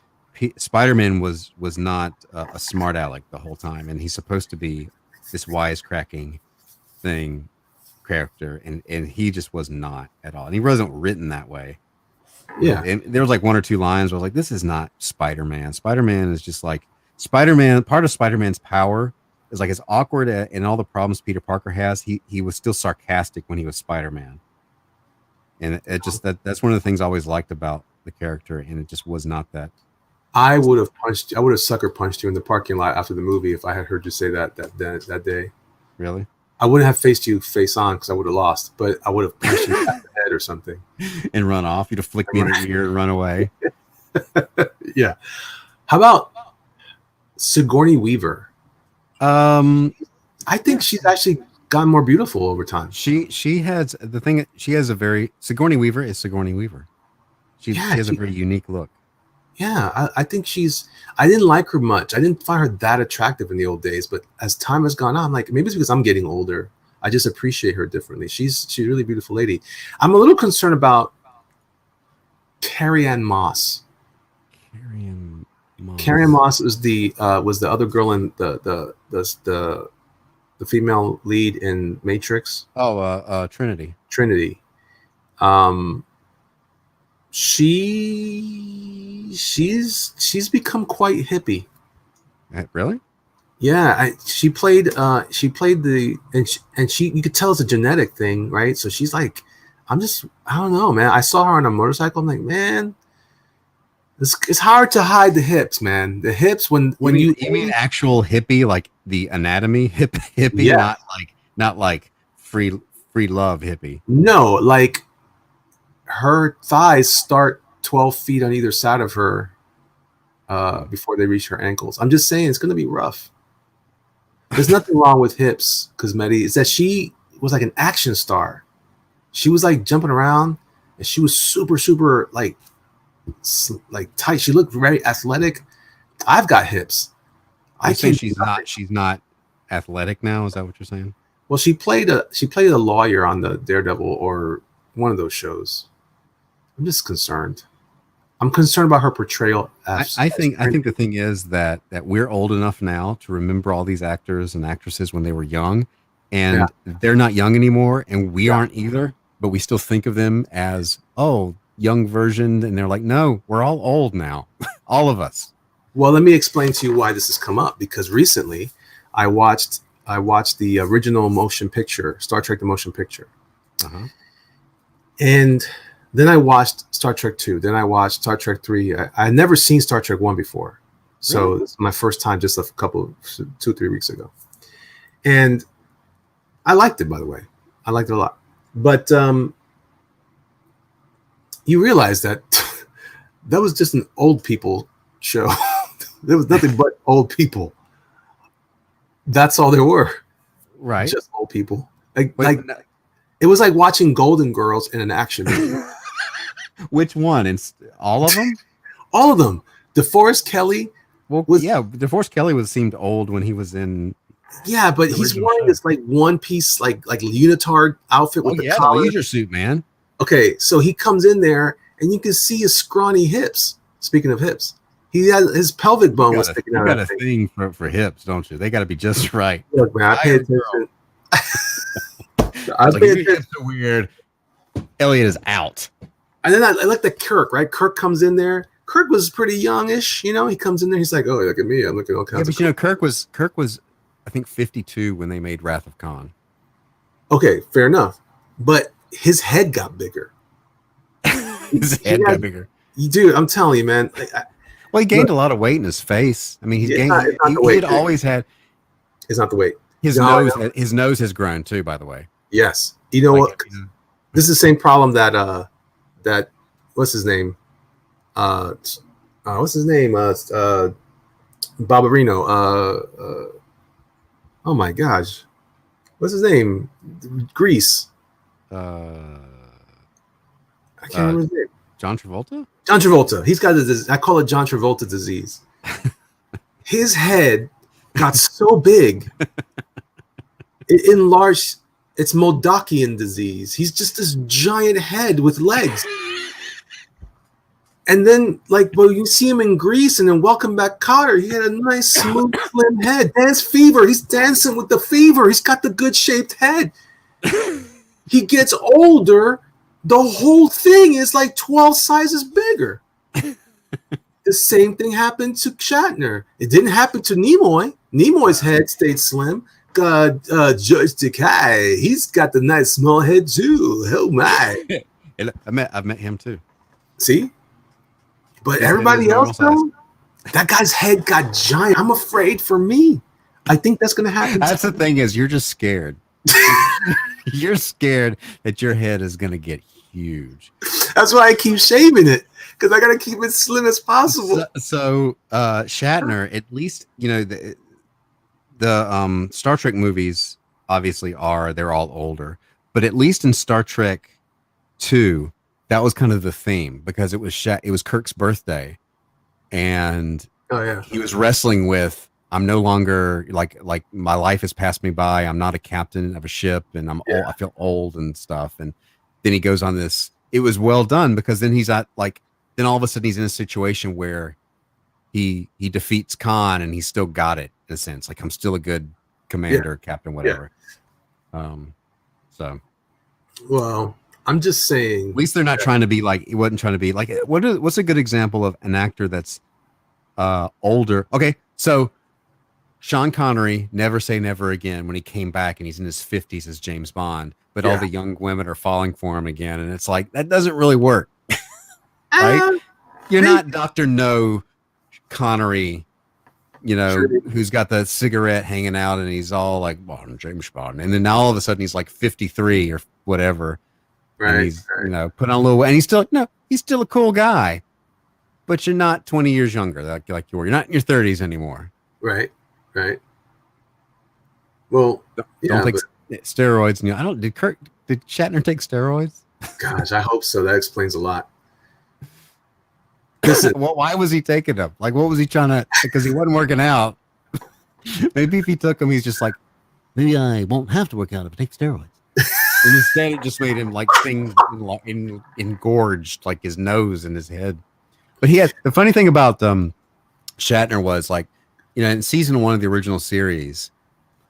Spider-Man was not a smart aleck the whole time, and he's supposed to be this wisecracking character, and he just was not at all. And he wasn't written that way. Yeah. And there was like one or two lines where I was like, this is not Spider-Man. Spider-Man is just like Spider-Man. Part of Spider-Man's power is like as awkward and all the problems Peter Parker has. He was still sarcastic when he was Spider-Man. And it just that's one of the things I always liked about the character, and it just was not that. I would have sucker punched you in the parking lot after the movie if I had heard you say that day. Really? I wouldn't have faced you face on because I would have lost, but I would have punched you in the head or something. And run off. You'd have flicked me in the ear and run away. Yeah. How about Sigourney Weaver? I think she's actually gotten more beautiful over time. She has the thing. She has a very Sigourney Weaver is Sigourney Weaver. She has a very unique look. Yeah, I think I didn't like her much. I didn't find her that attractive in the old days, but as time has gone on, I'm like, maybe it's because I'm getting older. I just appreciate her differently. She's a really beautiful lady. I'm a little concerned about Carrie-Anne Moss. Carrie-Anne Moss was the other girl in the female lead in Matrix. Oh, Trinity. Trinity. Um, she's become quite hippie. Really? Yeah, she played the and she you could tell it's a genetic thing, right? So she's like, I don't know, man. I saw her on a motorcycle. I'm like, man, it's hard to hide the hips, man. The hips when you mean actual hippie, like the anatomy hippie, yeah. not like free love hippie. No, like her thighs start 12 feet on either side of her before they reach her ankles. I'm just saying it's gonna be rough. There's nothing wrong with hips, Cosmetti. It's that she was like an action star. She was like jumping around, and she was super like tight. She looked very athletic. I've got hips. I think she's not athletic now. Is that what you're saying? Well, she played a lawyer on the Daredevil or one of those shows. I'm just concerned. I'm concerned about her portrayal. I think the thing is that we're old enough now to remember all these actors and actresses when they were young, and they're not young anymore, and we aren't either. But we still think of them as young version, and they're like, no, we're all old now, all of us. Well, let me explain to you why this has come up, because recently I watched the original motion picture, Star Trek: The Motion Picture, and then I watched Star Trek 2. Then I watched Star Trek 3. I had never seen Star Trek 1 before. So really? This is my first time just a couple, 2-3 weeks ago. And I liked it, by the way. I liked it a lot. But you realize that that was just an old people show. There was nothing but old people. That's all there were. Right. Just old people. It was like watching Golden Girls in an action movie. Which one? All of them? All of them. DeForest Kelly. DeForest Kelly seemed old when he was in. Yeah, but he's wearing this like one piece, like unitard outfit with the collar. The leisure suit, man. Okay, so he comes in there, and you can see his scrawny hips. Speaking of hips, he has his pelvic bone was sticking out. You got a thing for hips, don't you? They got to be just right. Look, man, I pay attention. It's so weird. Elliot is out. And then I like the Kirk, right? Kirk comes in there. Kirk was pretty youngish, you know. He comes in there. He's like, "Oh, look at me! I'm looking all kinds." Yeah, but you know, Kirk was, I think, 52 when they made Wrath of Khan. Okay, fair enough. But his head got bigger. His head got bigger. Dude, I'm telling you, man. Well, he gained a lot of weight in his face. I mean, he's gained. He had always had. It's not the weight. His nose has grown too. By the way. Yes. You know what? This is the same problem that what's his name? What's his name? Barbarino. Oh my gosh. What's his name? Grease. I can't remember his name. John Travolta? John Travolta. He's got this. I call it John Travolta disease. His head got so big. It enlarged. It's Modakian disease. He's just this giant head with legs. And then, you see him in Greece, and then Welcome Back, Kotter. He had a nice, smooth, slim head. Dance Fever. He's dancing with the fever. He's got the good-shaped head. He gets older. The whole thing is like 12 sizes bigger. The same thing happened to Shatner. It didn't happen to Nimoy. Nimoy's head stayed slim. George Takei, he's got the nice small head too. Oh my! I've met him too. See, but everybody else, though, that guy's head got giant. I'm afraid for me. I think that's gonna happen. That's the thing is, you're just scared. You're scared that your head is gonna get huge. That's why I keep shaving it, because I gotta keep it slim as possible. So Shatner, at least the Star Trek movies obviously they're all older, but at least in Star Trek 2, that was kind of the theme, because it was Kirk's birthday, and he was wrestling with, I'm no longer like my life has passed me by. I'm not a captain of a ship, and I'm old, I feel old and stuff. And then he goes on this. It was well done, because then he's at then all of a sudden he's in a situation where he defeats Khan, and he's still got it in a sense. Like, I'm still a good commander, captain, whatever. So, well, I'm just saying. At least they're not trying to be like, he wasn't trying to be like, what's a good example of an actor that's older? Okay, so Sean Connery, Never Say Never Again, when he came back and he's in his 50s as James Bond, but all the young women are falling for him again. And it's like, that doesn't really work. Right? You're not Dr. No Connery, you know, who's got the cigarette hanging out and he's all like, Bond, James Bond. And then now all of a sudden he's like 53 or whatever. Right. And he's, you know, put on a little, and he's still a cool guy, but you're not 20 years younger like you were. You're not in your 30s anymore. Right. Right. Well, don't take steroids. And did Shatner take steroids? Gosh, I hope so. That explains a lot. Well, why was he taking them? Like, what was he trying to? Because he wasn't working out. Maybe if he took them, he's just like, maybe I won't have to work out if I take steroids. And instead, it just made him like things engorged, like his nose and his head. But he had the funny thing about Shatner was like, you know, in season 1 of the original series,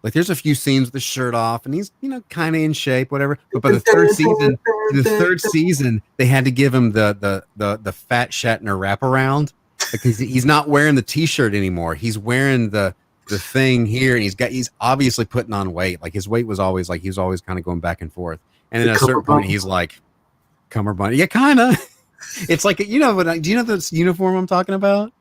like there's a few scenes with the shirt off, and he's, you know, kind of in shape, whatever. But by the third season, they had to give him the fat Shatner wraparound because he's not wearing the t-shirt anymore. He's wearing the thing here, and he's obviously putting on weight. Like his weight was always like he was always kind of going back and forth. And then at a certain point, he's like, cummerbund. Yeah, kind of. It's like, you know, but do you know the uniform I'm talking about?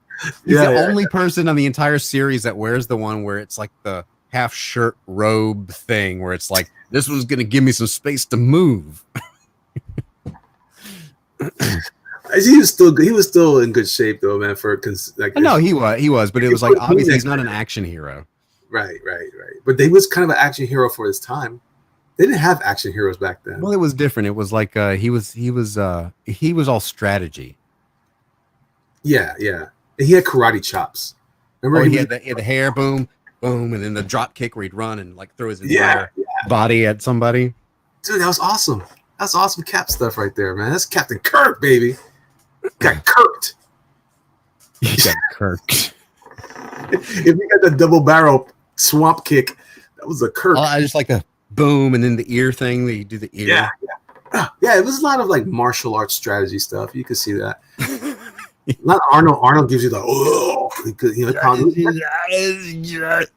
He's the only person on the entire series that wears the one where it's like the half shirt robe thing, where it's like, this one's gonna give me some space to move. He was still in good shape though, man. No, he was, but it was like obviously he's not an action hero. Right. But he was kind of an action hero for his time. They didn't have action heroes back then. Well, it was different. It was like he was all strategy. Yeah. He had karate chops. Remember, he had the hair, boom, boom, and then the drop kick where he'd run and like throw his entire body at somebody. Dude, that was awesome. That's awesome Cap stuff right there, man. That's Captain Kirk, baby. Got kirked. He got kirked. If you got the double barrel swamp kick, that was a Kirk. I just like the boom and then the ear thing that you do the ear. Yeah. It was a lot of like martial arts strategy stuff. You could see that. Not Arnold. Arnold gives you the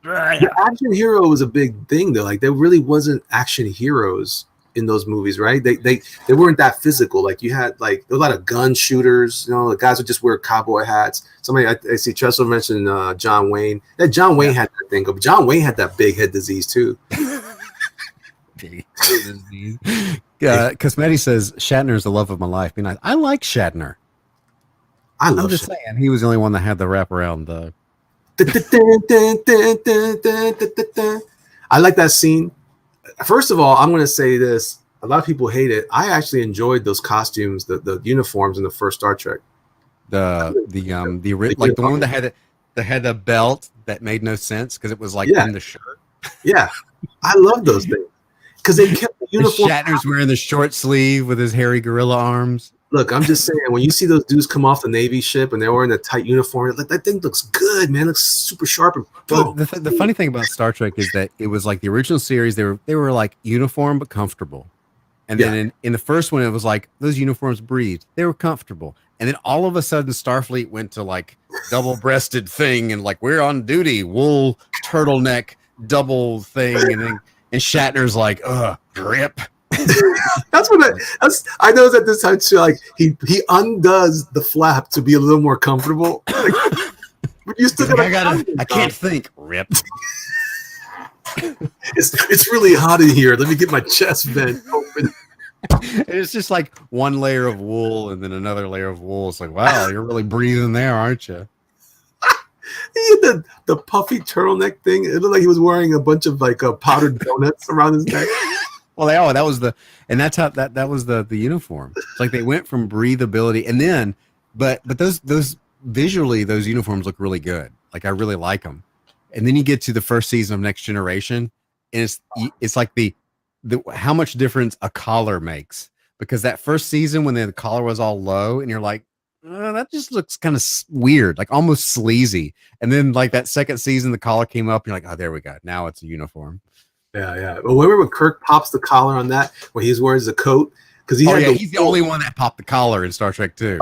the action hero was a big thing though. Like there really wasn't action heroes in those movies, right? They weren't that physical. Like you had like a lot of gun shooters. You know, the guys would just wear cowboy hats. Somebody I see Tressel mentioned John Wayne. That John Wayne had that thing, but John Wayne had that big head disease too. Cosmetti says Shatner is the love of my life. I like Shatner. I'm just saying he was the only one that had the wraparound. I like that scene. First of all, I'm going to say this. A lot of people hate it. I actually enjoyed those costumes, the uniforms in the first Star Trek. The one that had the belt that made no sense because it was like in the shirt. Yeah, I love those things because they kept the uniform. Shatner's wearing the short sleeve with his hairy gorilla arms. Look, I'm just saying, when you see those dudes come off the Navy ship and they're wearing a tight uniform, like that thing looks good, man. It looks super sharp and boom. The funny thing about Star Trek is that it was like the original series, they were like uniform but comfortable. And then in the first one, it was like those uniforms breathed. They were comfortable. And then all of a sudden, Starfleet went to like double-breasted thing and like, we're on duty, wool turtleneck double thing. And Shatner's like, drip. I know at this time too. Like he undoes the flap to be a little more comfortable. But you still I can't think. Rip. It's really hot in here. Let me get my chest vent open. It's just like one layer of wool and then another layer of wool. It's like, wow, you're really breathing there, aren't you? He had the puffy turtleneck thing. It looked like he was wearing a bunch of like powdered donuts around his neck. Well, that was that was the uniform. It's like they went from breathability and then, but those visually those uniforms look really good. Like I really like them. And then you get to the first season of Next Generation, and it's like the how much difference a collar makes, because that first season when the collar was all low, and you're like, that just looks kind of weird, like almost sleazy. And then like that second season, the collar came up, and you're like, oh, there we go. Now it's a uniform. Yeah. But remember when Kirk pops the collar on that when he's wearing the coat? because he Oh had yeah, he's the only one that popped the collar in Star Trek 2.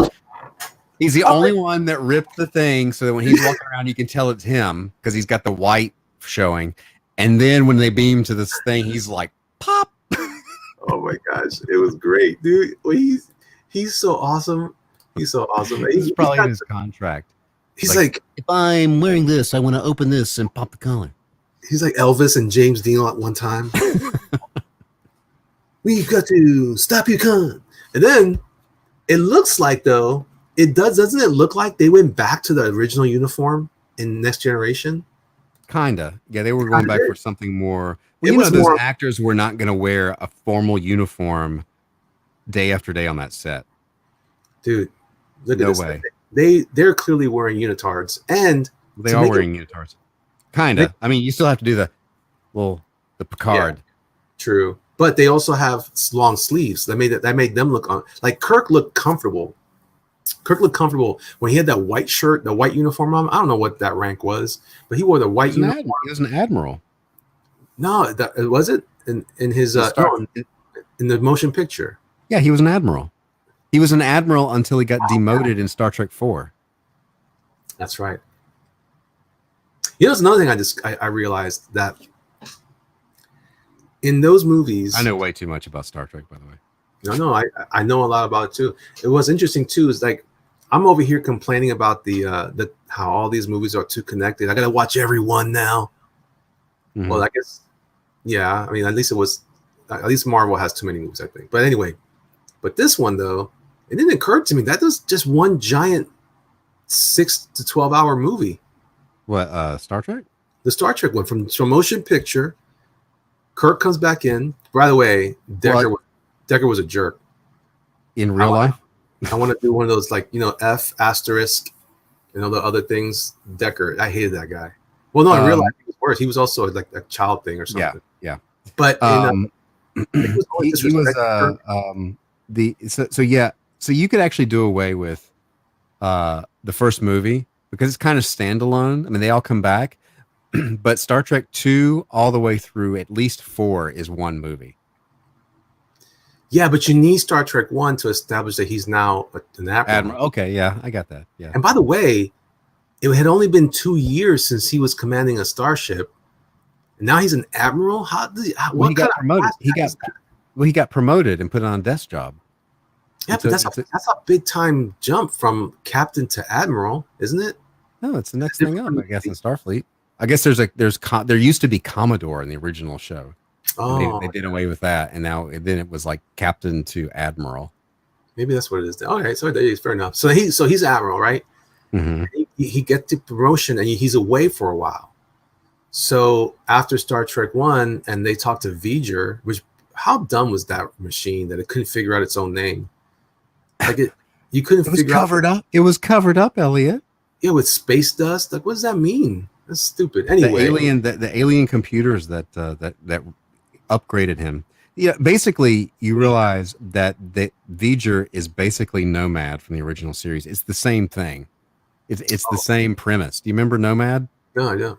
He's the only one that ripped the thing so that when he's walking around, you can tell it's him because he's got the white showing. And then when they beam to this thing, he's like, pop. Oh my gosh, it was great, dude. Well, he's so awesome. He's so awesome. He's probably in his contract. He's like, if I'm wearing this, I want to open this and pop the collar. He's like Elvis and James Dean at one time. We've got to stop you, cunt. And then it looks like, though, doesn't it look like they went back to the original uniform in Next Generation? Kinda. Yeah, they were going back for something more. Well, It you know, was those more- actors were not going to wear a formal uniform day after day on that set. Dude, look No at this. way. They're clearly wearing unitards. And They to are make wearing unitards. Kinda. I mean, you still have to do the Picard. Yeah, true. But they also have long sleeves. That made them look like Kirk looked comfortable. Kirk looked comfortable when he had that white shirt, the white uniform on. I don't know what that rank was, but he wore the white uniform. He was an admiral. No, that was it in his in the motion picture. Yeah, he was an admiral. He was an admiral until he got demoted in Star Trek 4. That's right. You know, it's another thing I realized that in those movies. I know way too much about Star Trek, by the way. No, I know a lot about it too. It was interesting too. Is like I'm over here complaining about the how all these movies are too connected. I gotta watch every one now. Mm-hmm. Well, I guess, yeah. I mean, at least Marvel has too many movies, I think. But anyway, but this one though, it didn't occur to me that was just one giant 6 to 12 hour movie. What, Star Trek? The Star Trek one from motion picture. Kirk comes back in. By the way, Decker was a jerk. In real life? I want to do one of those, like, F asterisk, the other things. Decker, I hated that guy. Well, no, in real life, he was worse. He was also like a child thing or something. Yeah. But so you could actually do away with the first movie because it's kind of standalone. I mean, they all come back, but Star Trek 2 all the way through at least 4 is one movie. Yeah, but you need Star Trek 1 to establish that he's now an admiral. Okay, yeah, I got that. Yeah. And by the way, it had only been 2 years since he was commanding a starship. And now he's an admiral? He got promoted. He got promoted and put on a desk job. Yeah, but that's a big time jump from captain to admiral, isn't it? No, it's the next thing up, I guess, in Starfleet. I guess there used to be Commodore in the original show. Oh, they did away with that, and then it was like captain to admiral. Maybe that's what it is. All right, so fair enough. So he's admiral, right? Mm-hmm. He gets the promotion, and he's away for a while. So after Star Trek 1, and they talked to V'ger, which, how dumb was that machine that it couldn't figure out its own name? Like you couldn't figure out. It was covered up, Elliot. Yeah, with space dust. Like, what does that mean? That's stupid. Anyway, the alien computers that upgraded him. Yeah, basically, you realize that V'ger is basically Nomad from the original series. It's the same thing. It's the same premise. Do you remember Nomad? No, I don't.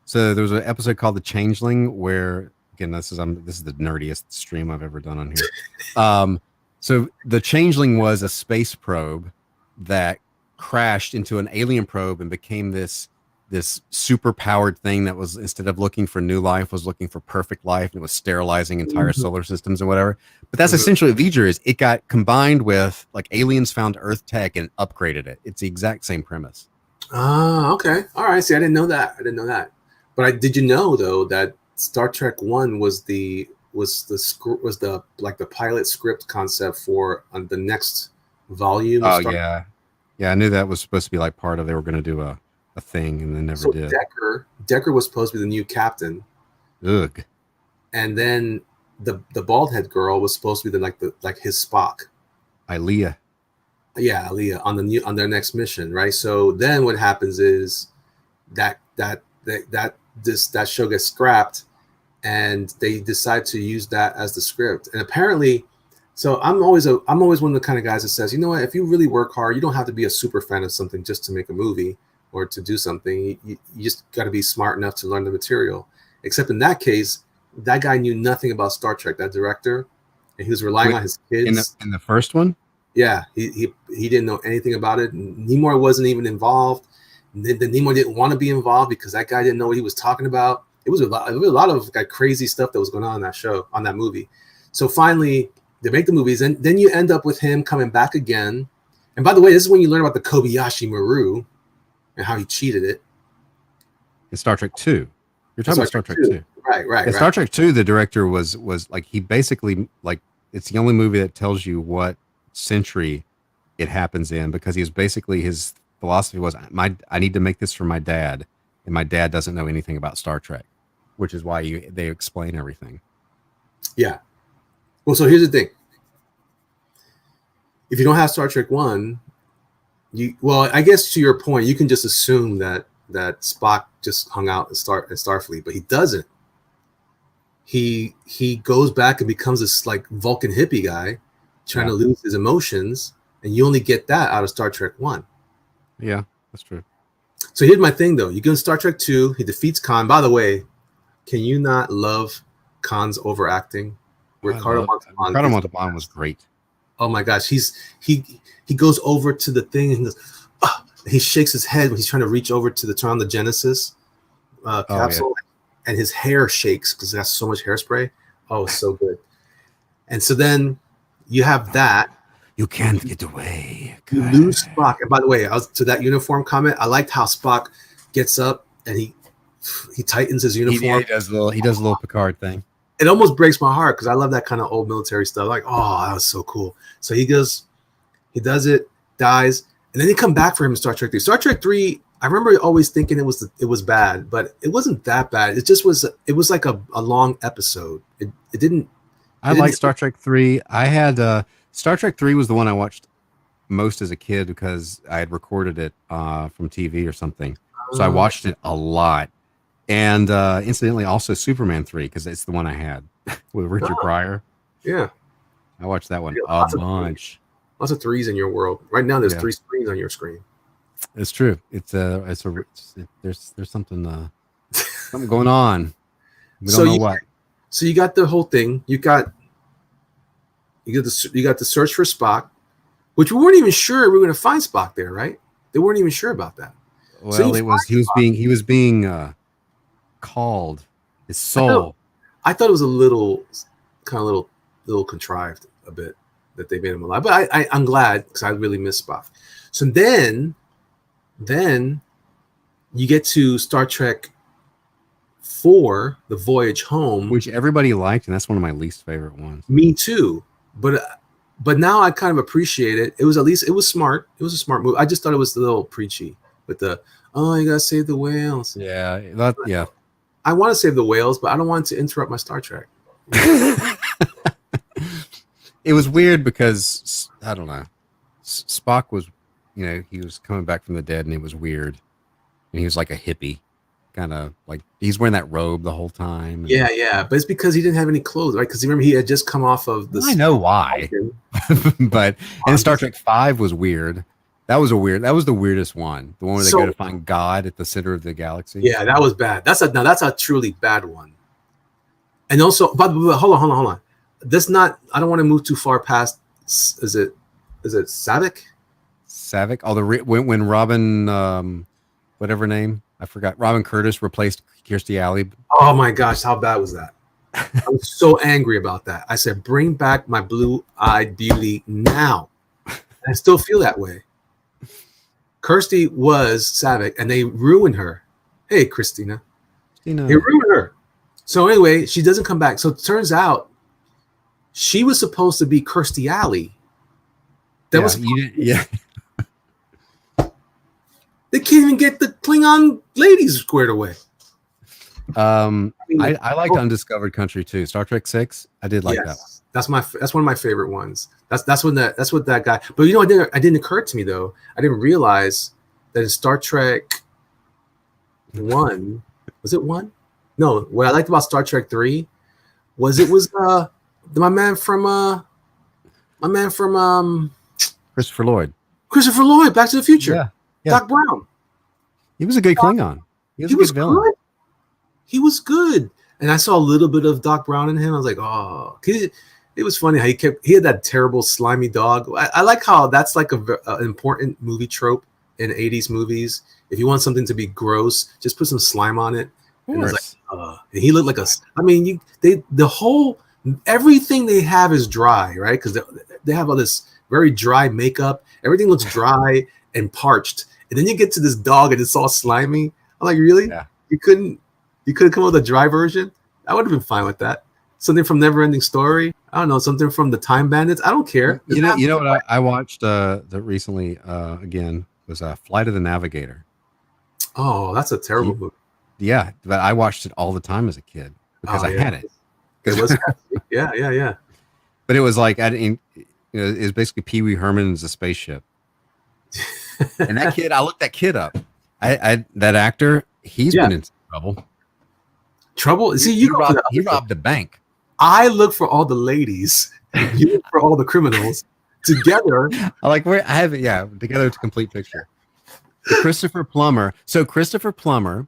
So there was an episode called The Changeling where, again, this is the nerdiest stream I've ever done on here. So the Changeling was a space probe that crashed into an alien probe and became this super powered thing that was, instead of looking for new life, was looking for perfect life, and it was sterilizing entire solar systems and whatever. But that's essentially what V'ger is. It got combined with, like, aliens found Earth tech and upgraded it. It's the exact same premise. Okay. All right. See, I didn't know that. But did you know though that Star Trek 1 was the pilot script concept for the next volume? Yeah, I knew that was supposed to be like part of, they were going to do a thing, and they never did. Decker was supposed to be the new captain. Ugh. And then the bald head girl was supposed to be like his Spock. Ilea. Yeah, Ilea on their next mission, right? So then what happens is that show gets scrapped, and they decide to use that as the script. And apparently, so I'm always one of the kind of guys that says, you know what, if you really work hard, you don't have to be a super fan of something just to make a movie or to do something. You just got to be smart enough to learn the material. Except in that case, that guy knew nothing about Star Trek, that director. and he was relying on his kids. In the first one. Yeah, he didn't know anything about it. Nimoy wasn't even involved. Then Nimoy didn't want to be involved because that guy didn't know what he was talking about. It was a lot of like crazy stuff that was going on that show, on that movie. So finally, they make the movies, and then you end up with him coming back again. And by the way, this is when you learn about the Kobayashi Maru and how he cheated it. In Star Trek 2. You're talking about Star Trek 2. Right. In Star Trek 2, the director was like, he basically, like, it's the only movie that tells you what century it happens in, because his philosophy was, I need to make this for my dad, and my dad doesn't know anything about Star Trek, which is why they explain everything. Yeah. Well, so here's the thing. If you don't have Star Trek 1, I guess to your point, you can just assume that Spock just hung out in Starfleet, but he doesn't. He goes back and becomes this like Vulcan hippie guy trying to lose his emotions, and you only get that out of Star Trek 1. Yeah, that's true. So here's my thing, though. You go in Star Trek 2, he defeats Khan. By the way, can you not love Khan's overacting? Ricardo Montalban was great. Oh my gosh, he goes over to the thing and he goes, he shakes his head when he's trying to reach over to turn on the Genesis capsule, and his hair shakes because it has so much hairspray. Oh, it's so good. And so then you have that. You can't get away. You lose Spock. And by the way, to that uniform comment, I liked how Spock gets up and he tightens his uniform. He does a little Picard thing. It almost breaks my heart because I love that kind of old military stuff. Like, oh, that was so cool. So he does it, dies, and then they come back for him in Star Trek 3. Star Trek 3, I remember always thinking it was bad, but it wasn't that bad. It just was. It was like a long episode. It didn't. I like Star Trek 3. I had Star Trek 3 was the one I watched most as a kid because I had recorded it from TV or something. So I watched it a lot. And incidentally, also Superman 3, because it's the one I had with Richard Pryor. Yeah. I watched that one a bunch. Lots of threes in your world. Right now, there's 3 screens on your screen. It's true. There's something going on. We don't know what. So you got the whole thing. You got the search for Spock, which we weren't even sure we were going to find Spock there, right? They weren't even sure about that. Well, so he was being called. His soul. I thought it was a little contrived a bit that they made him alive, but I'm glad because I really miss Spock. So then you get to Star Trek 4, The Voyage Home, which everybody liked, and that's one of my least favorite ones. Me too, but now I kind of appreciate it. It was smart. It was a smart move. I just thought it was a little preachy with you gotta save the whales. Yeah, I want to save the whales, but I don't want it to interrupt my Star Trek. It was weird because I don't know. Spock was, he was coming back from the dead, and it was weird. And he was like a hippie, kind of like he's wearing that robe the whole time. Yeah, but it's because he didn't have any clothes, right? Because remember he had just come off of the. I know why, but and Star Trek 5 was weird. That was the weirdest one. The one where they go to find God at the center of the galaxy. Yeah, that was bad. That's a truly bad one. And also, but hold on. I don't want to move too far past. Is it Savick? Savick? Oh, when Robin, whatever name, I forgot. Robin Curtis replaced Kirstie Alley. Oh my gosh, how bad was that? I was so angry about that. I said, bring back my blue-eyed beauty now. And I still feel that way. Kirstie was Savick, and they ruined her. Hey, Christina. They ruined her. So anyway, she doesn't come back. So it turns out she was supposed to be Kirstie Alley. They can't even get the Klingon ladies squared away. I liked Undiscovered Country too. Star Trek 6. I did like that. That's one of my favorite ones. That's what that guy. But it didn't occur to me though. I didn't realize that in Star Trek 1, was it 1? No. What I liked about Star Trek 3 was my man from Christopher Lloyd, Back to the Future. Yeah. Doc Brown. He was a good Klingon. He was a good villain. Good. He was good. And I saw a little bit of Doc Brown in him. I was like, oh, it was funny how he had that terrible slimy dog. I like how that's like an important movie trope in 80s movies. If you want something to be gross, just put some slime on it. And it's like, and he looked like a. I mean, everything they have is dry, right? Because they have all this very dry makeup. Everything looks dry and parched. And then you get to this dog and it's all slimy. I'm like, really? Yeah. You couldn't come up with a dry version? I would have been fine with that. Something from Neverending Story. I don't know, something from the Time Bandits. I don't care. You know what I watched that recently again was Flight of the Navigator. Oh, that's a terrible movie. Yeah, but I watched it all the time as a kid because I had it. It was yeah. But it was like it was basically Pee Wee Herman's a spaceship. And that kid, I looked that kid up. That actor, he's been in trouble. Trouble? See, He robbed a bank. I look for all the ladies. You look for all the criminals together. Together to complete picture. Christopher Plummer. So Christopher Plummer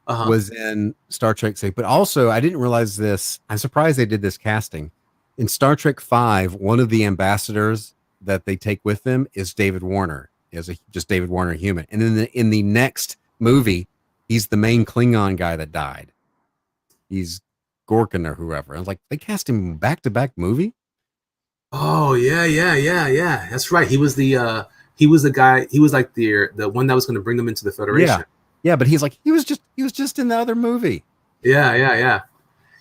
was in Star Trek 6, but also I didn't realize this. I'm surprised they did this casting. In Star Trek 5, one of the ambassadors that they take with them is David Warner. Just David Warner human. And then in the next movie, he's the main Klingon guy that died. He's Gorkin or whoever. I was like, they cast him back-to-back movie? Oh, yeah. That's right. He was the guy, he was like the one that was going to bring them into the Federation. Yeah, but he was just in the other movie. Yeah.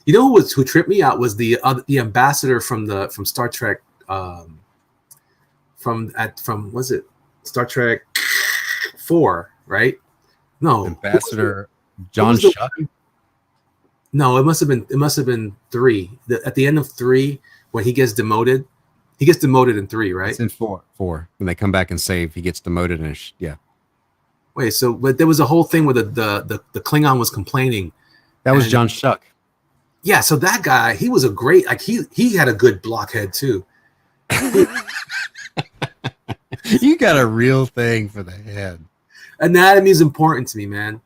You know who tripped me out was the ambassador from Star Trek was it Star Trek 4, right? No. Ambassador John Shuck. No, it must have been 3. At the end of 3, when he gets demoted in 3, right? It's in 4. When they come back and save, he gets demoted and Wait, but there was a whole thing where the Klingon was complaining. That was John Shuck. Yeah, so that guy, he was a great, like he had a good blockhead too. You got a real thing for the head. Anatomy is important to me, man.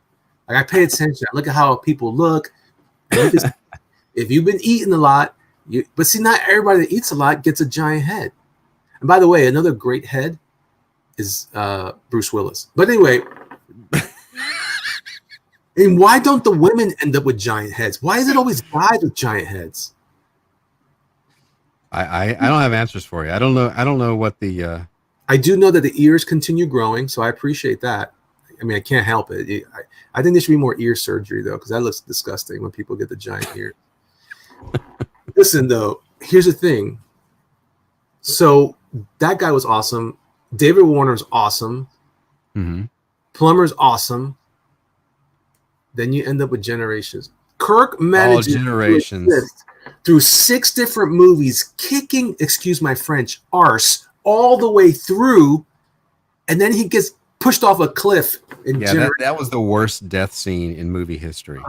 Like I pay attention. I look at how people look. If you've been eating a lot, but see, not everybody that eats a lot gets a giant head. And by the way, another great head is Bruce Willis. But anyway, and why don't the women end up with giant heads? Why is it always guys with giant heads? I don't have answers for you. I don't know what the. I do know that the ears continue growing, so I appreciate that. I mean, I can't help it. I think there should be more ear surgery though, because that looks disgusting when people get the giant ear. Listen, though, here's the thing. So that guy was awesome. David Warner's awesome. Mm-hmm. Plummer's awesome. Then you end up with Generations. Kirk manages through 6 different movies, kicking, excuse my French, arse all the way through, and then he gets pushed off a cliff. That was the worst death scene in movie history.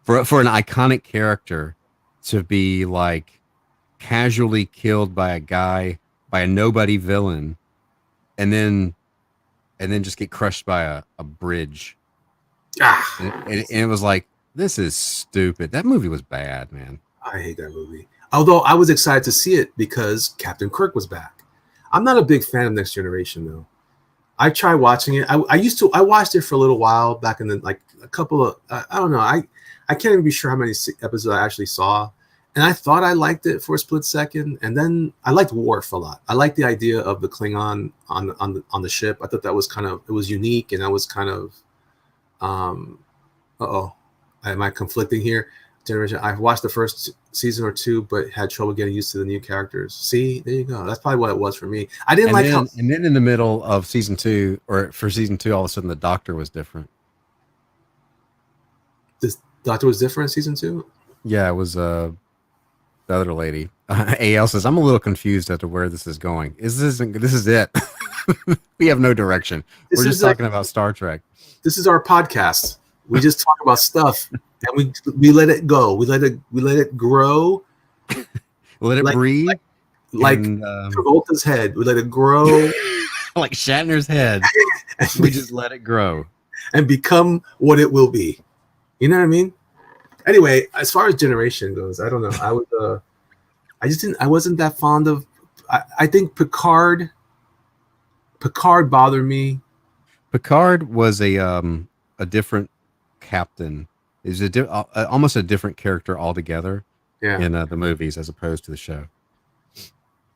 For an iconic character to be like casually killed by a nobody villain, and then just get crushed by a bridge. And it was like, this is stupid. That movie was bad, man. I hate that movie. Although I was excited to see it because Captain Kirk was back. I'm not a big fan of Next Generation though. I tried watching it. I watched it for a little while back in the a couple of I don't know. I can't even be sure how many episodes I actually saw. And I thought I liked it for a split second, and then I liked Worf a lot. I liked the idea of the Klingon on the ship. I thought that was it was unique, and I was kind of, am I conflicting here? Generation. I've watched the first season or 2, but had trouble getting used to the new characters. See, there you go. That's probably what it was for me. I didn't And then in the middle of season 2, or for season 2, all of a sudden the Doctor was different. The Doctor was different in season 2. Yeah, it was the other lady. AL says, I'm a little confused as to where this is going. This is it. We have no direction. We're just talking about Star Trek. This is our podcast. We just talk about stuff and we let it go. We let it grow. Let it breathe. Like Travolta's head. We let it grow. Like Shatner's head. We just let it grow. And become what it will be. You know what I mean? Anyway, as far as Generation goes, I don't know. I just didn't. I wasn't that fond of. I think Picard bothered me. Picard was a different captain. Is almost a different character altogether Yeah, in the movies as opposed to the show.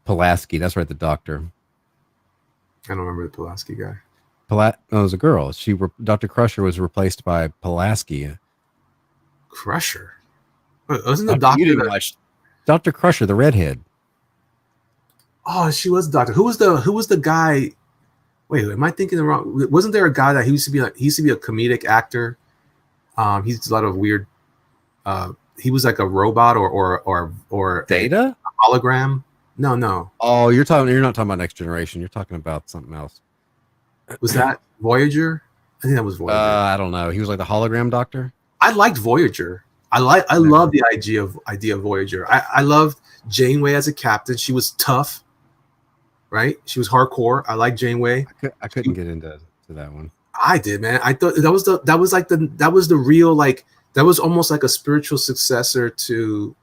Pulaski, that's right, the doctor. I don't remember the Pulaski guy. No, it was a girl. Dr. Crusher was replaced by Pulaski. Crusher. Wasn't the Doctor, doctor? you didn't watch Dr. Crusher, the redhead. Oh, she was the doctor. Who was the guy? Wait, am I thinking the wrong? Wasn't there a guy that he used to be a comedic actor? He's a lot of weird. He was like a robot or Data? a hologram. No. Oh, you're not talking about Next Generation. You're talking about something else. Was that Voyager? I think that was Voyager. I don't know. He was like the hologram doctor. I liked Voyager. I love the idea of Voyager. I loved Janeway as a captain. She was tough, right? She was hardcore. I like Janeway. I couldn't get into that one. I did, man. I thought that was the real, like, that was almost like a spiritual successor to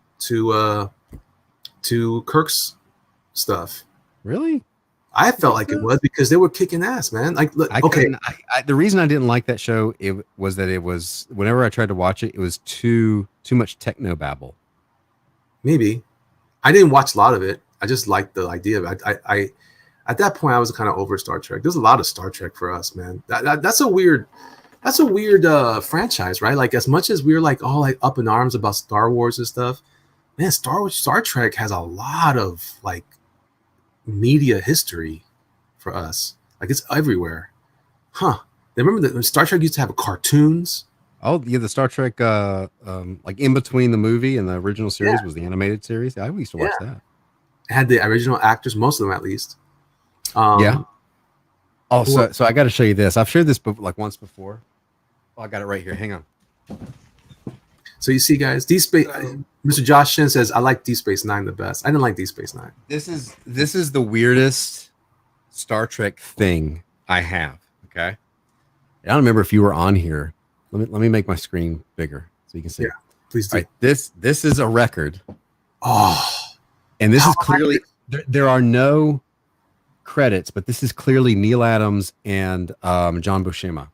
Kirk's stuff. Really? I felt like it was, because they were kicking ass, man. Like, look, okay. The reason I didn't like that show was that it was, whenever I tried to watch it, it was too much techno babble. Maybe. I didn't watch a lot of it. I just liked the idea of it. I at that point I was kind of over Star Trek. There's a lot of Star Trek for us, man. That's a weird franchise, right? Like, as much as we're like all like up in arms about Star Wars and stuff, man, Star Trek has a lot of like media history for us. Like, it's everywhere. Remember that when Star Trek used to have cartoons? Oh yeah, the Star Trek like in between the movie and the original series was the animated series. I used to watch that. It had the original actors, most of them at least. Yeah. Oh, so I got to show you this. I've shared this like once before. Oh, I got it right here. Hang on. So you see, guys, Mr. Josh Shin says, I like Deep Space Nine the best. I didn't like Deep Space Nine. This is the weirdest Star Trek thing I have. Okay. I don't remember if you were on here. Let me make my screen bigger so you can see. Yeah, please do. Right, this is a record. Oh, and this is clearly there are no credits, but this is clearly Neil Adams and John Buscema.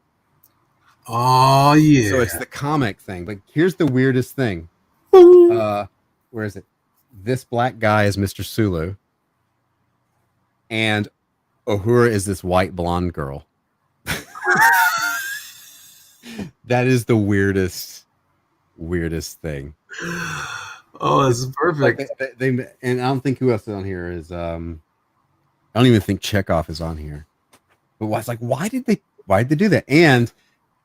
Oh yeah. So it's the comic thing. But here's the weirdest thing. Where is it? This black guy is Mr. Sulu, and Uhura is this white blonde girl. That is the weirdest thing. Oh, that's perfect. They and I don't think who else is on here is I don't even think Chekhov is on here. But it's like, why did they do that? And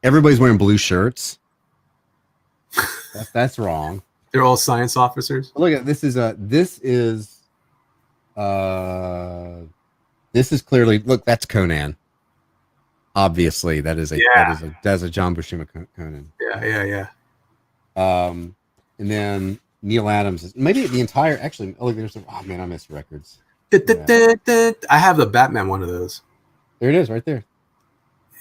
everybody's wearing blue shirts. That's wrong. They're all science officers. Look at this is clearly, look, that's Conan. Obviously, that is a John Buscema Conan. Yeah. And then Neil Adams is maybe the entire. Actually, oh, look, there's I missed records. I have the Batman one of those. There it is, right there.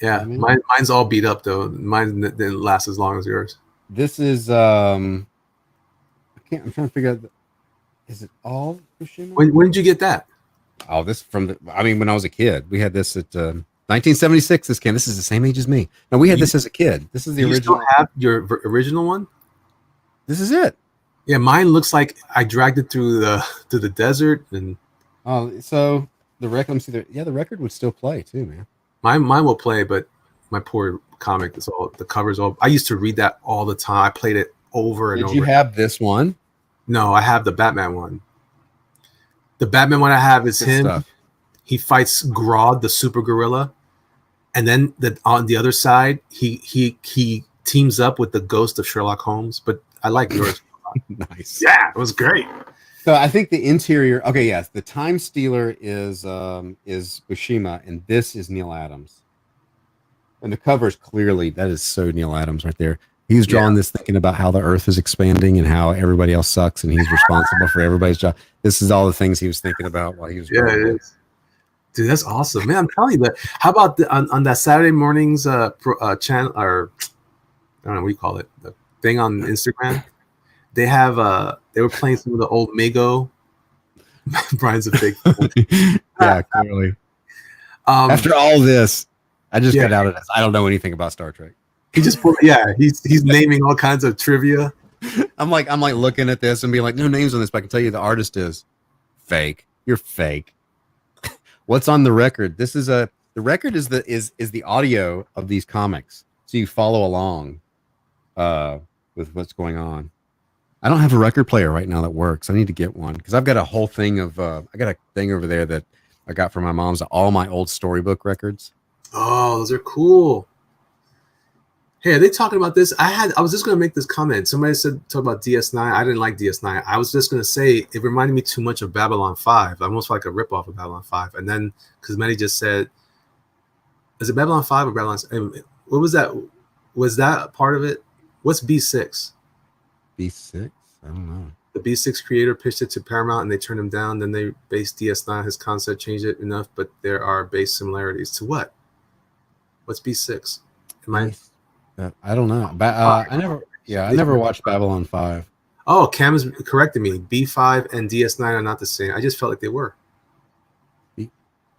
Yeah, mine's all beat up though. Mine didn't last as long as yours. This is I'm trying to figure out. Is it all Buscema? When did you get that? Oh, this when I was a kid. We had this at 1976. This is the same age as me. No, we had this as a kid. This is the original. You still have your original one? This is it. Yeah, mine looks like I dragged it through the desert and. Oh, so the record. The record would still play too, man. Mine will play, but my poor comic is all the covers all. I used to read that all the time. I played it over and over. Did you have this one? No, I have the Batman one. The Batman one I have is him. Stuff. He fights Grodd, the super gorilla, and then on the other side, he teams up with the ghost of Sherlock Holmes. But I like yours. Nice. Yeah, it was great. So I think the interior. Okay, yes, the Time Stealer is Buscema, and this is Neil Adams. And the cover is clearly that is so Neil Adams right there. He's drawing this thinking about how the Earth is expanding and how everybody else sucks, and he's responsible for everybody's job. This is all the things he was thinking about while he was. Yeah, it is. Dude, that's awesome, man! I'm telling you that. How about on that Saturday mornings channel, or I don't know what you call it, the thing on Instagram? They have they were playing some of the old Mego Brian's a big. Yeah, clearly. After After all this, I just got out of this. I don't know anything about Star Trek. he just pulled, he's naming all kinds of trivia. I'm like looking at this and being like, no names on this, but I can tell you the artist is fake. You're fake. What's on the record? The record is the audio of these comics, so you follow along with what's going on. I don't have a record player right now that works. I need to get one because I've got a whole thing of I got a thing over there that I got from my mom's, all my old storybook records. Oh, those are cool. Hey, are they talking about this? I was just gonna make this comment. Somebody said talk about DS9. I didn't like DS9. I was just gonna say it reminded me too much of Babylon 5. Almost like a ripoff of Babylon 5. And then because Manny just said, is it Babylon 5 or Babylon? What was that? Was that part of it? What's B6? B6? I don't know. The B6 creator pitched it to Paramount and they turned him down. Then they based DS9. His concept changed it enough, but there are base similarities to what? What's B6? I don't know. I never watched Babylon 5. Oh, Cam is correcting me. B5 and DS9 are not the same. I just felt like they were.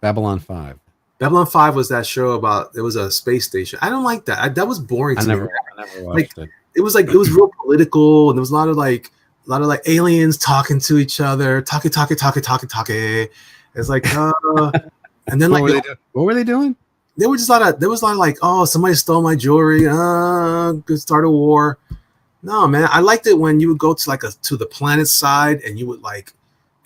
Babylon 5. Babylon 5 was that show about it was a space station. I don't like that. That was boring to me. I never watched it. It was real political, and there was a lot of aliens talking to each other, talking. It's like, and then what were they doing? There was a lot of like, oh, somebody stole my jewelry, could start a war. No, man, I liked it when you would go to to the planet side and you would like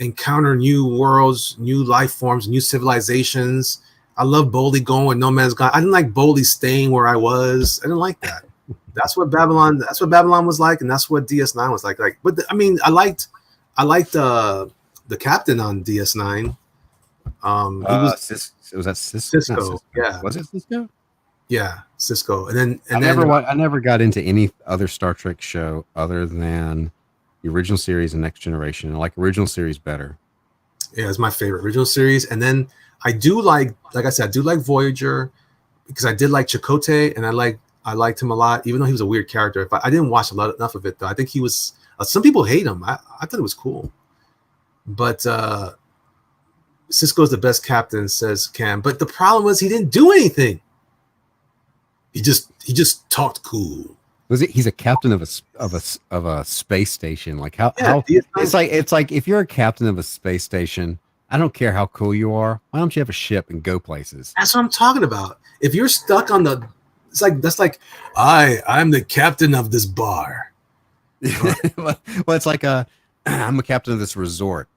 encounter new worlds, new life forms, new civilizations. I love boldly going with No Man's Sky. I didn't like boldly staying where I was. I didn't like that. That's what Babylon was like, and that's what DS9 was like. I liked the captain on DS9. Was that Cisco? Cisco, yeah. Was it Cisco? Yeah, Cisco. I never got into any other Star Trek show other than the original series and Next Generation. I like original series better. Yeah, it's my favorite original series. And then I do like I said, I do like Voyager because I did like Chakotay, and I liked him a lot, even though he was a weird character. I didn't watch enough of it though. I think he was. Some people hate him. I thought it was cool, but Cisco's the best captain, says Cam. But the problem was he didn't do anything. He just talked cool. He's a captain of a space station. Like how it's like if you're a captain of a space station, I don't care how cool you are. Why don't you have a ship and go places? That's what I'm talking about. If you're stuck on that's like I'm the captain of this bar. Well, it's like I'm a captain of this resort,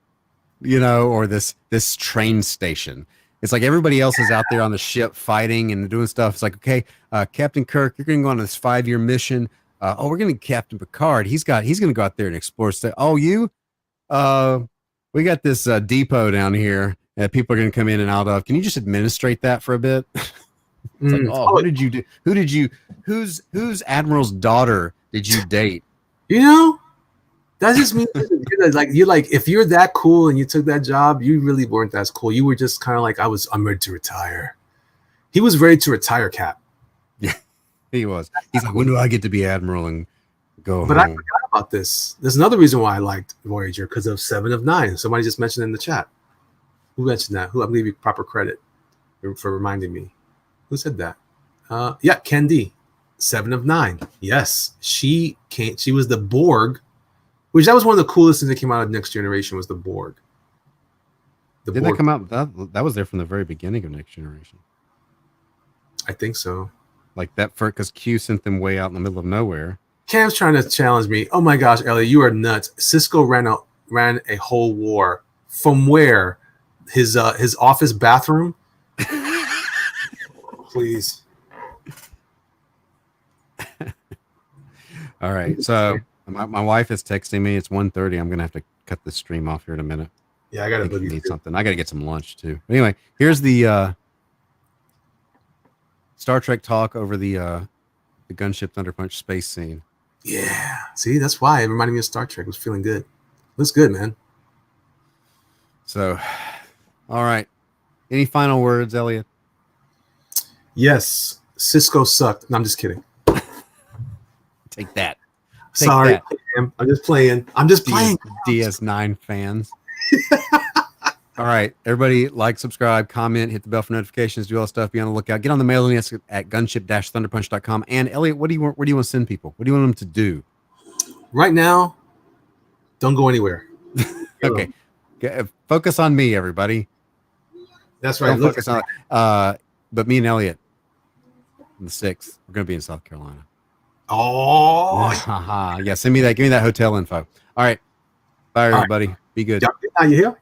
or this train station. It's like everybody else is out there on the ship fighting and doing stuff. It's like, okay, Captain Kirk, you're going to go on this 5-year mission. We're going to Captain Picard. He's going to go out there and explore stuff. Oh, we got this depot down here that people are going to come in and out of. Can you just administrate that for a bit? It's like, what did you do? Whose admiral's daughter did you date? That just means you're like if you're that cool and you took that job, you really weren't that cool. You were just kind of like I'm ready to retire. He was ready to retire, Cap. Yeah, he was. He's like, when do I get to be admiral and go But home? I forgot about this. There's another reason why I liked Voyager, because of 7 of 9. Somebody just mentioned in the chat. Who mentioned that? Who? I'm gonna give you proper credit for reminding me. Who said that? Yeah, Candy. 7 of 9. Yes, she was the Borg. Which that was one of the coolest things that came out of Next Generation was the Borg. Didn't that come out? That was there from the very beginning of Next Generation. I think so. Like that because Q sent them way out in the middle of nowhere. Cam's trying to challenge me. Oh my gosh, Elliot, you are nuts. Cisco ran a whole war. From where? His office bathroom? Please. All right, so my wife is texting me. It's 1:30. I'm gonna have to cut the stream off here in a minute. Yeah, I gotta need something. I gotta get some lunch too. But anyway, here's the Star Trek talk over the gunship Thunderpunch space scene. Yeah, see, that's why it reminded me of Star Trek. It was feeling good. Looks good, man. So, all right. Any final words, Elliot? Yes, Cisco sucked. No, I'm just kidding. Take that. Sorry, I'm just playing. DS9 fans. All right, everybody, like, subscribe, comment, hit the bell for notifications, do all that stuff. Be on the lookout. Get on the mailing list at gunship-thunderpunch.com. And Elliot, where do you want to send people? What do you want them to do? Right now, don't go anywhere. Okay, focus on me, everybody. That's right. Don't focus on. But me and Elliot, on the 6th, we're going to be in South Carolina. Oh, Yeah, send me that. Give me that hotel info. All right, bye, everybody. Be good. Now you here?